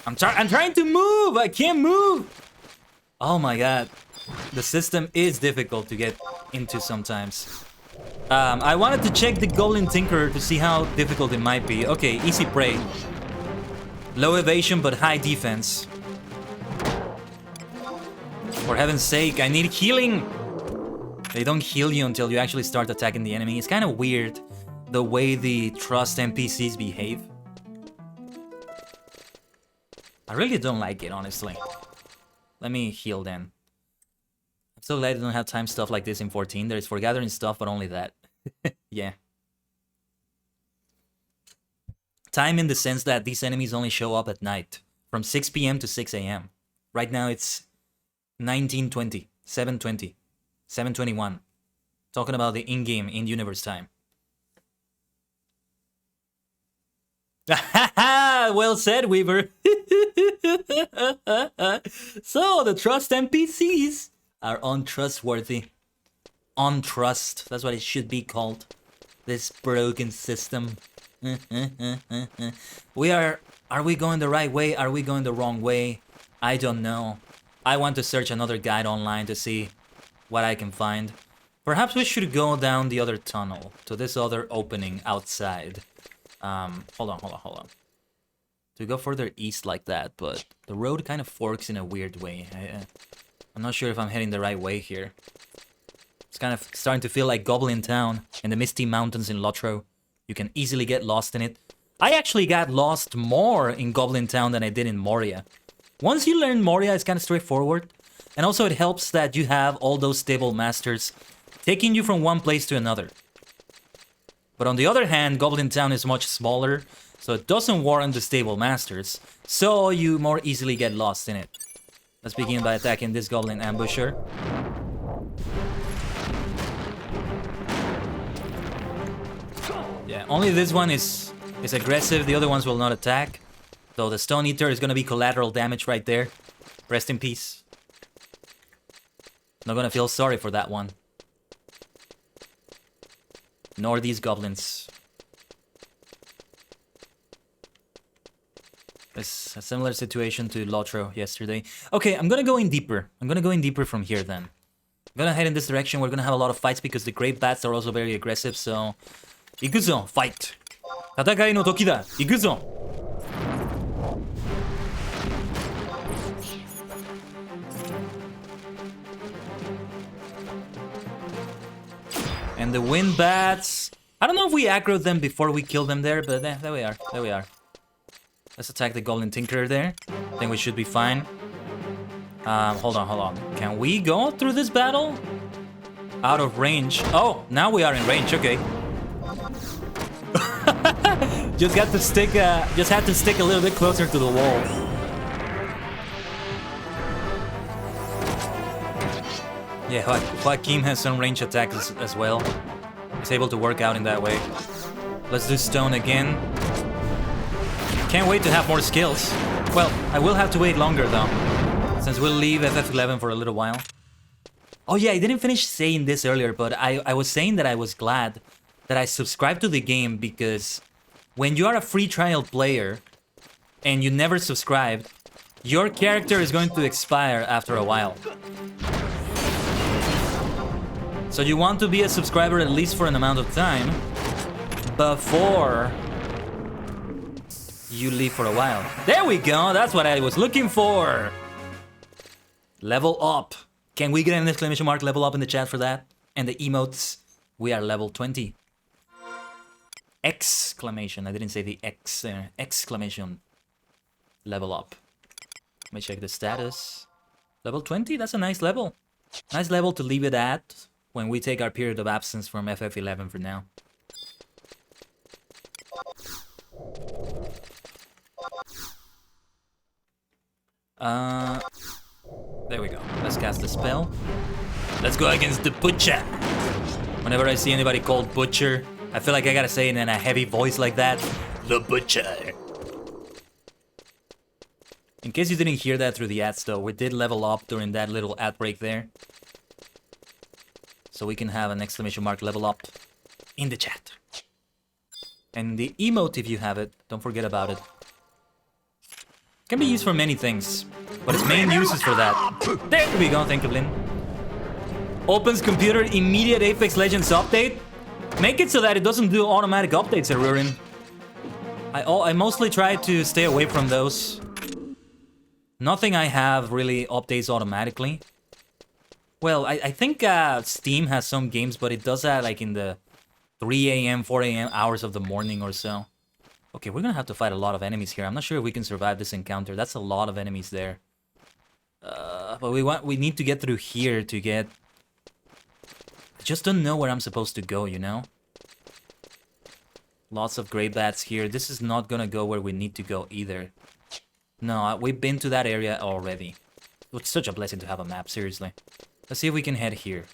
I'm trying to move. I can't move. Oh, my God. The system is difficult to get into sometimes. I wanted to check the Goblin Tinkerer to see how difficult it might be. Okay, easy prey. Low evasion, but high defense. For heaven's sake, I need healing! They don't heal you until you actually start attacking the enemy. It's kind of weird, the way the Trust NPCs behave. I really don't like it, honestly. Let me heal then. I'm so glad I don't have time stuff like this in 14. There's for gathering stuff, but only that. Yeah. Time in the sense that these enemies only show up at night. From 6 p.m. to 6 a.m. Right now it's 1920, 720, 721. Talking about the in-game, in-universe time. Well said, Weaver. So, the Trust NPCs are untrustworthy. Untrust, that's what it should be called. This broken system. Are we going the right way? Are we going the wrong way? I don't know. I want to search another guide online to see what I can find. Perhaps we should go down the other tunnel to this other opening outside. Hold on. To go further east like that, but the road kind of forks in a weird way. I'm not sure if I'm heading the right way here. It's kind of starting to feel like Goblin Town and the Misty Mountains in ℂ𝕠𝕟𝕤𝕠. You can easily get lost in it. I actually got lost more in Goblin Town than I did in Moria. Once you learn Moria, it's kind of straightforward. And also it helps that you have all those stable masters taking you from one place to another. But on the other hand, Goblin Town is much smaller, so it doesn't warrant the stable masters. So you more easily get lost in it. Let's begin by attacking this Goblin Ambusher. Yeah, only this one is aggressive, the other ones will not attack. So the Stone Eater is gonna be collateral damage right there. Rest in peace. Not gonna feel sorry for that one. Nor these goblins. It's a similar situation to ℂ𝕠𝕟 yesterday. Okay, I'm gonna go in deeper. I'm gonna go in deeper from here then. gonna head in this direction. We're gonna have a lot of fights because the great bats are also very aggressive, so... Ikuzo, fight! Tatakai no toki da! Ikuzo! And the wind bats... I don't know if we aggroed them before we killed them there, but there we are. There we are. Let's attack the Goblin Tinkerer there. I think we should be fine. Hold on. Can we go through this battle? Out of range. Oh, now we are in range. Okay. Just had to stick a little bit closer to the wall. Yeah, Joaquin has some range attacks as well. He's able to work out in that way. Let's do stone again. Can't wait to have more skills. Well, I will have to wait longer though, since we'll leave FF11 for a little while. Oh yeah, I didn't finish saying this earlier, but I was saying that I was glad that I subscribed to the game, because when you are a free trial player and you never subscribed, your character is going to expire after a while. So you want to be a subscriber at least for an amount of time before you leave for a while. There we go, that's what I was looking for. Level up. Can we get an exclamation mark level up in the chat for that? And the emotes, we are level 20. Exclamation, I didn't say the X, exclamation. Level up. Let me check the status. Level 20, that's a nice level. Nice level to leave it at when we take our period of absence from FF11 for now. There we go. Let's cast the spell. Let's go against the Butcher. Whenever I see anybody called Butcher, I feel like I gotta say it in a heavy voice like that. The Butcher. In case you didn't hear that through the ads though, we did level up during that little ad break there. So we can have an exclamation mark level up in the chat. And the emote, if you have it, don't forget about it. Can be used for many things, but its main use is for that. There we go, thank you, Blin. Opens computer immediate Apex Legends update. Make it so that it doesn't do automatic updates at Rurin. I mostly try to stay away from those. Nothing I have really updates automatically. Well, I think Steam has some games, but it does that like in the 3 a.m., 4 a.m. hours of the morning or so. Okay, we're gonna have to fight a lot of enemies here. I'm not sure if we can survive this encounter. That's a lot of enemies there. But we need to get through here to get... I just don't know where I'm supposed to go, you know? Lots of gray bats here. This is not gonna go where we need to go either. No, we've been to that area already. It's such a blessing to have a map, seriously. Let's see if we can head here.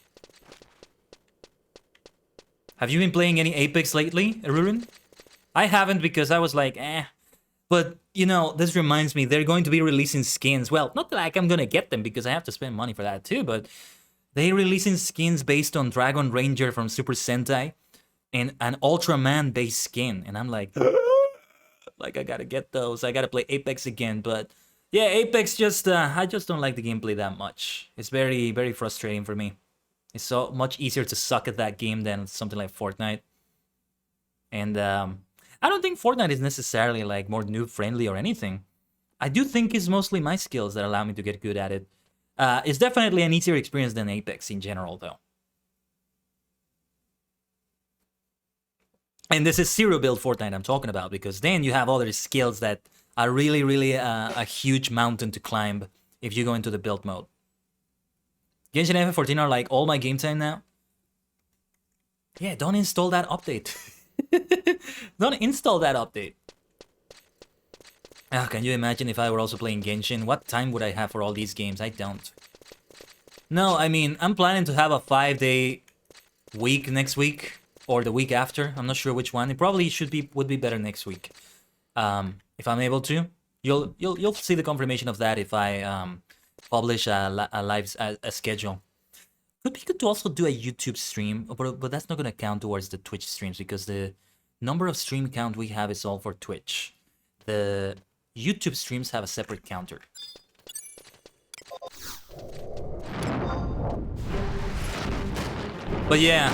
Have you been playing any Apex lately, Rurin? I haven't because I was like, eh. But, you know, this reminds me, they're going to be releasing skins. Well, not like I'm gonna get them because I have to spend money for that too, but they're releasing skins based on Dragon Ranger from Super Sentai and an Ultraman based skin. And I'm like, like I gotta get those. I gotta play Apex again, but yeah, Apex just, I just don't like the gameplay that much. It's very, very frustrating for me. It's so much easier to suck at that game than something like Fortnite. And I don't think Fortnite is necessarily like more noob friendly or anything. I do think it's mostly my skills that allow me to get good at it. It's definitely an easier experience than Apex in general though. And this is zero build Fortnite I'm talking about, because then you have other skills that are really, really a huge mountain to climb if you go into the build mode. Genshin and FF14 are like all my game time now. Yeah, don't install that update. Don't install that update. Oh, can you imagine if I were also playing Genshin? What time would I have for all these games? I don't. No, I mean, I'm planning to have a 5-day week next week. Or the week after. I'm not sure which one. It probably would be better next week. If I'm able to. You'll see the confirmation of that if I publish a live schedule. Could be good to also do a YouTube stream, but that's not gonna count towards the Twitch streams because the number of stream count we have is all for Twitch. The YouTube streams have a separate counter. But yeah,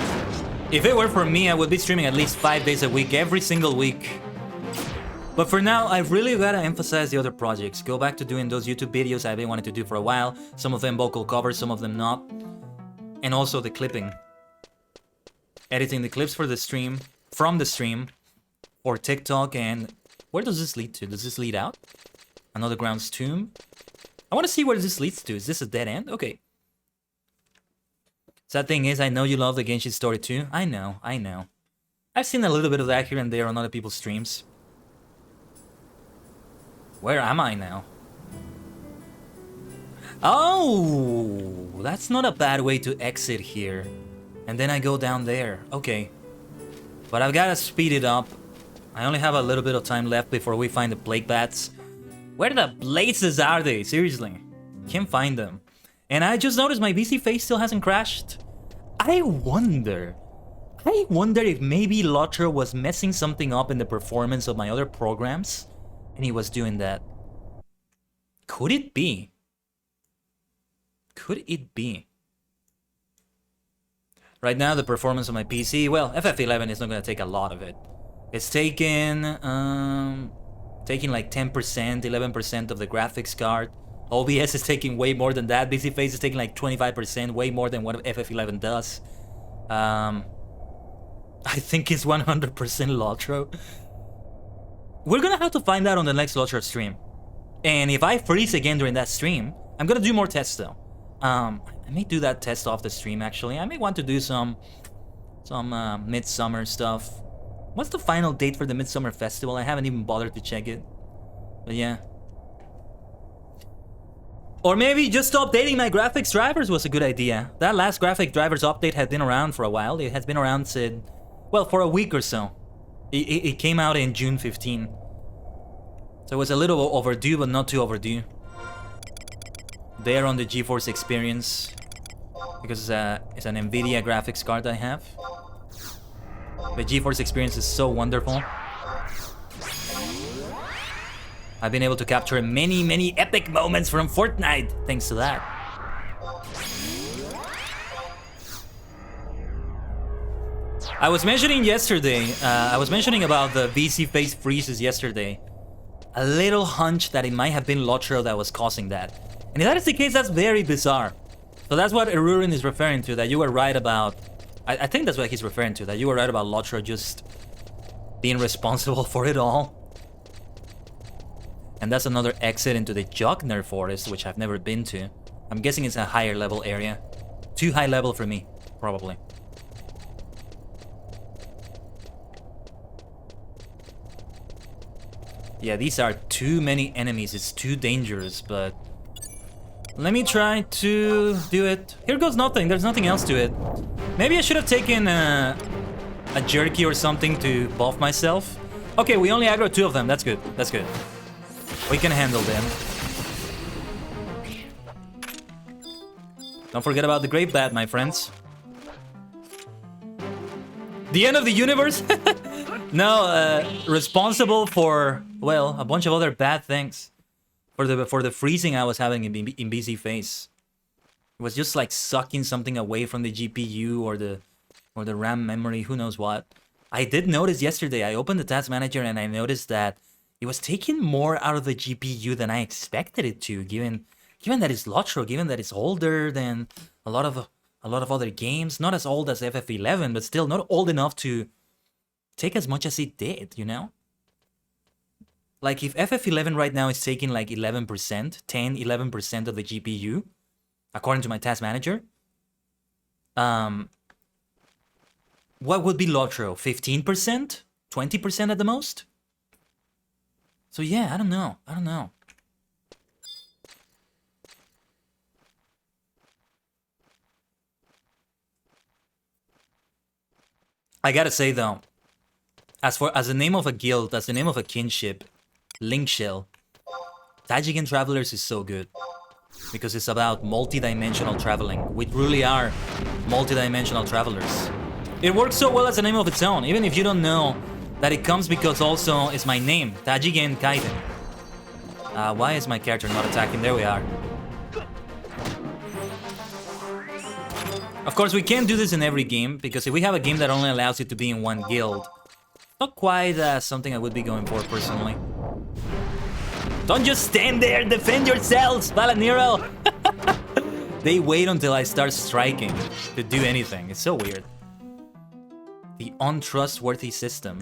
if it were for me, I would be streaming at least 5 days a week, every single week. But for now, I really gotta emphasize the other projects. Go back to doing those YouTube videos I've been wanting to do for a while. Some of them vocal covers, some of them not. And also the clipping. Editing the clips for the stream, from the stream, or TikTok, and... Where does this lead to? Does this lead out? Another ground's tomb? I want to see where this leads to. Is this a dead end? Okay. Sad thing is, I know you love the Genshin story too. I know. I've seen a little bit of that here and there on other people's streams. Where am I now? Oh, that's not a bad way to exit here. And then I go down there. Okay. But I've got to speed it up. I only have a little bit of time left before we find the plague bats. Where the blazes are they? Seriously. Can't find them. And I just noticed my VC face still hasn't crashed. I wonder if maybe ℂ𝕠𝕟𝕤𝕒𝕒𝕒 was messing something up in the performance of my other programs. And he was doing that. Could it be? Could it be? Right now, the performance of my PC, well, FF11 is not going to take a lot of it. It's taking like 10%, 11% of the graphics card. OBS is taking way more than that. BC Face is taking like 25%, way more than what FF11 does. I think it's 100% ℂ𝕠𝕟𝕤𝕒. We're gonna have to find out on the next ℂ𝕠𝕟𝕤𝕒 stream. And if I freeze again during that stream, I'm gonna do more tests though. I may do that test off the stream actually. I may want to do some midsummer stuff. What's the final date for the Midsummer Festival? I haven't even bothered to check it. But yeah. Or maybe just updating my graphics drivers was a good idea. That last graphic drivers update had been around for a while. It has been around since, well, for a week or so. It came out in June 15. So it was a little overdue, but not too overdue. There on the GeForce Experience. Because it's an NVIDIA graphics card I have. The GeForce Experience is so wonderful. I've been able to capture many epic moments from Fortnite thanks to that. I was mentioning yesterday, about the VC face freezes yesterday. A little hunch that it might have been ℂ𝕠𝕟𝕤𝕒 that was causing that. And if that is the case, that's very bizarre. So that's what Erurin is referring to, that you were right about. I think that's what he's referring to, that you were right about ℂ𝕠𝕟𝕤𝕒 just being responsible for it all. And that's another exit into the Jogner Forest, which I've never been to. I'm guessing it's a higher level area. Too high level for me, probably. Yeah, these are too many enemies. It's too dangerous, but... Let me try to do it. Here goes nothing. There's nothing else to it. Maybe I should have taken a jerky or something to buff myself. Okay, we only aggro 2 of them. That's good. That's good. We can handle them. Don't forget about the Great Bat, my friends. The end of the universe? No, responsible for, well, a bunch of other bad things. For the freezing I was having in BC Face. It was just like sucking something away from the GPU or the RAM memory, who knows what. I did notice yesterday, I opened the task manager and I noticed that it was taking more out of the GPU than I expected it to, given that it's ℂ𝕠𝕟𝕤𝕒, given that it's older than a lot of other games, not as old as FF11, but still not old enough to take as much as it did, you know? Like if FF11 right now is taking like 11%, 11% of the GPU, according to my task manager, what would be ℂ𝕠𝕟𝕤𝕒? 15%? 20% at the most? So yeah, I don't know. I gotta say though, as the name of a guild, as the name of a kinship, Linkshell, Tajigen Travelers is so good. Because it's about multi-dimensional traveling. We truly are multi-dimensional travelers. It works so well as a name of its own, even if you don't know that it comes because also it's my name, Tajigen Kaiden. Why is my character not attacking? There we are. Of course, we can't do this in every game, because if we have a game that only allows you to be in one guild, not quite something I would be going for personally. Don't just stand there, defend yourselves, Valaniro! They wait until I start striking to do anything. It's so weird. The untrustworthy system.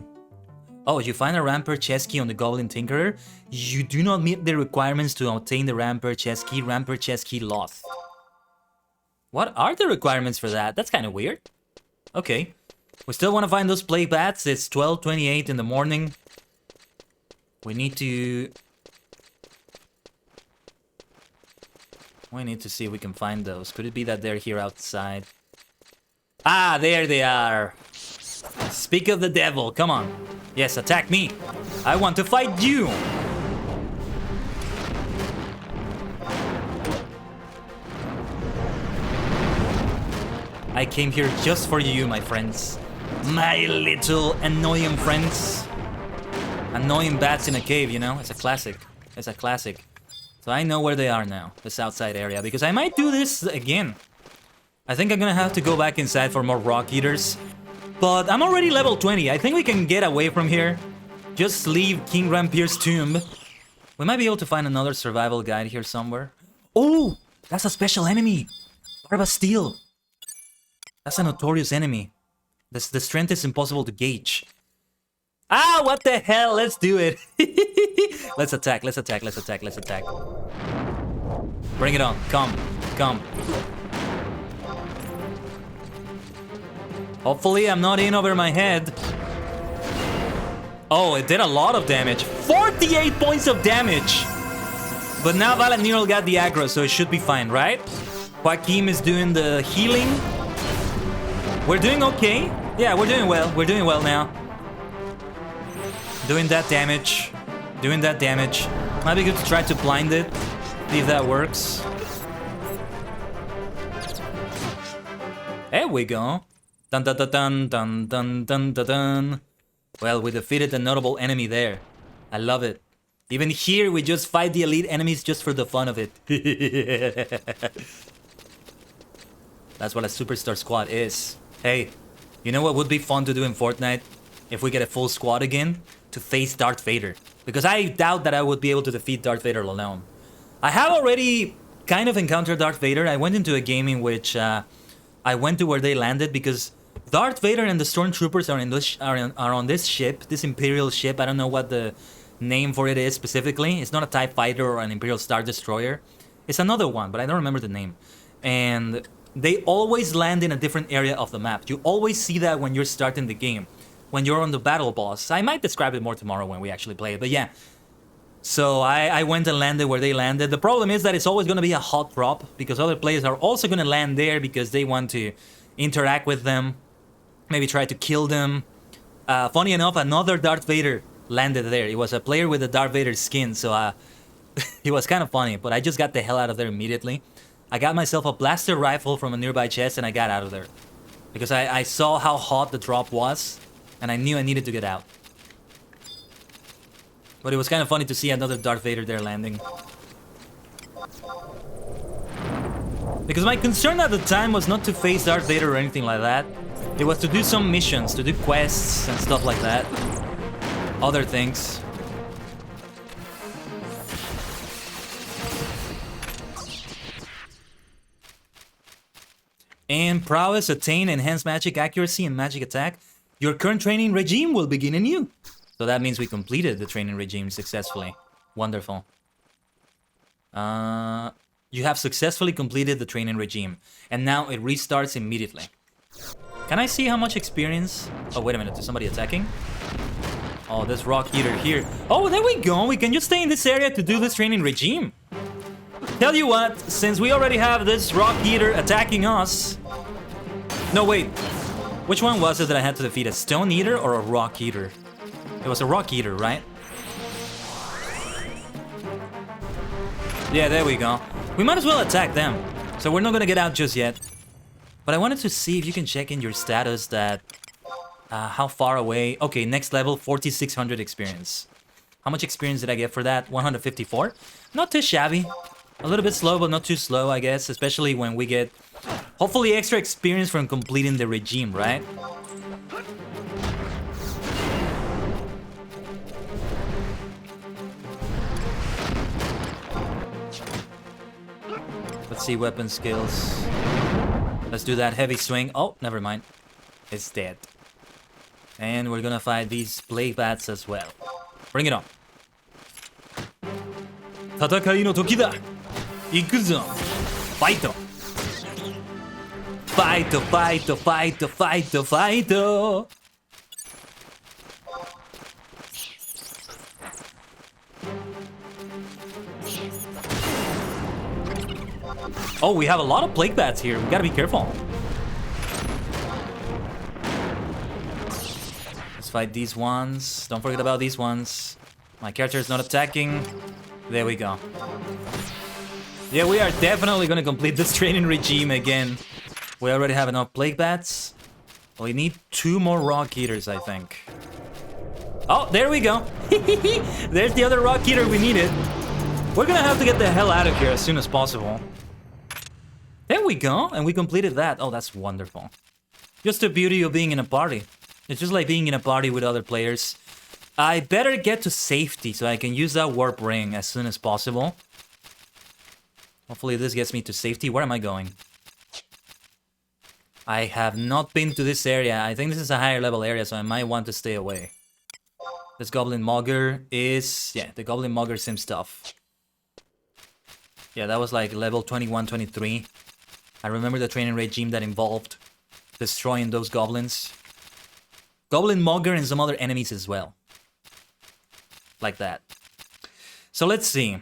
Oh, you find a Rampart chest key on the Goblin Tinkerer. You do not meet the requirements to obtain the Rampart chest key. Rampart chest key lost. What are the requirements for that? That's kind of weird. Okay. We still want to find those plague bats. It's 12:28 in the morning. We need to see if we can find those. Could it be that they're here outside? Ah, there they are. Speak of the devil. Come on. Yes, attack me. I want to fight you. I came here just for you, my friends. My little annoying friends. Annoying bats in a cave, you know? It's a classic. It's a classic. So I know where they are now, this outside area, because I might do this again. I think I'm gonna have to go back inside for more rock eaters. But I'm already level 20. I think we can get away from here. Just leave King Rampier's tomb. We might be able to find another survival guide here somewhere. Oh, that's a special enemy. Barba Steel. That's a notorious enemy. The strength is impossible to gauge. Ah, what the hell? Let's do it. Let's attack, let's attack, let's attack, let's attack. Bring it on. Come, come. Hopefully I'm not in over my head. Oh, it did a lot of damage. 48 points of damage. But now Valaniro got the aggro, so it should be fine, right? Joaquim is doing the healing. We're doing okay. Yeah, we're doing well. We're doing well now. Doing that damage. Doing that damage. Might be good to try to blind it. See if that works. There we go. Dun dun dun dun dun dun dun dun dun. Well, we defeated a notable enemy there. I love it. Even here, we just fight the elite enemies just for the fun of it. That's what a superstar squad is. Hey, you know what would be fun to do in Fortnite? If we get a full squad again? To face Darth Vader. Because I doubt that I would be able to defeat Darth Vader alone. I have already kind of encountered Darth Vader. I went into a game in which I went to where they landed because Darth Vader and the Stormtroopers are on this ship, this Imperial ship. I don't know what the name for it is specifically. It's not a TIE Fighter or an Imperial Star Destroyer. It's another one, but I don't remember the name. And they always land in a different area of the map. You always see that when you're starting the game. When you're on the battle boss. I might describe it more tomorrow when we actually play it, but yeah. So I went and landed where they landed. The problem is that it's always going to be a hot drop because other players are also going to land there because they want to interact with them. Maybe try to kill them. Funny enough, another Darth Vader landed there. It was a player with a Darth Vader skin, so it was kind of funny, but I just got the hell out of there immediately. I got myself a blaster rifle from a nearby chest and I got out of there. Because I saw how hot the drop was. And I knew I needed to get out. But it was kind of funny to see another Darth Vader there landing. Because my concern at the time was not to face Darth Vader or anything like that. It was to do some missions, to do quests and stuff like that. Other things. And prowess, attain, enhanced magic accuracy and magic attack. Your current training regime will begin anew. So that means we completed the training regime successfully. Wonderful. You have successfully completed the training regime. And now it restarts immediately. Can I see how much experience? Oh, wait a minute. Is somebody attacking? Oh, this rock eater here. Oh, there we go. We can just stay in this area to do this training regime. Tell you what, since we already have this rock eater attacking us... No, wait. Which one was it that I had to defeat? A stone eater or a rock eater? It was a rock eater, right? Yeah, there we go. We might as well attack them. So we're not gonna get out just yet. But I wanted to see if you can check in your status that... how far away... Okay, next level, 4,600 experience. How much experience did I get for that? 154? Not too shabby. A little bit slow, but not too slow, I guess. Especially when we get Hopefully extra experience from completing the regime, right? Let's see weapon skills. Let's do that heavy swing. Oh, never mind. It's dead. And we're gonna fight these blade bats as well. Bring it on. 戦いの時だ。行くぞ。ファイト。ファイト、ファイト、ファイト、ファイト、ファイト。Oh, we have a lot of plague bats here. We gotta be careful. Let's fight these ones. Don't forget about these ones. My character is not attacking. There we go. Yeah, we are definitely gonna complete this training regime again. We already have enough plague bats. We need 2 more rock eaters, I think. Oh, there we go. There's the other rock eater we needed. We're gonna have to get the hell out of here as soon as possible. There we go, and we completed that. Oh, that's wonderful. Just the beauty of being in a party. It's just like being in a party with other players. I better get to safety so I can use that warp ring as soon as possible. Hopefully this gets me to safety. Where am I going? I have not been to this area. I think this is a higher level area, so I might want to stay away. This Goblin Mogger is... yeah, the Goblin Mogger sim stuff. Yeah, that was like level 21, 23. I remember the training regime that involved destroying those goblins. Goblin Mogger and some other enemies as well. Like that. So let's see.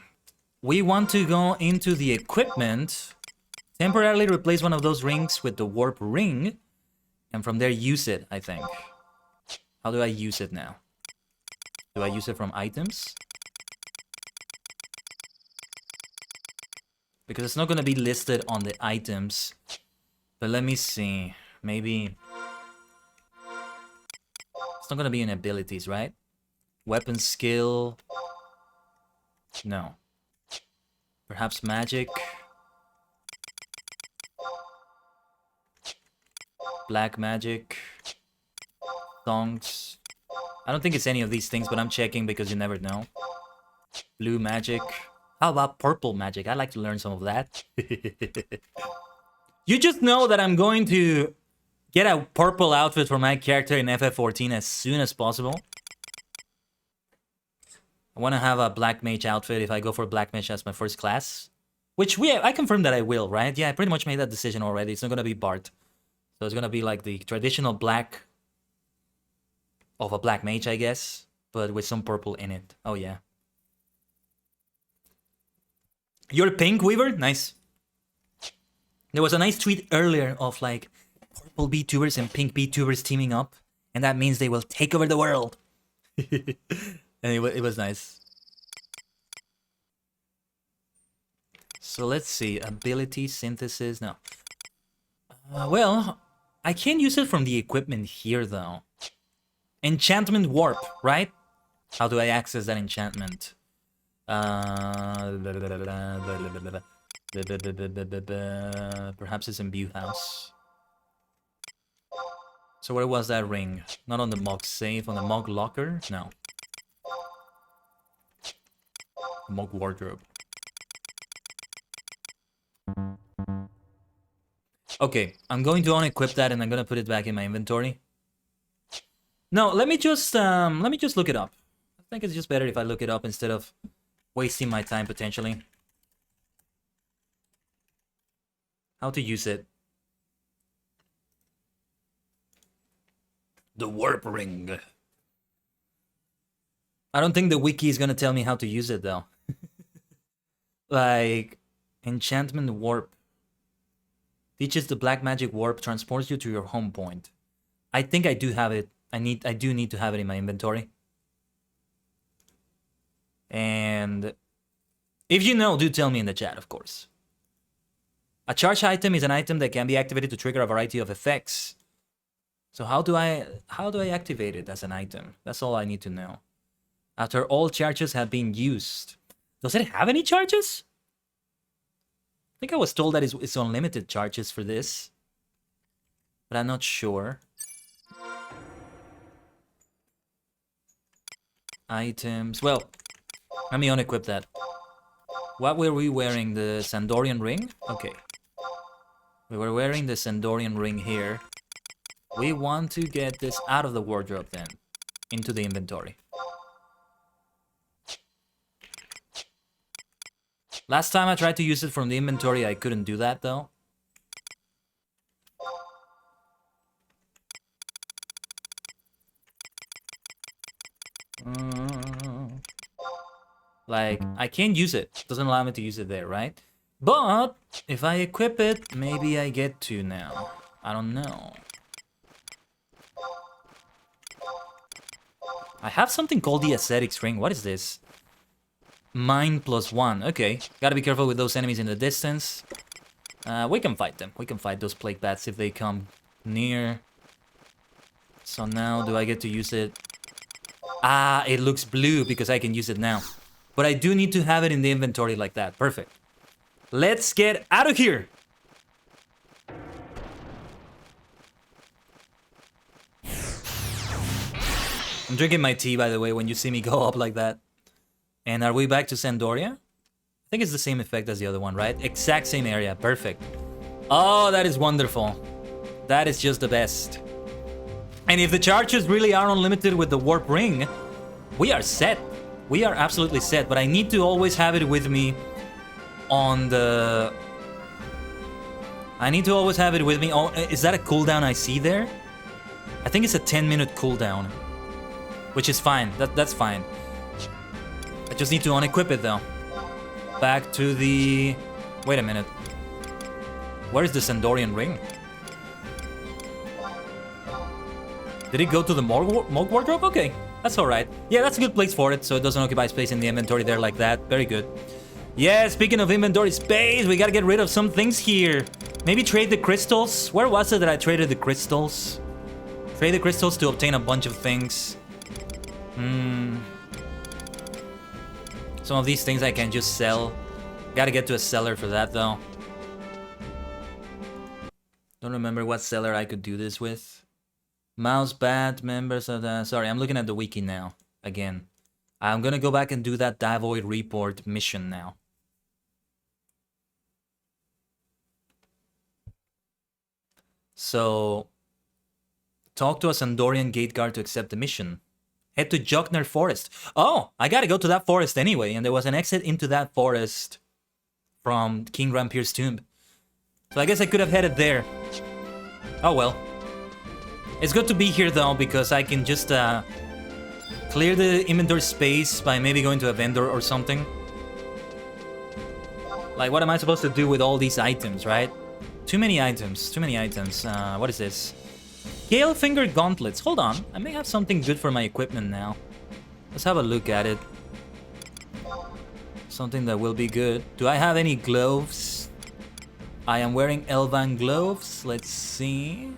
We want to go into the equipment. Temporarily replace one of those rings with the warp ring. And from there use it, I think. How do I use it now? Do I use it from items? Because it's not going to be listed on the items. But let me see. Maybe... it's not going to be in abilities, right? Weapon skill... no. Perhaps magic... black magic... songs... I don't think it's any of these things, but I'm checking because you never know. Blue magic... how about purple magic? I'd like to learn some of that. You just know that I'm going to get a purple outfit for my character in FF14 as soon as possible. I want to have a black mage outfit if I go for black mage as my first class. Which I confirmed that I will, right? Yeah, I pretty much made that decision already. It's not going to be Bart. So it's going to be like the traditional black of a black mage, I guess. But with some purple in it. Oh, yeah. You're pink, Weaver? Nice. There was a nice tweet earlier of like purple VTubers and pink VTubers teaming up. And that means they will take over the world. And it was nice. So let's see. Ability, synthesis. No. Well, I can't use it from the equipment here though. Enchantment warp, right? How do I access that enchantment? Perhaps it's in View House. So where was that ring? Not on the Mog safe, on the Mog locker? No. Mog wardrobe. Okay, I'm going to unequip that and I'm gonna put it back in my inventory. No, let me just look it up. I think it's just better if I look it up instead of wasting my time potentially. How to use it. The warp ring. I don't think the wiki is gonna tell me how to use it though. Like, enchantment warp. Teaches the black magic warp, transports you to your home point. I think I do have it. I do need to have it in my inventory. And if you know, do tell me in the chat, of course. A charge item is an item that can be activated to trigger a variety of effects. So how do I activate it as an item? That's all I need to know. After all charges have been used. Does it have any charges? I think I was told that it's unlimited charges for this, but I'm not sure. Items. Well, let me unequip that. What were we wearing? The Sandorian ring? Okay. We were wearing the Sandorian ring here. We want to get this out of the wardrobe then. Into the inventory. Last time I tried to use it from the inventory, I couldn't do that though. Like, I can't use it. Doesn't allow me to use it there, right? But if I equip it, maybe I get to now. I don't know. I have something called the aesthetics ring. What is this? Mine +1. Okay. Gotta be careful with those enemies in the distance. We can fight them. We can fight those plague bats if they come near. So now, do I get to use it? Ah, it looks blue because I can use it now. But I do need to have it in the inventory like that. Perfect. Let's get out of here! I'm drinking my tea, by the way, when you see me go up like that. And are we back to Sandoria? I think it's the same effect as the other one, right? Exact same area. Perfect. Oh, that is wonderful. That is just the best. And if the charges really are unlimited with the warp ring, we are set. We are absolutely set, but I need to always have it with me on the... I need to always have it with me. Oh, is that a cooldown I see there? I think it's a 10-minute cooldown, which is fine. That's fine. I just need to unequip it, though. Back to the... Wait a minute. Where is the Sandorian ring? Did it go to the morgue wardrobe? Okay. That's alright. Yeah, that's a good place for it, so it doesn't occupy space in the inventory there like that. Very good. Yeah, speaking of inventory space, we gotta get rid of some things here. Maybe trade the crystals. Where was it that I traded the crystals? Trade the crystals to obtain a bunch of things. Some of these things I can just sell. Gotta get to a seller for that, though. Don't remember what seller I could do this with. Mouse bat members of the... Sorry, I'm looking at the wiki now. Again. I'm gonna go back and do that Davoid report mission now. So... Talk to a Sandorian gate guard to accept the mission. Head to Jokner Forest. Oh, I gotta go to that forest anyway. And there was an exit into that forest from King Rampier's tomb. So I guess I could have headed there. Oh well. It's good to be here though, because I can just clear the inventory space by maybe going to a vendor or something. Like, what am I supposed to do with all these items, right? Too many items, too many items. What is this? Gale Finger Gauntlets. Hold on, I may have something good for my equipment now. Let's have a look at it. Something that will be good. Do I have any gloves? I am wearing Elvan gloves. Let's see.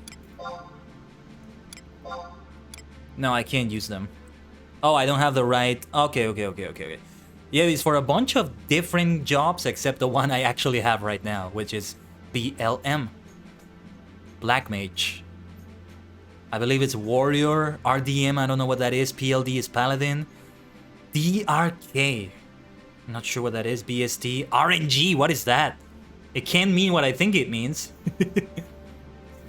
No, I can't use them. Oh, I don't have the right... Okay. Yeah, it's for a bunch of different jobs except the one I actually have right now, which is BLM. Black Mage. I believe it's Warrior, RDM, I don't know what that is. PLD is Paladin. DRK. I'm not sure what that is. BST. RNG, what is that? It can't mean what I think it means.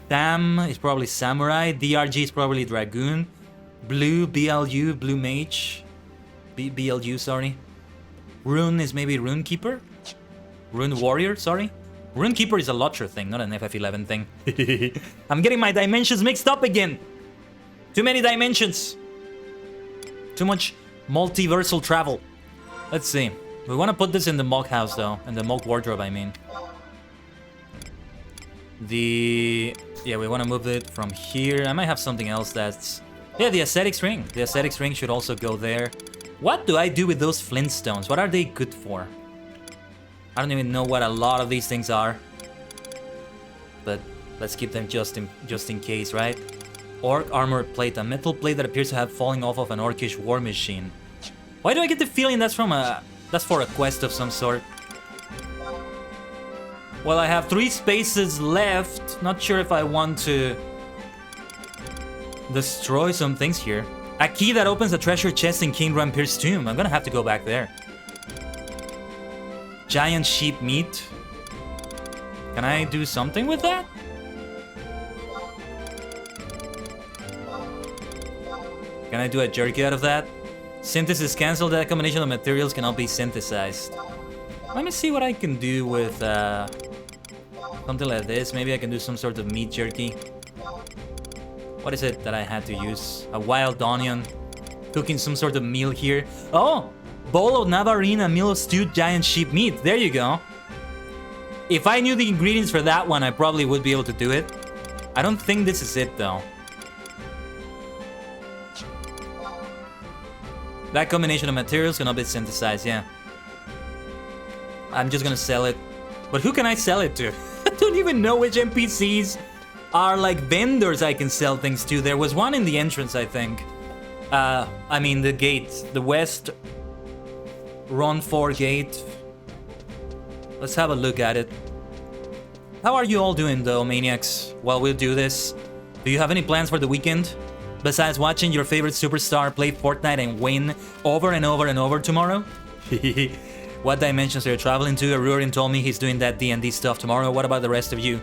Sam is probably Samurai. DRG is probably Dragoon. Blue, BLU, Blue Mage. BLU, sorry. Rune is maybe Rune Keeper? Rune Warrior, sorry. Rune Keeper is a Lotcher thing, not an FF11 thing. I'm getting my dimensions mixed up again. Too many dimensions. Too much multiversal travel. Let's see. We want to put this in the Mog house though. In the Mog wardrobe, I mean. Yeah, we want to move it from here. I might have something else that's... Yeah, the aesthetics ring. The aesthetics ring should also go there. What do I do with those flintstones? What are they good for? I don't even know what a lot of these things are. But let's keep them just in case, right? Orc armor plate. A metal plate that appears to have fallen off of an orcish war machine. Why do I get the feeling that's for a quest of some sort? Well, I have 3 spaces left. Not sure if I want to destroy some things here. A key that opens a treasure chest in King Rampir's tomb. I'm gonna have to go back there. Giant sheep meat. Can I do something with that? Can I do a jerky out of that? Synthesis cancelled. That combination of materials cannot be synthesized. Let me see what I can do with something like this. Maybe I can do some sort of meat jerky. What is it that I had to use? A wild onion. Cooking some sort of meal here. Oh! Bowl of Navarine, meal of stewed giant sheep meat. There you go. If I knew the ingredients for that one, I probably would be able to do it. I don't think this is it, though. That combination of materials cannot be synthesized, yeah. I'm just gonna sell it. But who can I sell it to? I don't even know which NPCs are like vendors I can sell things to. There was one in the entrance, I think. I mean the gate. The West Run 4 gate. Let's have a look at it. How are you all doing though, maniacs, while we do this? Do you have any plans for the weekend? Besides watching your favorite superstar play Fortnite and win over and over and over tomorrow? What dimensions are you traveling to? Arurin told me he's doing that D&D stuff tomorrow. What about the rest of you?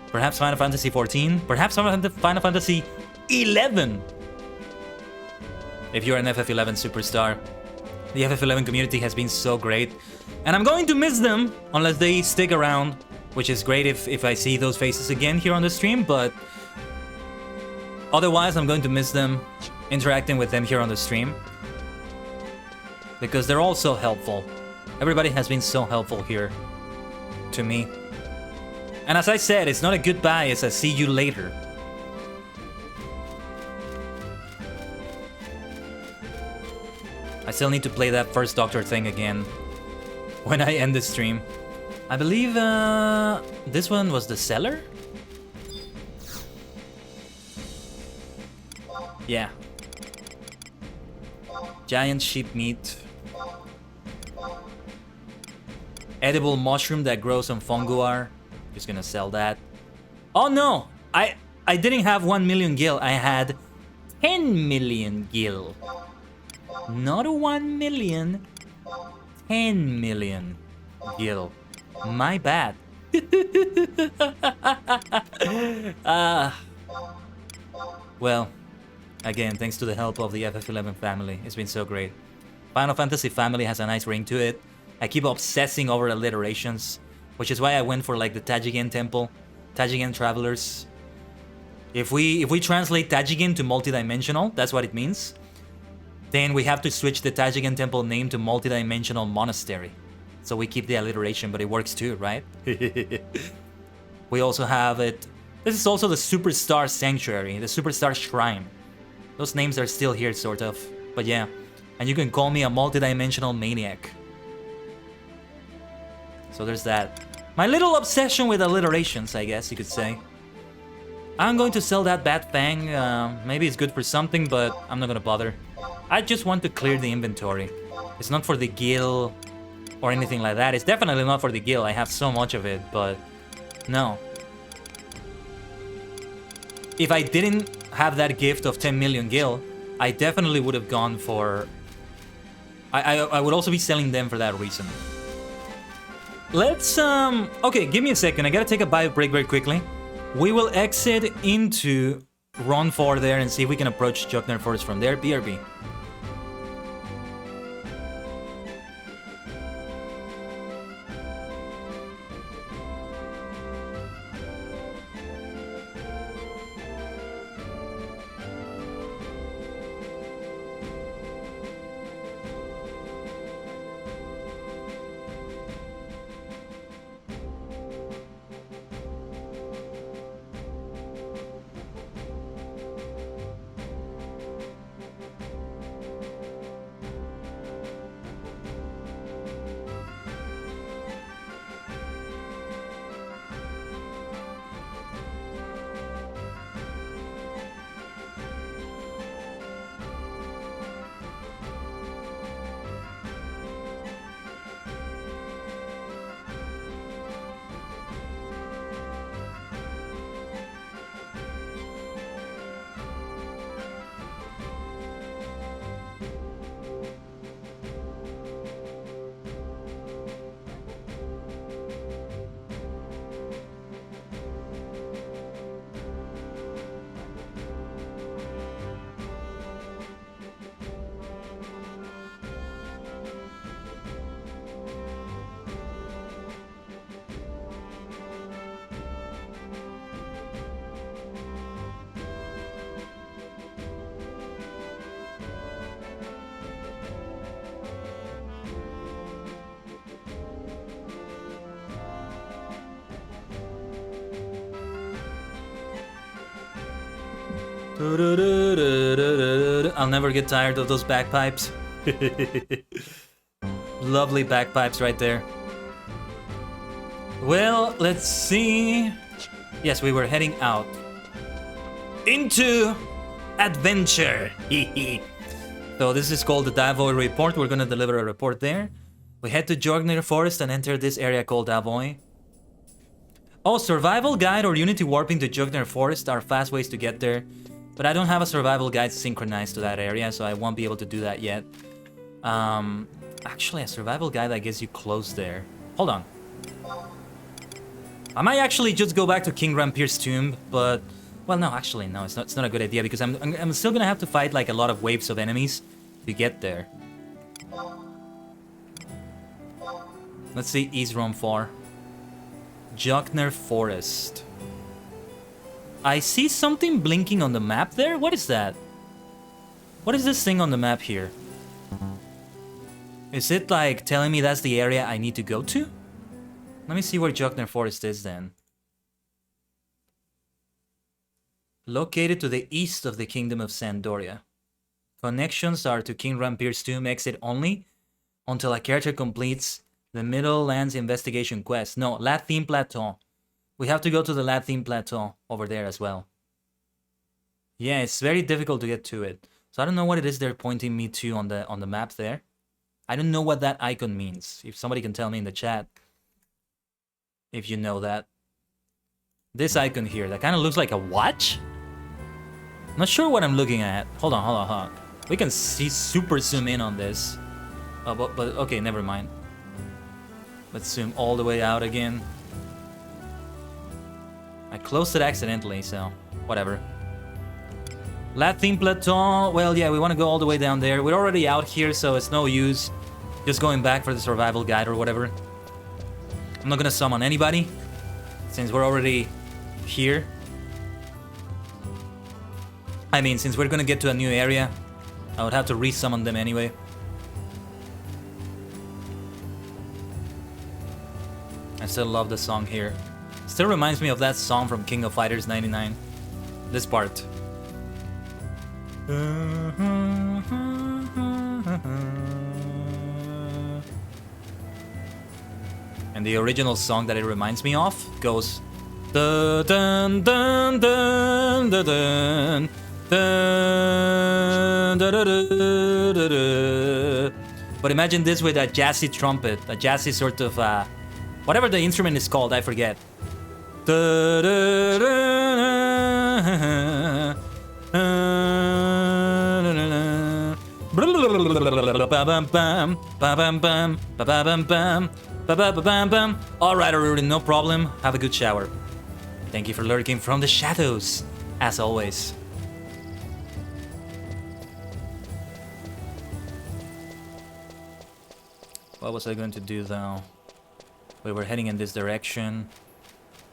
Perhaps Final Fantasy 14? Perhaps Final Fantasy 11? If you're an FF11 superstar. The FF11 community has been so great. And I'm going to miss them unless they stick around. Which is great if I see those faces again here on the stream, but otherwise I'm going to miss them, interacting with them here on the stream. Because they're all so helpful. Everybody has been so helpful here to me. And as I said, it's not a goodbye, it's a see you later. I still need to play that first Doctor thing again when I end the stream. I believe this one was the cellar? Yeah. Giant sheep meat. Edible mushroom that grows on Funguar. Just gonna sell that. Oh no! I didn't have 1 million gil. I had 10 million gil. Not 1 million. 10 million gil. My bad. Well, again, thanks to the help of the FF11 family. It's been so great. Final Fantasy family has a nice ring to it. I keep obsessing over alliterations, which is why I went for like the Tajigen Temple, Tajigen Travelers. If we translate Tajigen to multidimensional, that's what it means. Then we have to switch the Tajigen Temple name to Multidimensional Monastery. So we keep the alliteration, but it works too, right? We also have it. This is also the Superstar Sanctuary, the Superstar Shrine. Those names are still here, sort of. But yeah, and you can call me a multidimensional maniac. So there's that. My little obsession with alliterations, I guess you could say. I'm going to sell that Bat Fang. Maybe it's good for something, but I'm not gonna bother. I just want to clear the inventory. It's not for the gil or anything like that. It's definitely not for the gil. I have so much of it, but no. If I didn't have that gift of 10 million gil, I definitely would have gone for... I would also be selling them for that reason. Let's, okay, give me a second. I gotta take a bio break very quickly. We will exit into Run 4 there and see if we can approach Juckner Forest from there. BRB. I'll never get tired of those bagpipes. Lovely bagpipes right there. Well, let's see. Yes, we were heading out into adventure. So this is called the Davoy Report. We're gonna deliver a report there. We head to Jorgnir Forest and enter this area called Davoy. Oh, survival guide or Unity warping to Jorgnir Forest are fast ways to get there. But I don't have a survival guide synchronized to that area, so I won't be able to do that yet. Actually, a survival guide, I guess you close there. Hold on. I might actually just go back to King Rampir's tomb, but... Well, no, actually, no, it's not a good idea, because I'm still gonna have to fight, like, a lot of waves of enemies to get there. Let's see, East Rome 4. Jorgnir Forest. I see something blinking on the map there. What is that? What is this thing on the map here? Is it like telling me that's the area I need to go to? Let me see where Jorgnir Forest is then. Located to the east of the Kingdom of Sandoria. Connections are to King Rampir's tomb exit only until a character completes the Middlelands investigation quest. No, Lathine Plateau. We have to go to the Lathine Plateau over there as well. Yeah, it's very difficult to get to it. So I don't know what it is they're pointing me to on the map there. I don't know what that icon means. If somebody can tell me in the chat. If you know that. This icon here, that kind of looks like a watch? I'm not sure what I'm looking at. Hold on. We can see super zoom in on this. Oh, but okay, never mind. Let's zoom all the way out again. I closed it accidentally, so whatever. Lathine Plateau. Well, yeah, we want to go all the way down there. We're already out here, so it's no use just going back for the survival guide or whatever. I'm not gonna summon anybody since we're already here. I mean, since we're gonna get to a new area, I would have to re-summon them anyway. I still love the song here. Still reminds me of that song from King of Fighters 99. This part. And the original song that it reminds me of goes dun dun dun dun dun dun dun dun dun dun. But imagine this with a jazzy trumpet, a jazzy sort of whatever the instrument is called, I forget. Alright, Aruri, no problem. Have a good shower. Thank you for lurking from the shadows, as always. What was I going to do though? We were heading in this direction.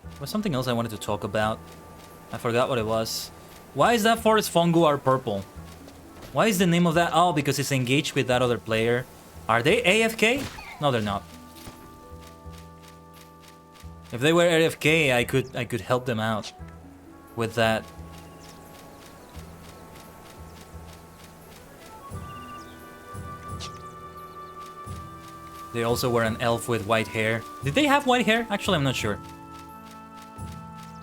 There was something else I wanted to talk about. I forgot what it was. Why is that forest funguar purple? Why is the name of that? Oh, because it's engaged with that other player. Are they AFK? No, they're not. If they were AFK, I could help them out with that. They also were an elf with white hair. Did they have white hair? Actually, I'm not sure.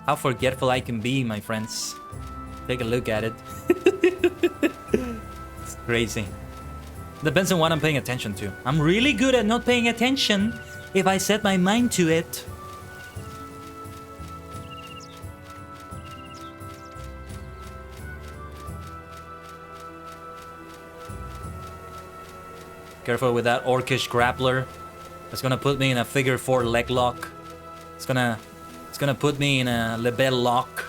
How forgetful I can be, my friends. Take a look at it. It's crazy. Depends on what I'm paying attention to. I'm really good at not paying attention if I set my mind to it. Careful with that orcish grappler. It's gonna put me in a figure 4 leg lock. It's gonna put me in a lebel lock.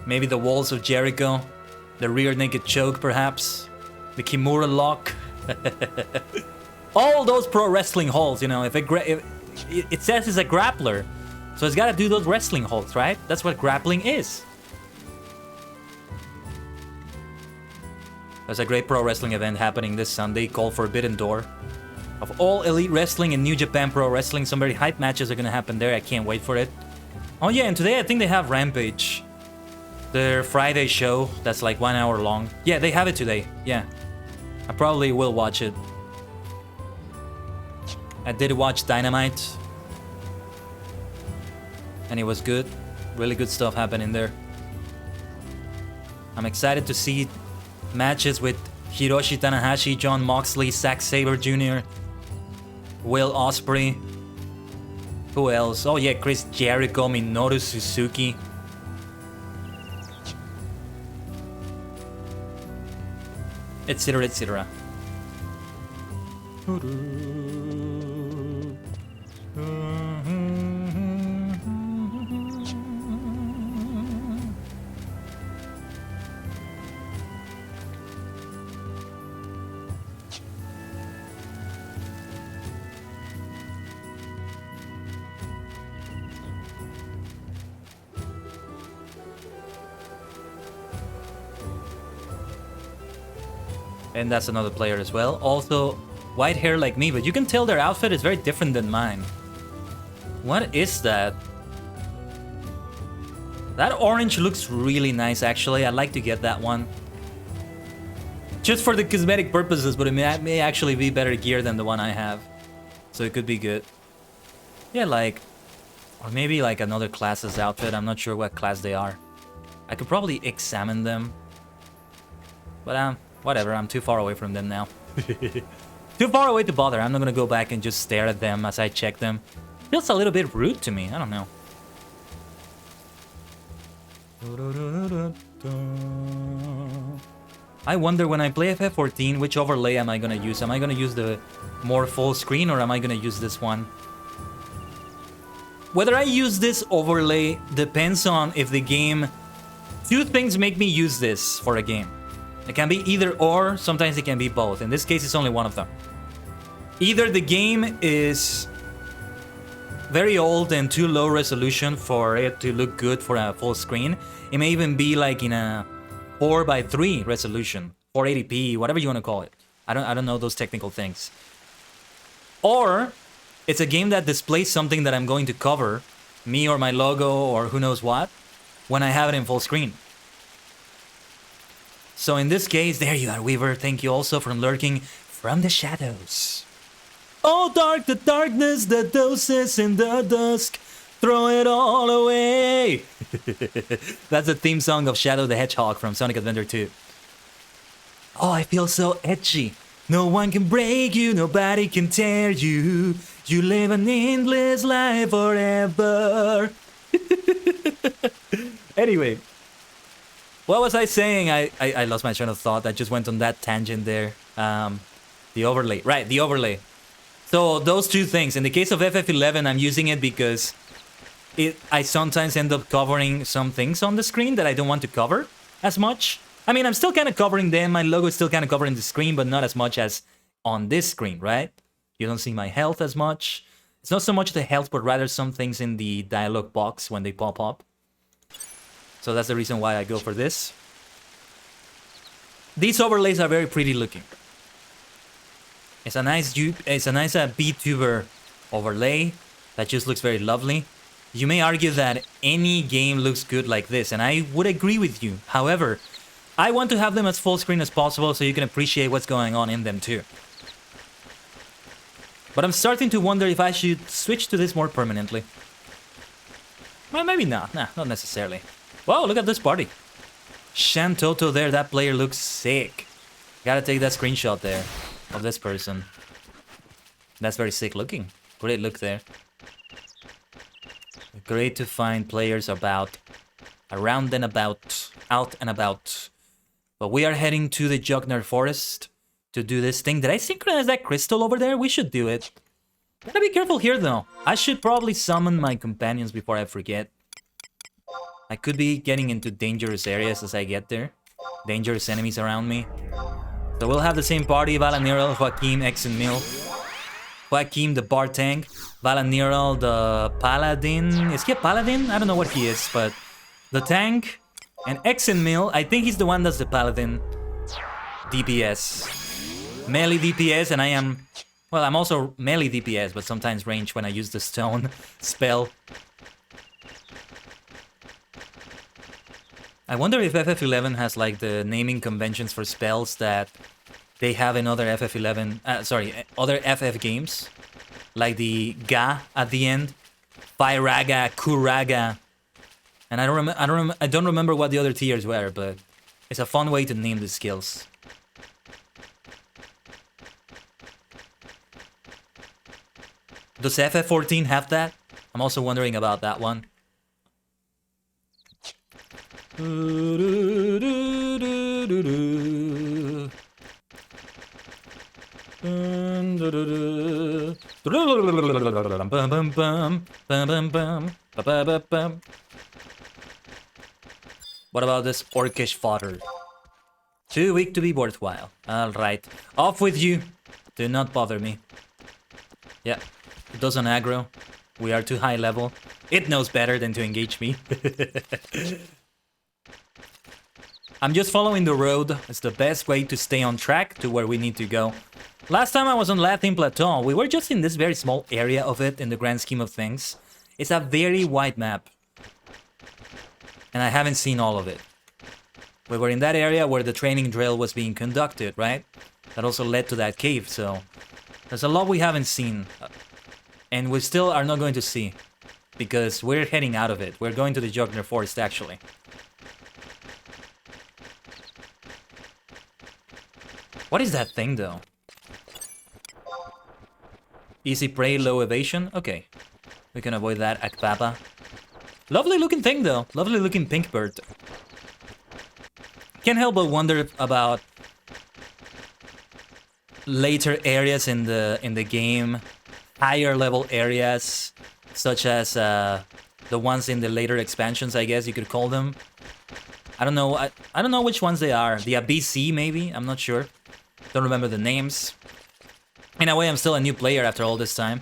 Maybe the walls of Jericho. The rear naked choke, perhaps. The Kimura lock. All those pro wrestling holds, you know. If it says it's a grappler, so it's gotta do those wrestling holds, right? That's what grappling is. There's a great pro wrestling event happening this Sunday called Forbidden Door. Of all Elite Wrestling and New Japan Pro Wrestling, some very hype matches are gonna happen there. I can't wait for it. Oh yeah, and today I think they have Rampage. Their Friday show that's like 1 hour long. Yeah, they have it today. Yeah. I probably will watch it. I did watch Dynamite. And it was good. Really good stuff happening there. I'm excited to see matches with Hiroshi Tanahashi, Jon Moxley, Zack Sabre Jr., Will Ospreay. Who else? Oh yeah, Chris Jericho, Minoru Suzuki. Etc. etc. And that's another player as well. Also, white hair like me, but you can tell their outfit is very different than mine. What is that? That orange looks really nice, actually. I'd like to get that one. Just for the cosmetic purposes, but it may actually be better gear than the one I have. So it could be good. Yeah, like... Or maybe like another class's outfit. I'm not sure what class they are. I could probably examine them. But whatever, I'm too far away from them now. Too far away to bother. I'm not gonna go back and just stare at them as I check them. Feels a little bit rude to me, I don't know. I wonder when I play FF14, which overlay am I gonna use? Am I gonna use the more full screen or am I gonna use this one? Whether I use this overlay depends on if the game... Two things make me use this for a game. It can be either or, sometimes it can be both. In this case, it's only one of them. Either the game is very old and too low resolution for it to look good for a full screen. It may even be like in a 4:3 resolution, 480p, whatever you want to call it. I don't know those technical things. Or it's a game that displays something that I'm going to cover, me or my logo or who knows what, when I have it in full screen. So in this case, there you are, Weaver. Thank you also for lurking from the shadows. Oh, dark, the darkness, the doses in the dusk. Throw it all away. That's the theme song of Shadow the Hedgehog from Sonic Adventure 2. Oh, I feel so edgy. No one can break you, nobody can tear you. You live an endless life forever. Anyway. What was I saying? I lost my train of thought. I just went on that tangent there. The overlay. Right, the overlay. So those two things. In the case of FF11, I'm using it because I sometimes end up covering some things on the screen that I don't want to cover as much. I mean, I'm still kind of covering them. My logo is still kind of covering the screen, but not as much as on this screen, right? You don't see my health as much. It's not so much the health, but rather some things in the dialog box when they pop up. So that's the reason why I go for this. These overlays are very pretty looking. It's a nice VTuber overlay that just looks very lovely. You may argue that any game looks good like this, and I would agree with you. However, I want to have them as full screen as possible so you can appreciate what's going on in them too. But I'm starting to wonder if I should switch to this more permanently. Well, maybe not. Nah, not necessarily. Wow, look at this party. Shantoto there, that player looks sick. Gotta take that screenshot there of this person. That's very sick looking. Great look there. Great to find players around and about, out and about. But we are heading to the Jugner Forest to do this thing. Did I synchronize that crystal over there? We should do it. Gotta be careful here though. I should probably summon my companions before I forget. I could be getting into dangerous areas as I get there. Dangerous enemies around me. So we'll have the same party, Valaniral, Joaquim, X and Mil. Joaquim, the bar tank. Valaniral, the paladin. Is he a paladin? I don't know what he is, but the tank. And X and Mil, I think he's the one that's the paladin. DPS. Melee DPS, and I am... Well, I'm also melee DPS, but sometimes range when I use the stone spell. I wonder if FF11 has like the naming conventions for spells that they have in other FF11, other FF games, like the Ga at the end, Fairaga, Kuraga, and I don't remember what the other tiers were, but it's a fun way to name the skills. Does FF14 have that? I'm also wondering about that one. What about this orcish fodder? Too weak to be worthwhile. Alright. Off with you. Do not bother me. Yeah. It doesn't aggro. We are too high level. It knows better than to engage me. I'm just following the road. It's the best way to stay on track to where we need to go. Last time I was on Latin Plateau, we were just in this very small area of it in the grand scheme of things. It's a very wide map. And I haven't seen all of it. We were in that area where the training drill was being conducted, right? That also led to that cave, so... There's a lot we haven't seen. And we still are not going to see. Because we're heading out of it. We're going to the Juggler Forest, actually. What is that thing, though? Easy prey, low evasion? Okay. We can avoid that, Akbaba. Lovely looking thing, though. Lovely looking pink bird. Can't help but wonder about later areas in the game. Higher level areas, such as the ones in the later expansions, I guess you could call them. I don't know. I don't know which ones they are. The ABC, maybe? I'm not sure. Don't remember the names. In a way, I'm still a new player after all this time.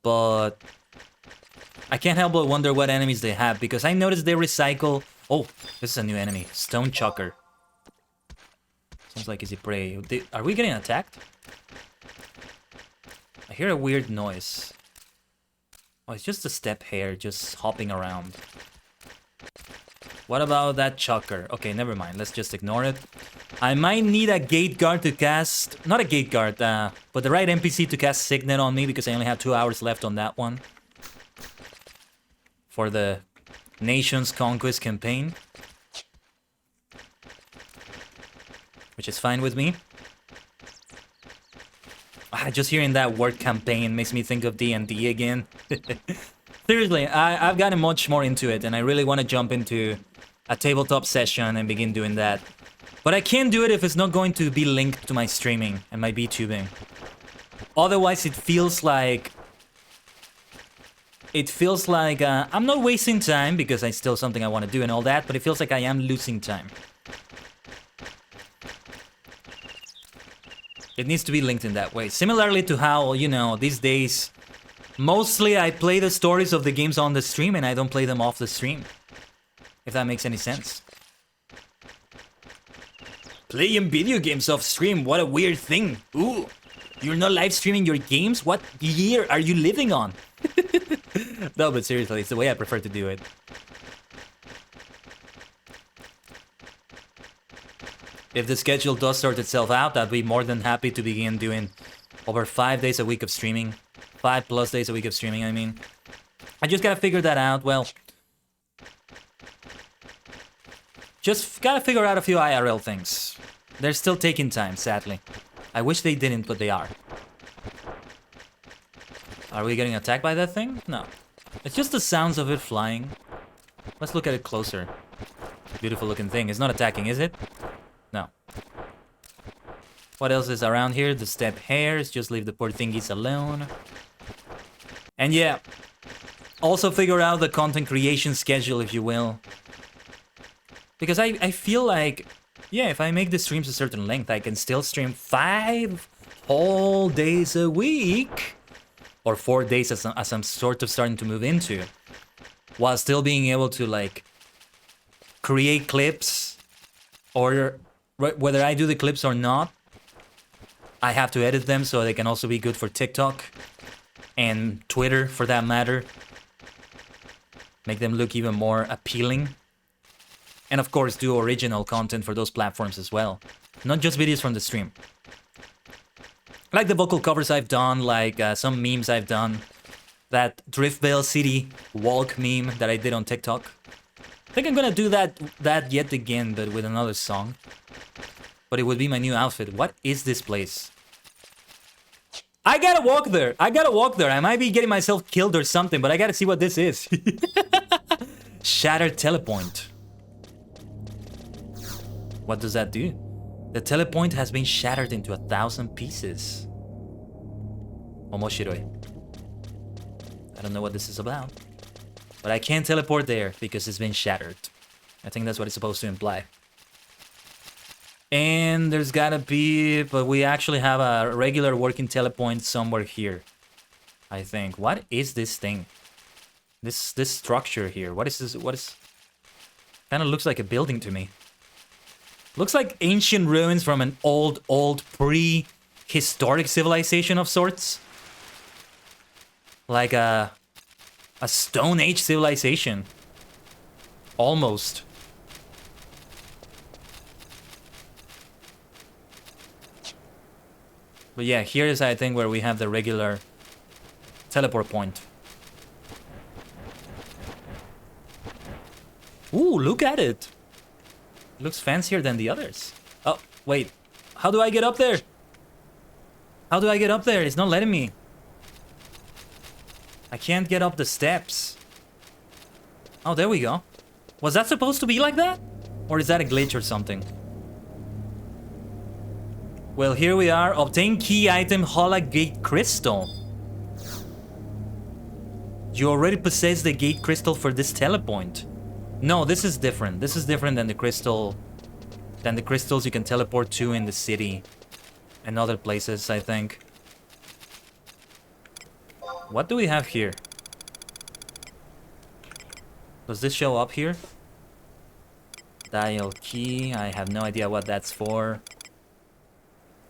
But I can't help but wonder what enemies they have, because I noticed they recycle... Oh, this is a new enemy. Stone Chucker. Seems like easy prey. Are we getting attacked? I hear a weird noise. Oh, it's just a step hare just hopping around. What about that chucker? Okay, never mind. Let's just ignore it. I might need a gate guard to cast... Not a gate guard, but the right NPC to cast Signet on me, because I only have 2 hours left on that one. For the Nation's Conquest campaign. Which is fine with me. Just hearing that word campaign makes me think of D&D again. Seriously, I've gotten much more into it, and I really want to jump into a tabletop session and begin doing that. But I can't do it if it's not going to be linked to my streaming and my VTubing. Otherwise, it feels like... I'm not wasting time, because it's still something I want to do and all that, but it feels like I am losing time. It needs to be linked in that way. Similarly to how, you know, these days, mostly I play the stories of the games on the stream and I don't play them off the stream. If that makes any sense. Playing video games off stream, what a weird thing. Ooh, you're not live streaming your games? What year are you living on? No, but seriously, it's the way I prefer to do it. If the schedule does sort itself out, I'd be more than happy to begin doing over 5 days a week of streaming. 5+ days a week of streaming, I mean. I just gotta figure that out, well... Just gotta figure out a few IRL things. They're still taking time, sadly. I wish they didn't, but they are. Are we getting attacked by that thing? No. It's just the sounds of it flying. Let's look at it closer. Beautiful looking thing. It's not attacking, is it? No. What else is around here? The step hares. Just leave the poor thingies alone. And yeah. Also figure out the content creation schedule, if you will. Because I feel like... Yeah, if I make the streams a certain length, I can still stream 5 whole days a week. Or 4 days as I'm sort of starting to move into. While still being able to, like... create clips. Or... whether I do the clips or not, I have to edit them so they can also be good for TikTok and Twitter, for that matter. make them look even more appealing. And of course, do original content for those platforms as well. Not just videos from the stream. Like the vocal covers I've done, like some memes I've done. That Driftvale City walk meme that I did on TikTok. I think I'm gonna do that yet again, but with another song. But it would be my new outfit. What is this place? I gotta walk there. I gotta walk there. I might be getting myself killed or something, but I gotta see what this is. Shattered telepoint. What does that do? The telepoint has been shattered into 1,000 pieces. Omoshiroi. I don't know what this is about. But I can't teleport there because it's been shattered. I think that's what it's supposed to imply. And there's gotta be... But we actually have a regular working telepoint somewhere here. I think. What is this thing? This structure here. What is this? What is... Kinda looks like a building to me. Looks like ancient ruins from an old prehistoric civilization of sorts. Like a Stone Age civilization. Almost. But yeah, here is, I think, where we have the regular teleport point. Ooh, look at it. It looks fancier than the others. Oh, wait. How do I get up there? How do I get up there? It's not letting me. I can't get up the steps. Oh, there we go. Was that supposed to be like that? Or is that a glitch or something? Well, here we are. Obtain key item Holla Gate Crystal. You already possess the Gate Crystal for this telepoint. No, this is different. This is different than the crystal... Than the crystals you can teleport to in the city. And other places, I think. What do we have here? Does this show up here? Dial key. I have no idea what that's for.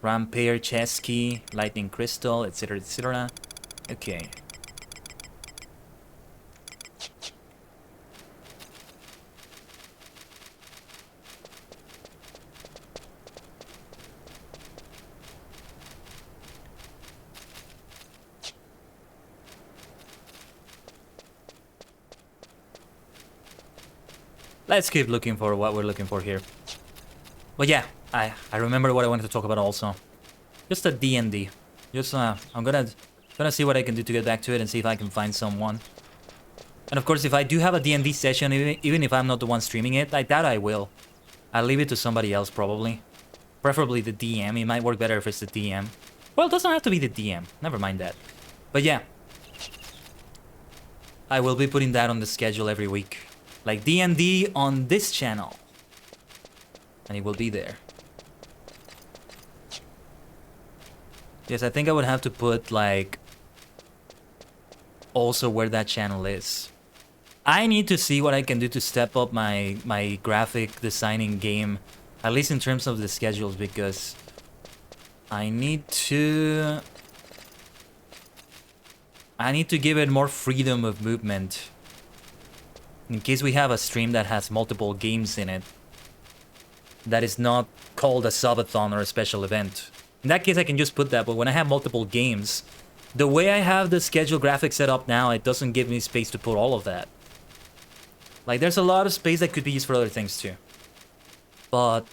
Rampair chest key. Lightning crystal, etc, etc. Okay. Let's keep looking for what we're looking for here. But yeah, I remember what I wanted to talk about also. Just a D&D. Just I'm gonna see what I can do to get back to it and see if I can find someone. And of course, if I do have a D&D session, even if I'm not the one streaming it, I doubt I will. I'll leave it to somebody else probably. Preferably the DM. It might work better if it's the DM. Well, it doesn't have to be the DM. Never mind that. But yeah. I will be putting that on the schedule every week. Like D&D on this channel. And it will be there. Yes, I think I would have to put like... also where that channel is. I need to see what I can do to step up my graphic designing game. At least in terms of the schedules, because... I need to give it more freedom of movement. In case we have a stream that has multiple games in it. That is not called a subathon or a special event. In that case, I can just put that, but when I have multiple games, the way I have the schedule graphic set up now, it doesn't give me space to put all of that. Like, there's a lot of space that could be used for other things too. But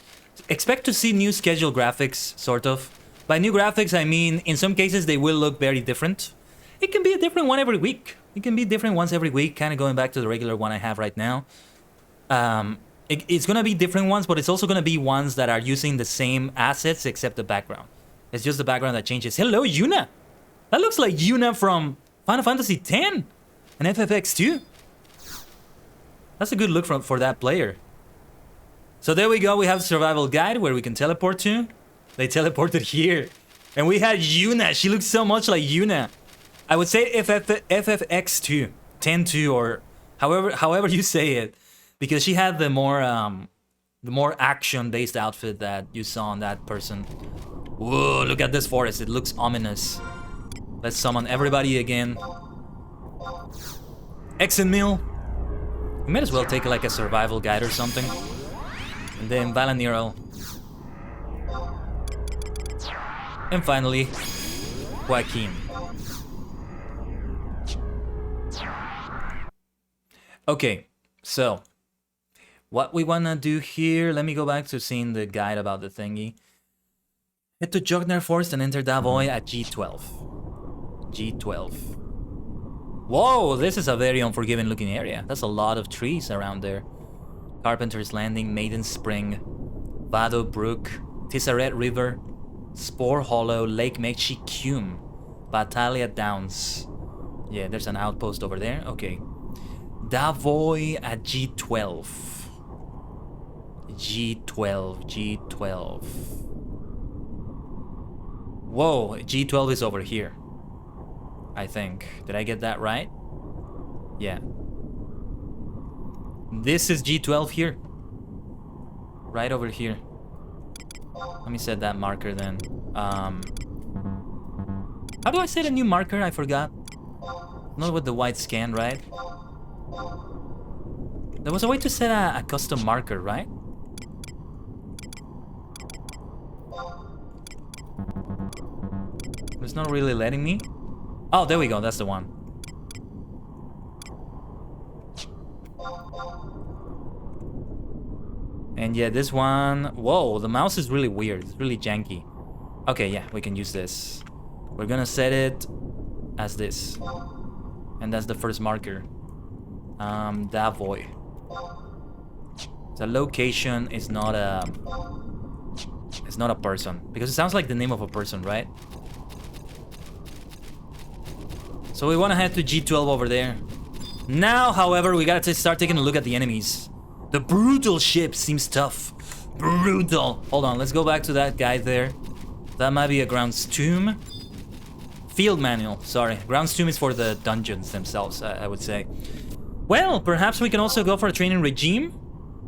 expect to see new schedule graphics, sort of. By new graphics, I mean, in some cases, they will look very different. It can be a different one every week. It can be different ones every week, kind of going back to the regular one I have right now. It's going to be different ones, but it's also going to be ones that are using the same assets except the background. It's just the background that changes. Hello, Yuna! That looks like Yuna from Final Fantasy X and FFXI. That's a good look for that player. So there we go, we have Survival Guide where we can teleport to. They teleported here. And we had Yuna, she looks so much like Yuna. I would say FFXI, 10-2, or however you say it. Because she had the more action-based outfit that you saw on that person. Whoa, look at this forest, it looks ominous. Let's summon everybody again. XIV. We might as well take like a survival guide or something. And then ℂ𝕝𝕝𝕒𝕒𝕚𝕒𝕚𝕒. And finally, Joaquin. Okay, so what we wanna do here, let me go back to seeing the guide about the thingy. Head to Jogner Forest and enter Davoy at G12. G12. Whoa, this is a very unforgiving looking area. That's a lot of trees around there. Carpenter's Landing, Maiden Spring, Vado Brook, Tissaret River, Spore Hollow, Lake Mechi Cume, Battaglia Downs. Yeah, there's an outpost over there. Okay. Davoy at G12. G12. Whoa, G12 is over here. I think. Did I get that right? Yeah. This is G12 here. Right over here. Let me set that marker then. How do I set a new marker? I forgot. Not with the white scan, right? There was a way to set a custom marker, right? It's not really letting me. Oh, there we go. That's the one. And yeah, this one... Whoa, the mouse is really weird. It's really janky. Okay, yeah, we can use this. We're gonna set it as this. And that's the first marker. Davoy. The location is not a... It's not a person. Because it sounds like the name of a person, right? So we want to head to G12 over there. Now, however, we gotta start taking a look at the enemies. The brutal ship seems tough. Brutal. Hold on, let's go back to that guy there. That might be a Ground's Tomb. Field manual, sorry. Ground's Tomb is for the dungeons themselves, I would say. Well, perhaps we can also go for a training regime.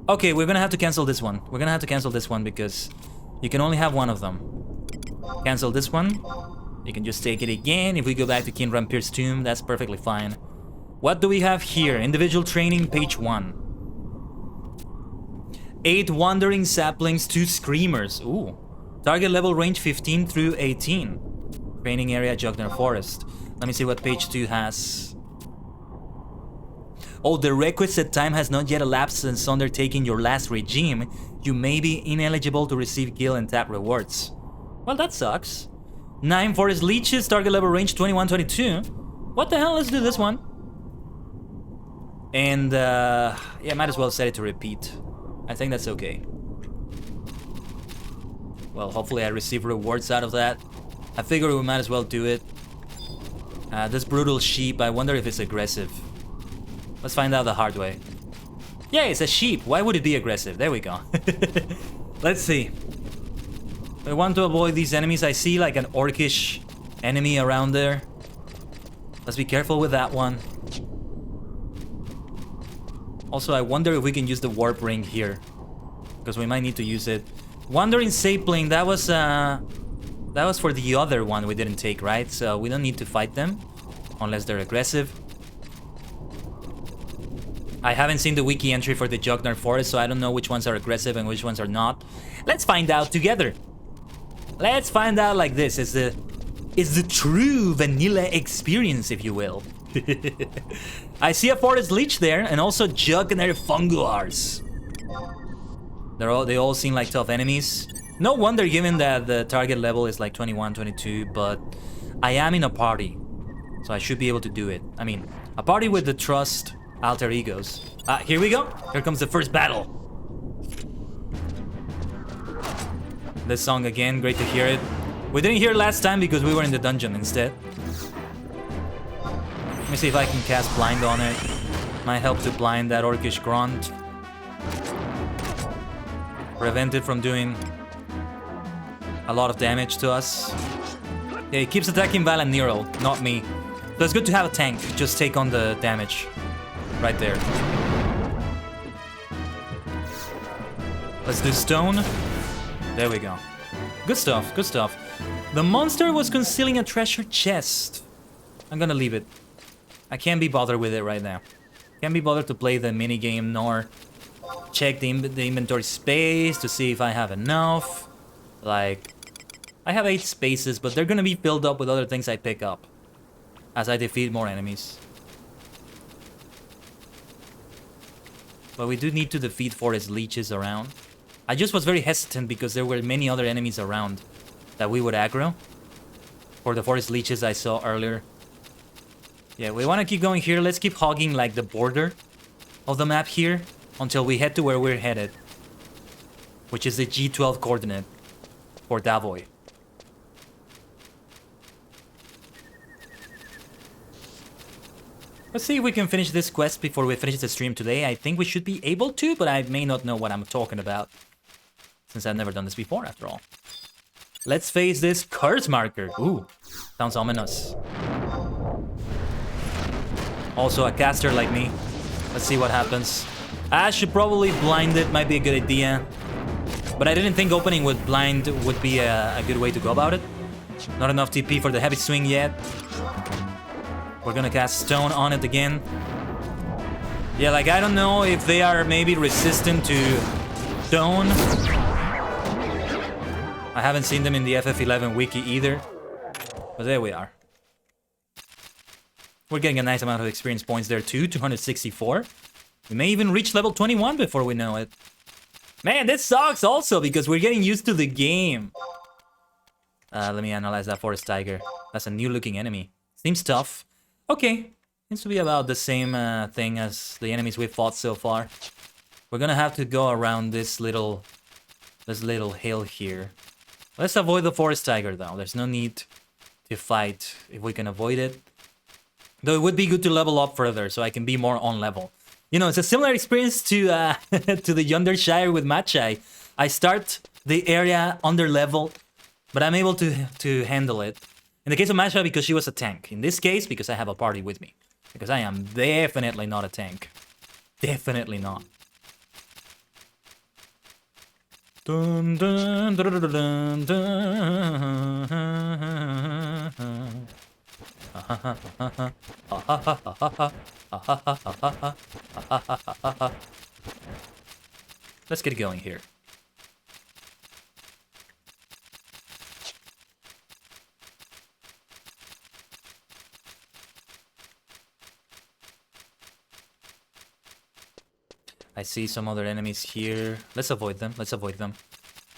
Okay, we're gonna have to cancel this one. We're gonna have to cancel this one because you can only have one of them. Cancel this one. You can just take it again. If we go back to King Rampir's Tomb, that's perfectly fine. What do we have here? Individual training, page 1. 8 wandering saplings, 2 screamers. Ooh. Target level range 15 through 18. Training area, Jogner Forest. Let me see what page 2 has. Oh, the requisite time has not yet elapsed since undertaking your last regime. You may be ineligible to receive guild and tap rewards. Well, that sucks. 9 forest leeches, target level range 21-22. What the hell? Let's do this one. And yeah, might as well set it to repeat. I think that's okay. Well, hopefully I receive rewards out of that. I figure we might as well do it. This brutal sheep, I wonder if it's aggressive. Let's find out the hard way. Yeah, it's a sheep. Why would it be aggressive? There we go. Let's see. I want to avoid these enemies. I see like an orcish enemy around there. Let's be careful with that one. Also, I wonder if we can use the warp ring here, because we might need to use it. Wandering sapling, that was for the other one we didn't take, right? So we don't need to fight them unless they're aggressive. I haven't seen the wiki entry for the Jogner Forest, so I don't know which ones are aggressive and which ones are not. Let's find out together. Let's find out like this. It's the true vanilla experience, if you will. I see a forest leech there, and also Jogner Funguars. They all seem like tough enemies. No wonder, given that the target level is like 21, 22, but I am in a party, so I should be able to do it. I mean, a party with the trust alter egos. Here we go. Here comes the first battle. This song again, great to hear it. We didn't hear it last time because we were in the dungeon instead. Let me see if I can cast blind on it. Might help to blind that orcish grunt. Prevent it from doing a lot of damage to us. Yeah, it keeps attacking ℂ𝕝𝕝𝕒𝕝𝕝𝕒, not me. So it's good to have a tank, just take on the damage. Right there. Let's do stone. There we go. Good stuff, good stuff. The monster was concealing a treasure chest. I'm gonna leave it. I can't be bothered with it right now. Can't be bothered to play the minigame nor check the inventory space to see if I have enough. Like, I have 8 spaces, but they're gonna be filled up with other things I pick up as I defeat more enemies. But we do need to defeat forest leeches around. I just was very hesitant because there were many other enemies around that we would aggro. For the forest leeches I saw earlier. Yeah, we want to keep going here. Let's keep hogging like the border of the map here until we head to where we're headed, which is the G12 coordinate for Davoy. Let's see if we can finish this quest before we finish the stream today. I think we should be able to, but I may not know what I'm talking about, since I've never done this before, after all. Let's face this curse marker. Ooh, sounds ominous. Also a caster like me. Let's see what happens. I should probably blind it, might be a good idea. But I didn't think opening with blind would be a good way to go about it. Not enough TP for the heavy swing yet. We're gonna cast stone on it again. Yeah, like I don't know if they are maybe resistant to stone. I haven't seen them in the FF11 wiki either. But there we are. We're getting a nice amount of experience points there too, 264. We may even reach level 21 before we know it. Man, this sucks also because we're getting used to the game. Let me analyze that forest tiger. That's a new looking enemy. Seems tough. Okay, seems to be about the same thing as the enemies we've fought so far. We're gonna have to go around this little hill here. Let's avoid the forest tiger though. There's no need to fight if we can avoid it. Though it would be good to level up further so I can be more on level. You know, it's a similar experience to to the Yondershire with Machai. I start the area under level, but I'm able to handle it. In the case of Machai, because she was a tank. In this case, because I have a party with me. Because I am definitely not a tank. Definitely not. Dun, dun, dun, dun, dun, dun. Let's get going here. I see some other enemies here. Let's avoid them. Let's avoid them.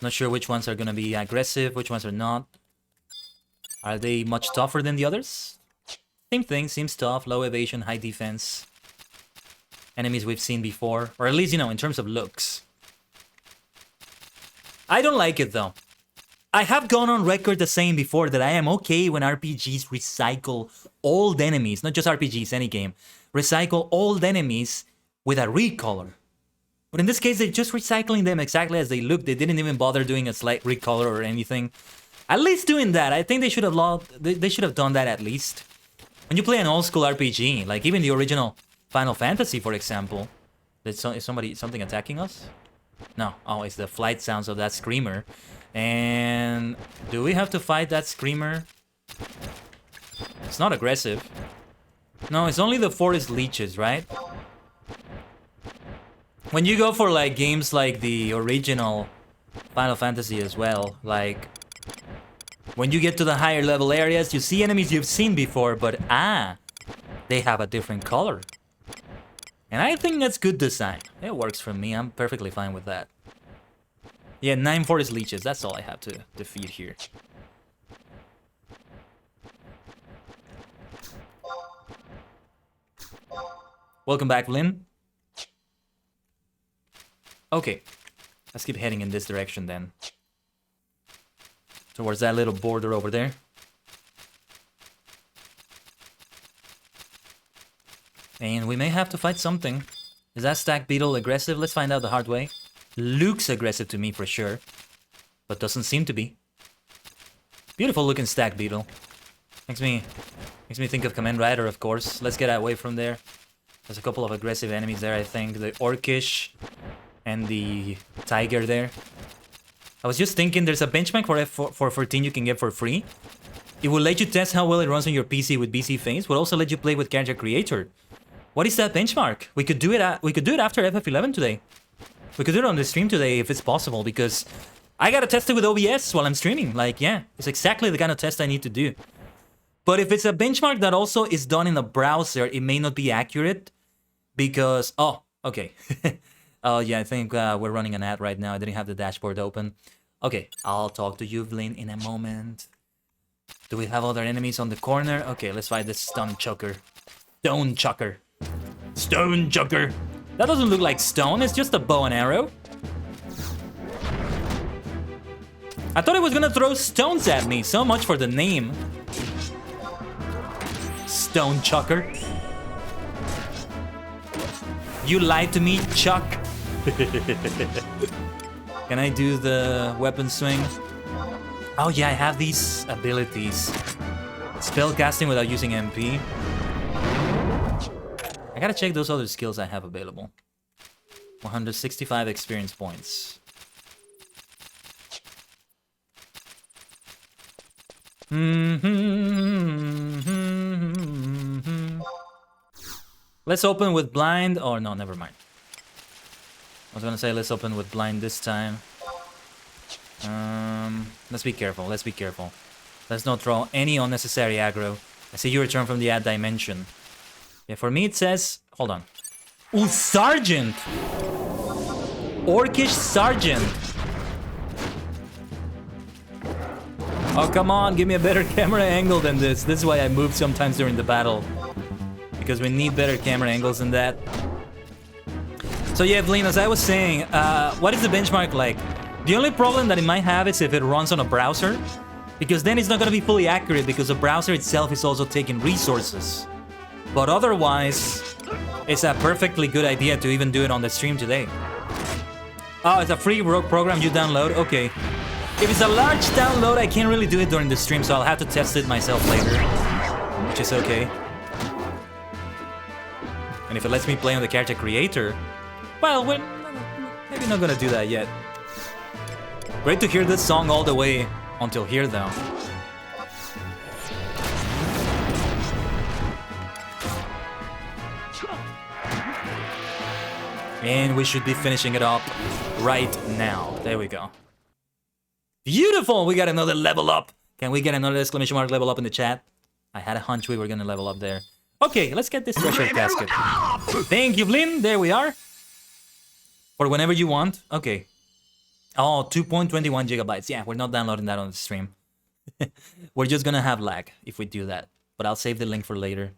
Not sure which ones are gonna be aggressive, which ones are not. Are they much tougher than the others? Same thing, seems tough. Low evasion, high defense. Enemies we've seen before. Or at least, you know, in terms of looks. I don't like it, though. I have gone on record as saying before that I am okay when RPGs recycle old enemies. Not just RPGs, any game. Recycle old enemies with a recolor. But in this case, they're just recycling them exactly as they look. They didn't even bother doing a slight recolor or anything. At least doing that, I think they should have done that at least. When you play an old school RPG, like even the original Final Fantasy, for example, is something attacking us? No, oh, it's the flight sounds of that screamer. And do we have to fight that screamer? It's not aggressive. No, it's only the forest leeches, right? When you go for like games like the original Final Fantasy as well, like when you get to the higher level areas, you see enemies you've seen before, but they have a different color. And I think that's good design. It works for me. I'm perfectly fine with that. Yeah, 9 forest leeches. That's all I have to defeat here. Welcome back, Lynn. Okay, let's keep heading in this direction then. Towards that little border over there. And we may have to fight something. Is that stag beetle aggressive? Let's find out the hard way. Looks aggressive to me for sure, but doesn't seem to be. Beautiful looking stag beetle. Makes me think of Kamen Rider, of course. Let's get away from there. There's a couple of aggressive enemies there, I think. The Orcish and the tiger there. I was just thinking there's a benchmark for 14 you can get for free. It will let you test how well it runs on your PC with BC Face, but also let you play with Character Creator. What is that benchmark? We could do it after FF11 today. We could do it on the stream today if it's possible, because I gotta test it with OBS while I'm streaming. Like, yeah, it's exactly the kind of test I need to do. But if it's a benchmark that also is done in a browser, it may not be accurate because... Oh, okay. Oh, yeah, I think we're running an ad right now. I didn't have the dashboard open. Okay, I'll talk to you, Vlin, in a moment. Do we have other enemies on the corner? Okay, let's fight this stone chucker. Stone chucker. Stone chucker. That doesn't look like stone, it's just a bow and arrow. I thought it was gonna throw stones at me. So much for the name. Stone chucker. You lied to me, Chuck. Can I do the weapon swing? Oh yeah, I have these abilities. Spell casting without using MP. I gotta check those other skills I have available. 165 experience points. Let's open with blind. Oh no, never mind. I was gonna say let's open with blind this time. Let's be careful, let's be careful. Let's not throw any unnecessary aggro. I see you return from the ad dimension. Yeah, for me it says... Hold on. Ooh, Sergeant! Orcish Sergeant! Oh, come on, give me a better camera angle than this. This is why I move sometimes during the battle. Because we need better camera angles than that. So yeah, Vlin, as I was saying, what is the benchmark like? The only problem that it might have is if it runs on a browser, because then it's not going to be fully accurate because the browser itself is also taking resources. But otherwise, it's a perfectly good idea to even do it on the stream today. Oh, it's a free program you download? Okay. If it's a large download, I can't really do it during the stream, so I'll have to test it myself later, which is okay. And if it lets me play on the character creator, well, we're maybe not gonna do that yet. Great to hear this song all the way until here, though. And we should be finishing it up right now. There we go. Beautiful! We got another level up. Can we get another exclamation mark level up in the chat? I had a hunch we were gonna level up there. Okay, let's get this treasure casket. Thank you, Vlin. There we are. Or whenever you want. Okay. Oh, 2.21 gigabytes. Yeah, we're not downloading that on the stream. We're just gonna have lag if we do that. But I'll save the link for later.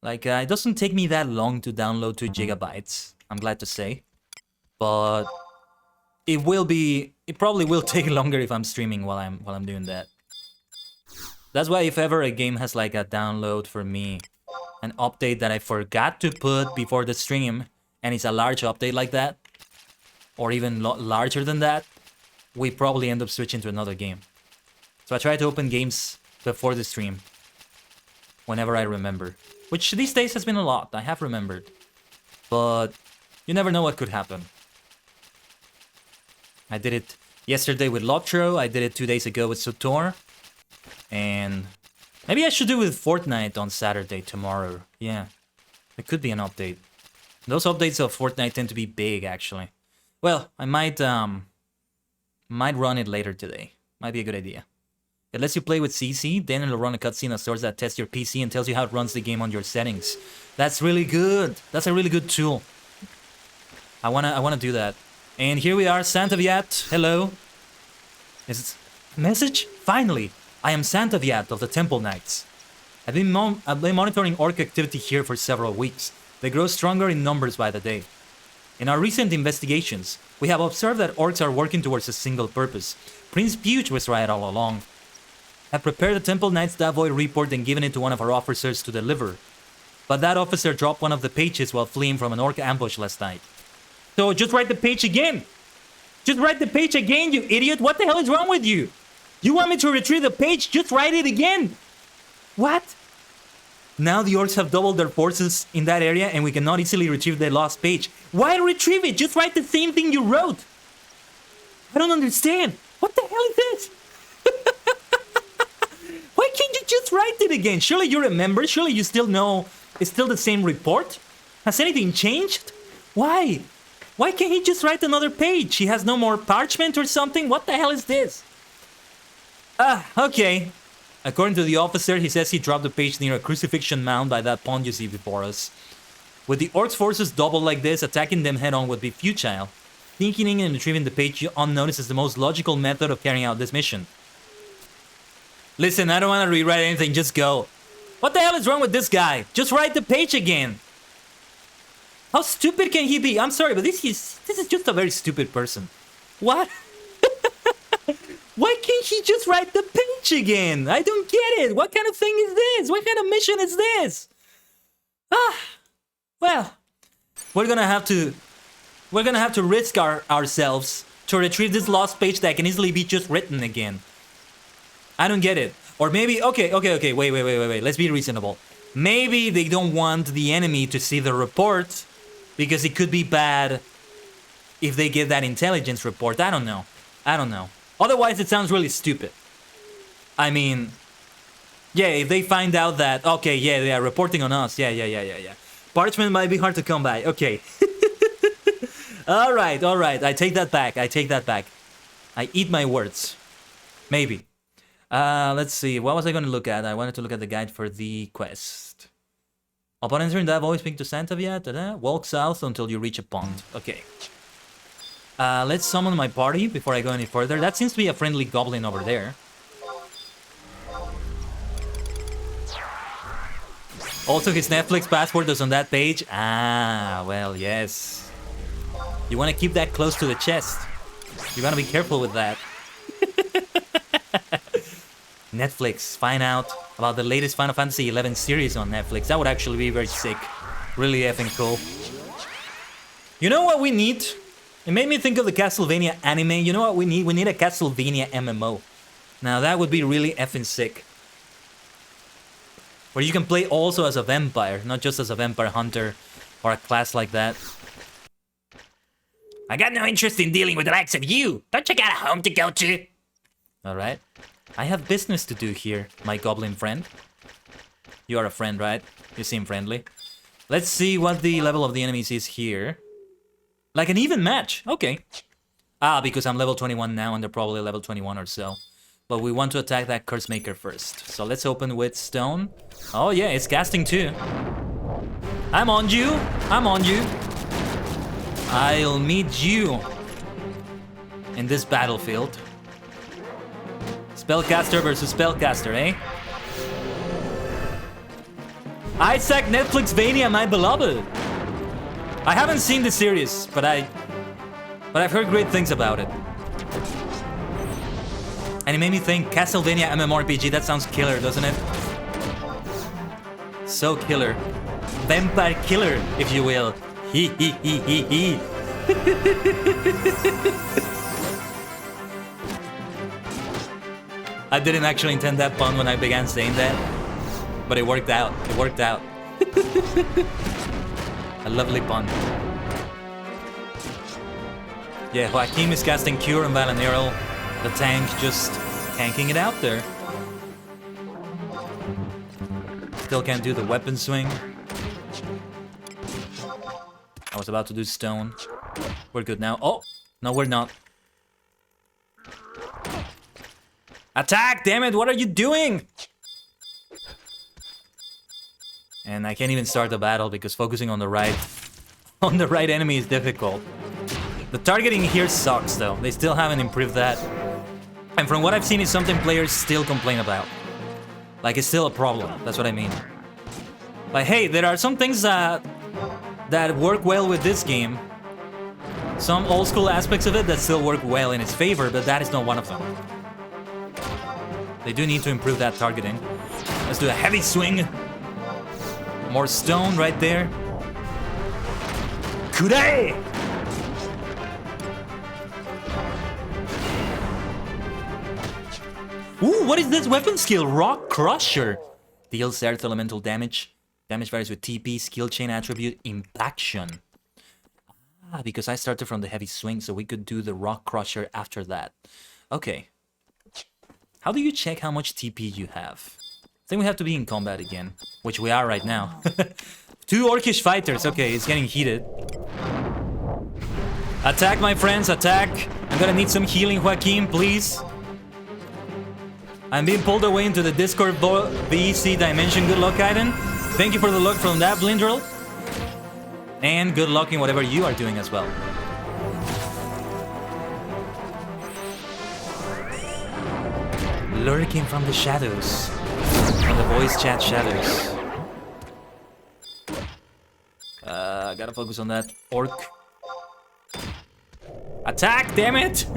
Like, it doesn't take me that long to download 2 gigabytes. I'm glad to say. But it probably will take longer if I'm streaming while I'm doing that. That's why if ever a game has like a download for me, an update that I forgot to put before the stream, and it's a large update like that, or even larger than that, we probably end up switching to another game. So I try to open games before the stream, whenever I remember. Which these days has been a lot, I have remembered. But you never know what could happen. I did it yesterday with Lotro, I did it 2 days ago with Sotor. And maybe I should do it with Fortnite on Saturday, tomorrow. Yeah, it could be an update. Those updates of Fortnite tend to be big, actually. Well, I might run it later today. Might be a good idea. It lets you play with CC, then it'll run a cutscene of sorts that tests your PC and tells you how it runs the game on your settings. That's really good. That's a really good tool. I wanna do that. And here we are, Santa Viat. Hello. Is it message? Finally. I am Santa Viat of the Temple Knights. I've been monitoring orc activity here for several weeks. They grow stronger in numbers by the day. In our recent investigations, we have observed that orcs are working towards a single purpose. Prince Puge was right all along. I prepared the Temple Knights Davoid report and given it to one of our officers to deliver. But that officer dropped one of the pages while fleeing from an orc ambush last night. So just write the page again! Just write the page again, you idiot! What the hell is wrong with you? You want me to retrieve the page? Just write it again! What? Now the orcs have doubled their forces in that area and we cannot easily retrieve the lost page. Why retrieve it? Just write the same thing you wrote! I don't understand. What the hell is this? Why can't you just write it again? Surely you remember? Surely you still know it's still the same report? Has anything changed? Why? Why can't he just write another page? He has no more parchment or something? What the hell is this? Okay. According to the officer, he says he dropped the page near a crucifixion mound by that pond you see before us. With the orcs' forces doubled like this, attacking them head-on would be futile. Sneaking in and retrieving the page unnoticed is the most logical method of carrying out this mission. Listen, I don't want to rewrite anything, just go. What the hell is wrong with this guy? Just write the page again. How stupid can he be? I'm sorry, but this is just a very stupid person. What? Why can't he just write the page again? I don't get it. What kind of thing is this? What kind of mission is this? Well, we're gonna have to risk ourselves to retrieve this lost page that can easily be just written again. I don't get it. Or maybe, okay, wait. Let's be reasonable. Maybe they don't want the enemy to see the report because it could be bad if they get that intelligence report. I don't know. Otherwise, it sounds really stupid. I mean, yeah, if they find out that, okay, yeah, they are reporting on us. Yeah. Parchment might be hard to come by. Okay. All right. I take that back. I eat my words. Maybe. Let's see. What was I going to look at? I wanted to look at the guide for the quest. Upon entering that voice, speak to Santa via. Walk south until you reach a pond. Okay. Let's summon my party before I go any further. That seems to be a friendly goblin over there. Also, his Netflix password is on that page. Ah, well, yes. You want to keep that close to the chest. You got to be careful with that. Netflix, find out about the latest Final Fantasy XI series on Netflix. That would actually be very sick. Really effing cool. You know what we need? It made me think of the Castlevania anime. You know what we need? We need a Castlevania MMO. Now that would be really effing sick. Where you can play also as a vampire, not just as a vampire hunter or a class like that. I got no interest in dealing with the likes of you. Don't you got a home to go to? Alright. I have business to do here, my goblin friend. You are a friend, right? You seem friendly. Let's see what the level of the enemies is here. Like an even match. Okay. Ah, because I'm level 21 now and they're probably level 21 or so. But we want to attack that curse maker first. So let's open with stone. Oh yeah, it's casting too. I'm on you. I'll meet you in this battlefield. Spellcaster versus spellcaster, eh? Isaac Netflixvania, my beloved. I haven't seen the series, but I've heard great things about it. And it made me think, Castlevania MMORPG, that sounds killer, doesn't it? So killer. Vampire killer, if you will. He. I didn't actually intend that pun when I began saying that. But it worked out. A lovely pun. Yeah, Joaquim is casting Cure and Valanero. The tank just tanking it out there. Still can't do the weapon swing. I was about to do stone. We're good now. Oh! No, we're not. Attack! Damn it! What are you doing? And I can't even start the battle because focusing on the right enemy is difficult. The targeting here sucks though. They still haven't improved that. And from what I've seen, it's something players still complain about. Like, it's still a problem. That's what I mean. Like, hey, there are some things that work well with this game. Some old school aspects of it that still work well in its favor, but that is not one of them. They do need to improve that targeting. Let's do a heavy swing. More stone right there. Kudai! Ooh, what is this weapon skill? Rock Crusher. Deals earth elemental damage. Damage varies with TP, skill chain attribute, impaction. Ah, because I started from the heavy swing, so we could do the Rock Crusher after that. Okay. How do you check how much TP you have? think we have to be in combat again, which we are right now. 2 orcish fighters. Okay, it's getting heated. Attack, my friends, attack. I'm gonna need some healing, Joaquin, please. I'm being pulled away into the Discord VC dimension. Good luck, Aiden. Thank you for the luck from that, Blindrill. And good luck in whatever you are doing as well. Lurking from the shadows. From the voice chat shadows. Gotta focus on that orc. Attack, damn it!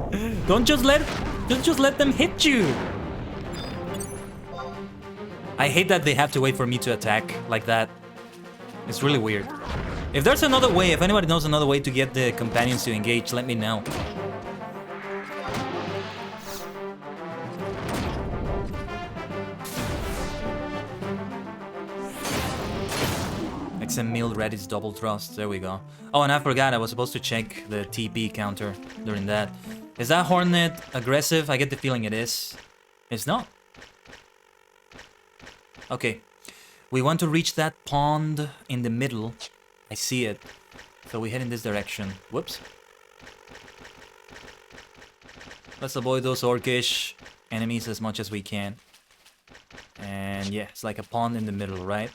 Don't just let them hit you. I hate that they have to wait for me to attack like that. It's really weird. If there's another way, if anybody knows another way to get the companions to engage, let me know. XIV Reddit's double thrust. There we go. Oh, and I forgot I was supposed to check the TP counter during that. Is that Hornet aggressive? I get the feeling it is. It's not. Okay. We want to reach that pond in the middle. I see it. So we head in this direction. Whoops. Let's avoid those orcish enemies as much as we can. And yeah, it's like a pond in the middle, right?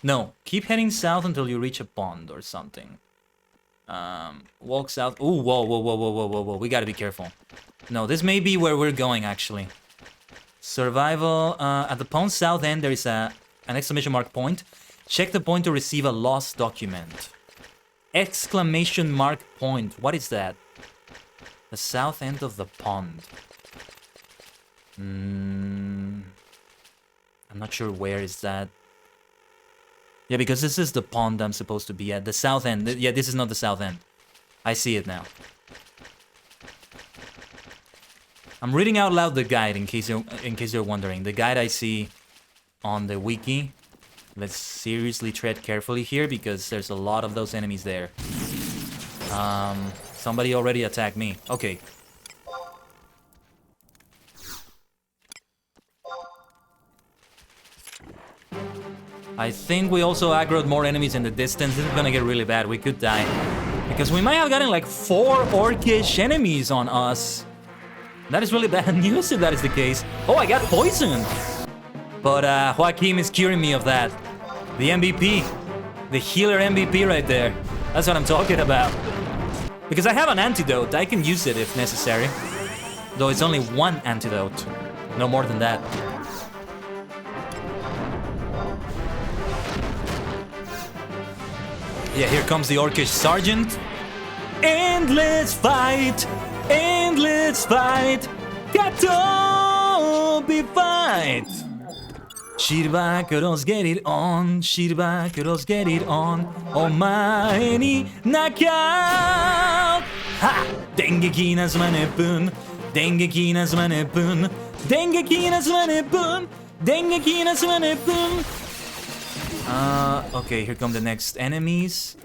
No, keep heading south until you reach a pond or something. Walk south. Ooh, whoa, whoa, whoa, whoa, whoa, whoa, whoa. We gotta be careful. No, this may be where we're going, actually. Survival. At the pond's south end, there is an exclamation mark point. Check the point to receive a lost document. Exclamation mark point. What is that? The south end of the pond. I'm not sure where is that. Yeah, because this is the pond I'm supposed to be at. The south end. Yeah, this is not the south end. I see it now. I'm reading out loud the guide in case you're wondering. The guide I see on the wiki. Let's seriously tread carefully here because there's a lot of those enemies there. Somebody already attacked me. Okay. I think we also aggroed more enemies in the distance. This is gonna get really bad. We could die. Because we might have gotten like 4 orcish enemies on us. That is really bad news if that is the case. Oh, I got poisoned. But Joaquin is curing me of that. The MVP. The healer MVP right there. That's what I'm talking about. Because I have an antidote. I can use it if necessary. Though it's only 1 antidote. No more than that. Yeah, here comes the orcish sergeant. Endless fight! Endless fight! Katobi fight! Shirbakuros get it on, Shirbakuros get it on. Omae ni knockout! Ha! Dengeki na sumanepun, Dengeki na sumanepun, Dengeki na sumanepun, Dengeki na sumanepun. Okay, here come the next enemies.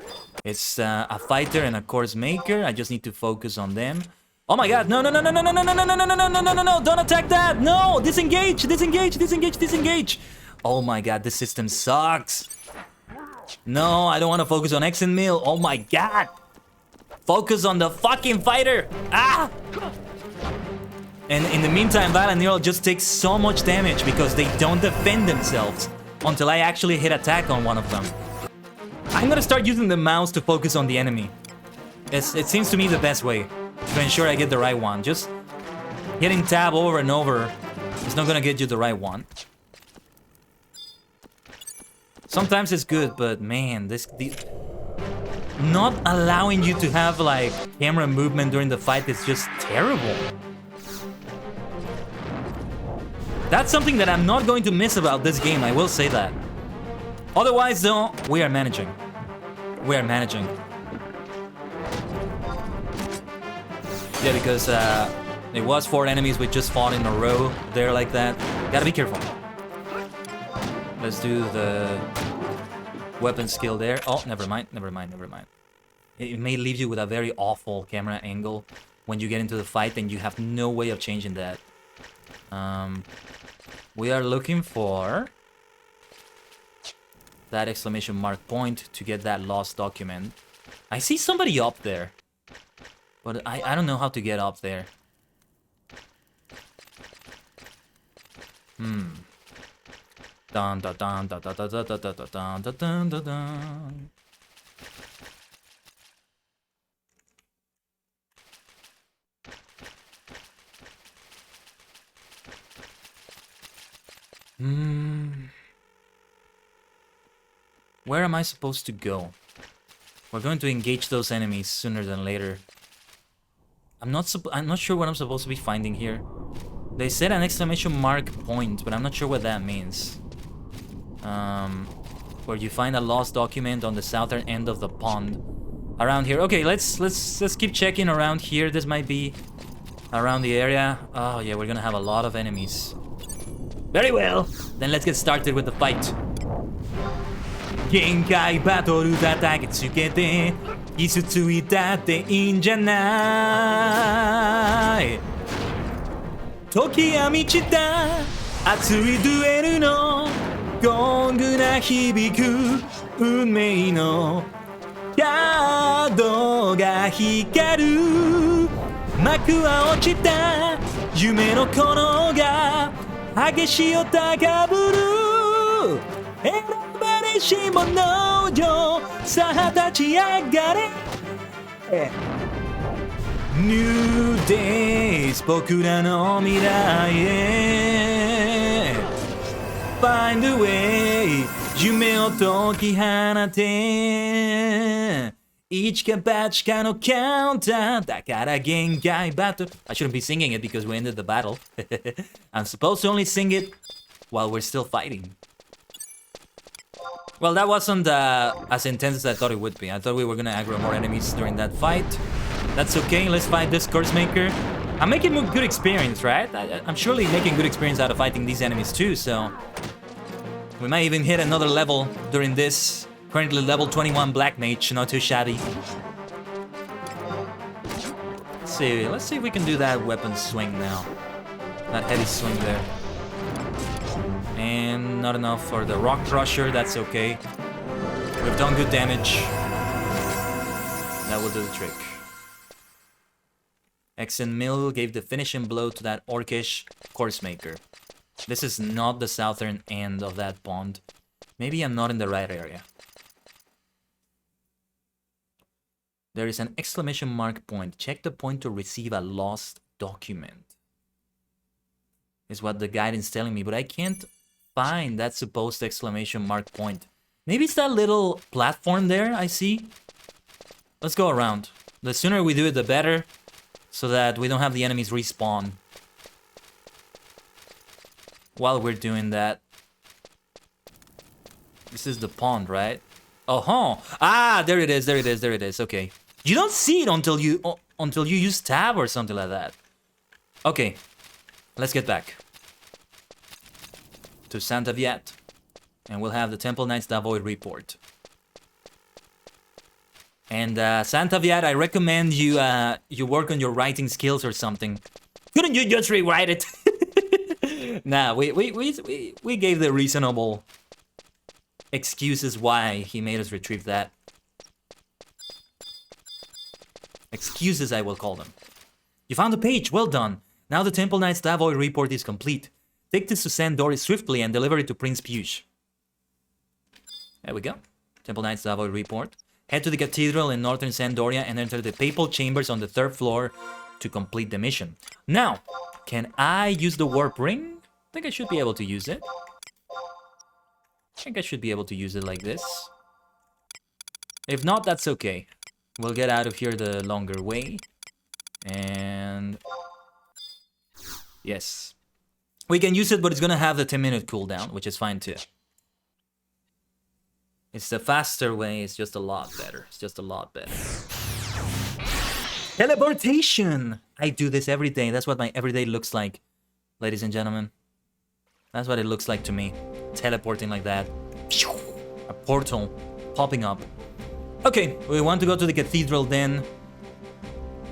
It's a fighter and a course maker. I just need to focus on them. Oh my god, no, no, no, no, no, no, no, no, no, no, no, no, no, no, no, no, don't attack that! No! Disengage! Disengage! Disengage! Disengage! Oh my god, this system sucks. No, I don't want to focus on XIV. Oh my god! Focus on the fucking fighter! Ah! And in the meantime, Val and Nero just take so much damage because they don't defend themselves. Until I actually hit attack on one of them. I'm gonna start using the mouse to focus on the enemy. It seems to me the best way to ensure I get the right one. Just hitting tab over and over is not gonna get you the right one. Sometimes it's good, but man, not allowing you to have like camera movement during the fight is just terrible. That's something that I'm not going to miss about this game, I will say that. Otherwise, though, we are managing. We are managing. Yeah, because it was 4 enemies we just fought in a row there like that. Gotta be careful. Let's do the weapon skill there. Oh, never mind, never mind, never mind. It may leave you with a very awful camera angle when you get into the fight and you have no way of changing that. We are looking for that exclamation mark point to get that lost document. I see somebody up there, but I don't know how to get up there. Dun dun dun dun dun dun dun dun dun dun dun dun dun. Where am I supposed to go? We're going to engage those enemies sooner than later. I'm not sure what I'm supposed to be finding here. They said an exclamation mark point, but I'm not sure what that means. Where you find a lost document on the southern end of the pond. Around here. Okay, let's keep checking around here. This might be around the area. Oh yeah, we're gonna have a lot of enemies. Very well. Then let's get started with the fight. 限界バトル叩きつけていつついたっていいんじゃない時は満ちた熱いデュエルのゴングが響く運命のカードが光る幕は落ちた夢の炎が激しを高ぶる選ばれし者よさあ立ち上がれ New Days 僕らの未来へ Find a way 夢を解き放て一か八かのカウンターだから限界バトル I shouldn't be singing it because we ended the battle I'm supposed to only sing it while we're still fighting Well, that wasn't as intense as I thought it would be. I thought we were gonna aggro more enemies during that fight. That's okay, let's fight this Curse Maker. I'm making good experience, right? I'm surely making good experience out of fighting these enemies too, so... We might even hit another level during this. Currently level 21 Black Mage, not too shabby. Let's see if we can do that weapon swing now. That heavy swing there. And not enough for the Rock Crusher, that's okay. We've done good damage. That will do the trick. XIV gave the finishing blow to that Orcish Course Maker. This is not the southern end of that pond. Maybe I'm not in the right area. There is an exclamation mark point. Check the point to receive a lost document. Is what the guidance is telling me, but I can't find that supposed exclamation mark point. Maybe it's that little platform there I see. Let's go around. The sooner we do it, the better. So that we don't have the enemies respawn. While we're doing that. This is the pond, right? Oh-huh. Ah, there it is, there it is, there it is. Okay. You don't see it until you use tab or something like that. Okay. Let's get back to Santa Viet, and we'll have the Temple Knights Davoid report. And Santa Viet, I recommend you you work on your writing skills or something. Couldn't you just rewrite it? Nah, we gave the reasonable excuses why he made us retrieve that. Excuses, I will call them. You found the page, well done. Now the Temple Knights Davoid report is complete. Take this to San Doris swiftly and deliver it to Prince Puge. There we go. Temple Knights Davoid report. Head to the cathedral in northern Sandoria and enter the papal chambers on the 3rd floor to complete the mission. Now, can I use the warp ring? I think I should be able to use it. I think I should be able to use it like this. If not, that's okay. We'll get out of here the longer way. And... yes. We can use it, but it's gonna have the 10-minute cooldown, which is fine too. It's the faster way, it's just a lot better. It's just a lot better. Teleportation! I do this every day. That's what my everyday looks like, ladies and gentlemen. That's what it looks like to me. Teleporting like that. A portal popping up. Okay, we want to go to the cathedral then.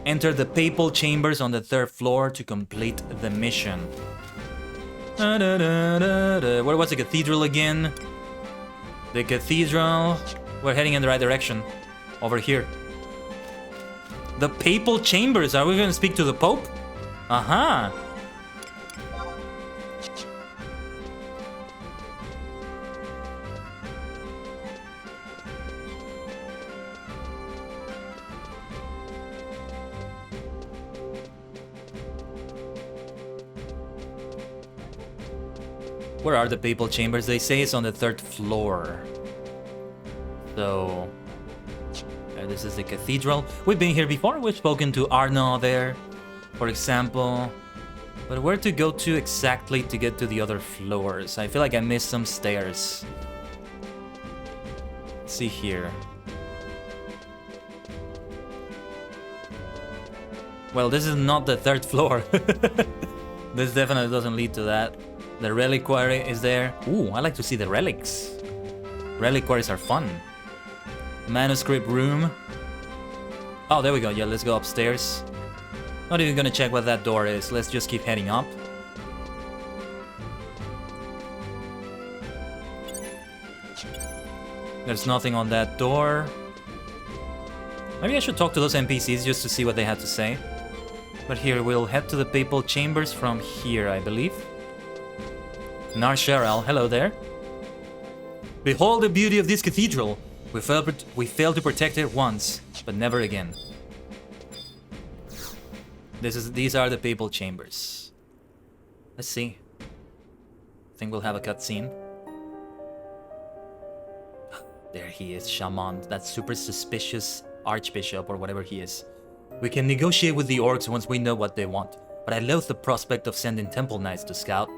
Enter the papal chambers on the 3rd floor to complete the mission. Where was the cathedral again? The cathedral. We're heading in the right direction. Over here. The papal chambers. Are we going to speak to the Pope? Uh-huh. Where are the papal chambers? They say it's on the 3rd floor. So... this is the cathedral. We've been here before. We've spoken to Arno there, for example. But where to go to exactly to get to the other floors? I feel like I missed some stairs. Let's see here. Well, this is not the 3rd floor. This definitely doesn't lead to that. The reliquary is there. Ooh, I like to see the relics. Reliquaries are fun. Manuscript room. Oh, there we go. Yeah, let's go upstairs. Not even gonna check what that door is. Let's just keep heading up. There's nothing on that door. Maybe I should talk to those NPCs just to see what they have to say. But here, we'll head to the papal chambers from here, I believe. Nar Sheral, hello there. Behold the beauty of this cathedral. We failed to protect it once, but never again. These are the papal chambers. Let's see. I think we'll have a cutscene. There he is, Shaman, that super suspicious archbishop or whatever he is. We can negotiate with the orcs once we know what they want, but I loathe the prospect of sending temple knights to scout.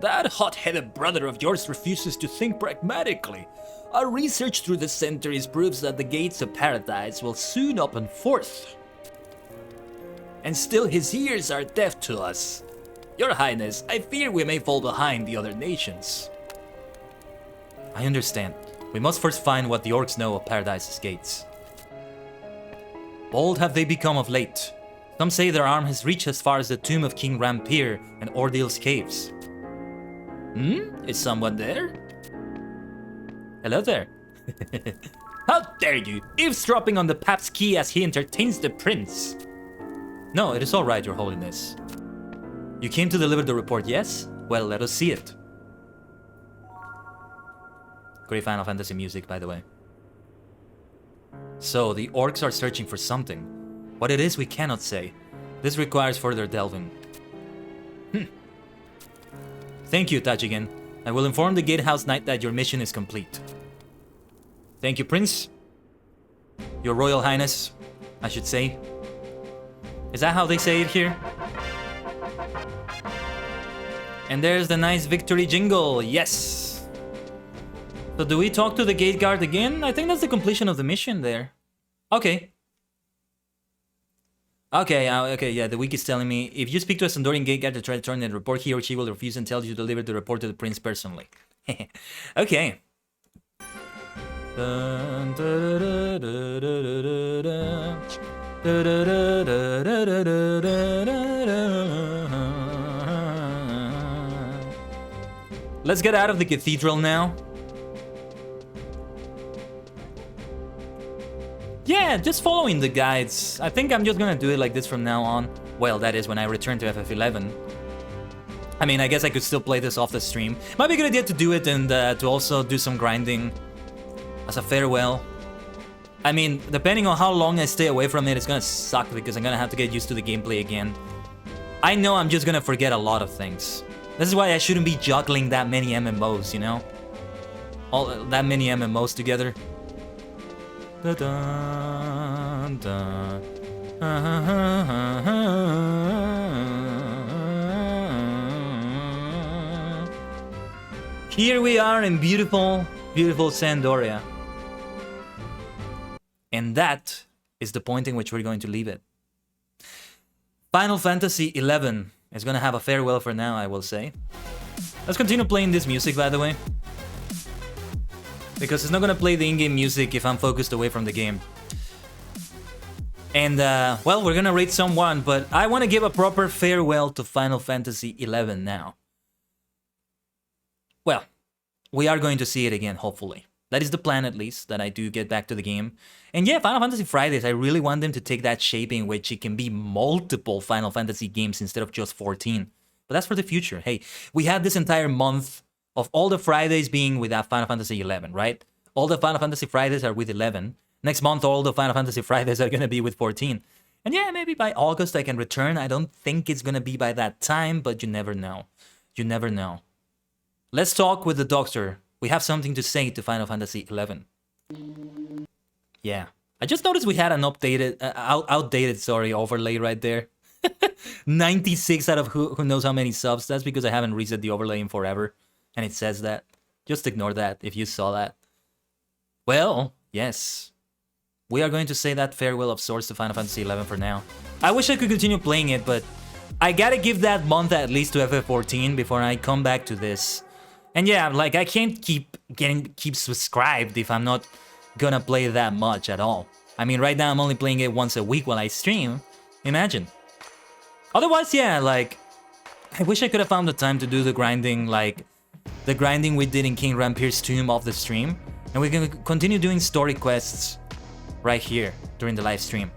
That hot-headed brother of yours refuses to think pragmatically. Our research through the centuries proves that the gates of paradise will soon open forth. And still his ears are deaf to us. Your Highness, I fear we may fall behind the other nations. I understand. We must first find what the orcs know of Paradise's gates. Bold have they become of late. Some say their arm has reached as far as the tomb of King Rampir and Ordeal's caves. Is someone there? Hello there. How dare you, eavesdropping on the Pap's key as he entertains the prince? No, it is all right, Your Holiness. You came to deliver the report, yes? Well, let us see it. Great Final Fantasy music, by the way. So, the orcs are searching for something. What it is, we cannot say. This requires further delving. Thank you, Tajigen. I will inform the Gatehouse Knight that your mission is complete. Thank you, Prince. Your Royal Highness, I should say. Is that how they say it here? And there's the nice victory jingle, yes! So do we talk to the gate guard again? I think that's the completion of the mission there. Okay. Okay, yeah, the wiki is telling me, if you speak to a Sandorian gate guard to try to turn in a report, he or she will refuse and tell you to deliver the report to the prince personally. Okay. Let's get out of the cathedral now. Yeah, just following the guides. I think I'm just gonna do it like this from now on. Well, that is when I return to FF11. I mean, I guess I could still play this off the stream. Might be a good idea to do it and to also do some grinding as a farewell. I mean, depending on how long I stay away from it, it's gonna suck because I'm gonna have to get used to the gameplay again. I know I'm just gonna forget a lot of things. This is why I shouldn't be juggling that many MMOs, you know? All that many MMOs together. Here we are in beautiful, beautiful Sandoria. And that is the point in which we're going to leave it. Final Fantasy XI is going to have a farewell for now, I will say. Let's continue playing this music, by the way. Because it's not going to play the in-game music if I'm focused away from the game. And, well, we're going to rate someone, but I want to give a proper farewell to Final Fantasy XI now. Well, we are going to see it again, hopefully. That is the plan, at least, that I do get back to the game. And yeah, Final Fantasy Fridays, I really want them to take that shape in which it can be multiple Final Fantasy games instead of just 14. But that's for the future. Hey, we had this entire month of all the Fridays being with that Final Fantasy 11, right? All the Final Fantasy Fridays are with 11. Next month, all the Final Fantasy Fridays are going to be with 14. And yeah, maybe by August I can return. I don't think it's going to be by that time, but you never know. You never know. Let's talk with the doctor. We have something to say to Final Fantasy 11. Yeah. I just noticed we had an outdated overlay right there. 96 out of who knows how many subs. That's because I haven't reset the overlay in forever. And it says that. Just ignore that if you saw that. Well, yes. We are going to say that farewell of sorts to Final Fantasy 11 for now. I wish I could continue playing it, but I gotta give that month at least to FF14 before I come back to this. And yeah, like, I can't keep subscribed if I'm not gonna play that much at all. I mean, right now I'm only playing it once a week while I stream. Imagine. Otherwise, yeah, like, I wish I could have found the time to do the grinding, like, the grinding we did in King Rampir's tomb off the stream. And we can continue doing story quests right here during the live stream.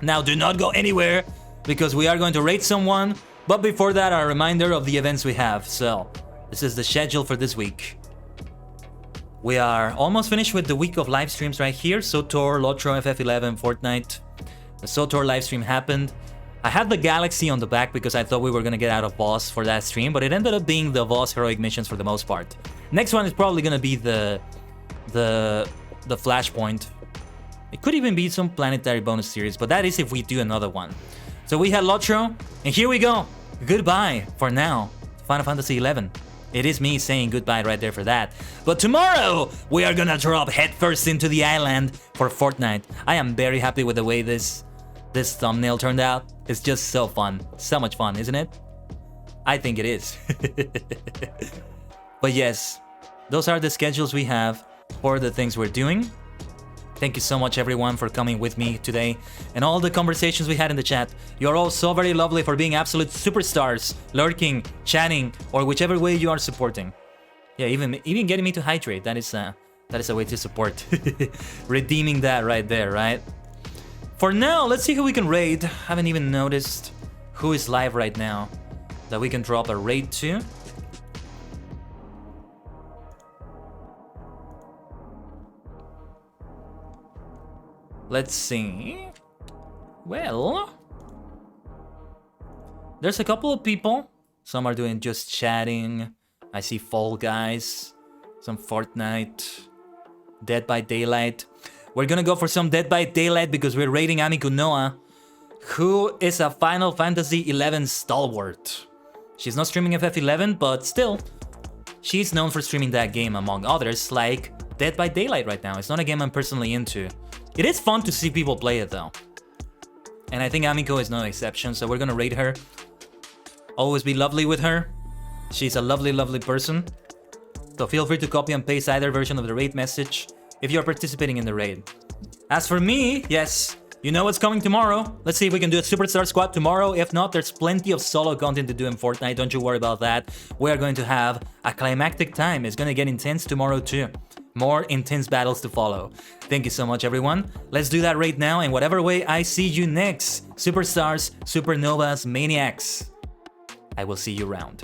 Now, do not go anywhere, because we are going to raid someone. But before that, a reminder of the events we have. So, this is the schedule for this week. We are almost finished with the week of live streams right here. SOTOR, LOTRO, FF11, Fortnite. The SOTOR live stream happened. I had the Galaxy on the back because I thought we were going to get out of boss for that stream, but it ended up being the boss heroic missions for the most part. Next one is probably going to be the Flashpoint. It could even be some planetary bonus series, but that is if we do another one. So we had LOTRO, and here we go. Goodbye for now, Final Fantasy 11. It is me saying goodbye right there for that. But tomorrow, we are gonna drop headfirst into the island for Fortnite. I am very happy with the way this thumbnail turned out. It's just so fun. So much fun, isn't it? I think it is. But yes, those are the schedules we have for the things we're doing. Thank you so much, everyone, for coming with me today and all the conversations we had in the chat. You're all so very lovely for being absolute superstars, lurking, chatting, or whichever way you are supporting. Yeah, even getting me to hydrate. That is a way to support. Redeeming that right there, right? For now, let's see who we can raid. Haven't even noticed who is live right now that we can drop a raid to. Let's see. Well, there's a couple of people. Some are doing just chatting. I see Fall Guys, some Fortnite, Dead by Daylight. We're gonna go for some Dead by Daylight because we're raiding Amiku Noah, who is a Final Fantasy XI stalwart. She's not streaming FF11, but still, she's known for streaming that game among others, like Dead by Daylight right now. It's not a game I'm personally into. It is fun to see people play it though. And I think Amiko is no exception, so we're gonna raid her. Always be lovely with her. She's a lovely, lovely person. So feel free to copy and paste either version of the raid message if you're participating in the raid. As for me, yes, you know what's coming tomorrow. Let's see if we can do a Superstar Squad tomorrow. If not, there's plenty of solo content to do in Fortnite. Don't you worry about that. We are going to have a climactic time. It's gonna get intense tomorrow too. More intense battles to follow. Thank you so much, everyone. Let's do that right now, in whatever way I see you next. Superstars, supernovas, maniacs. I will see you around.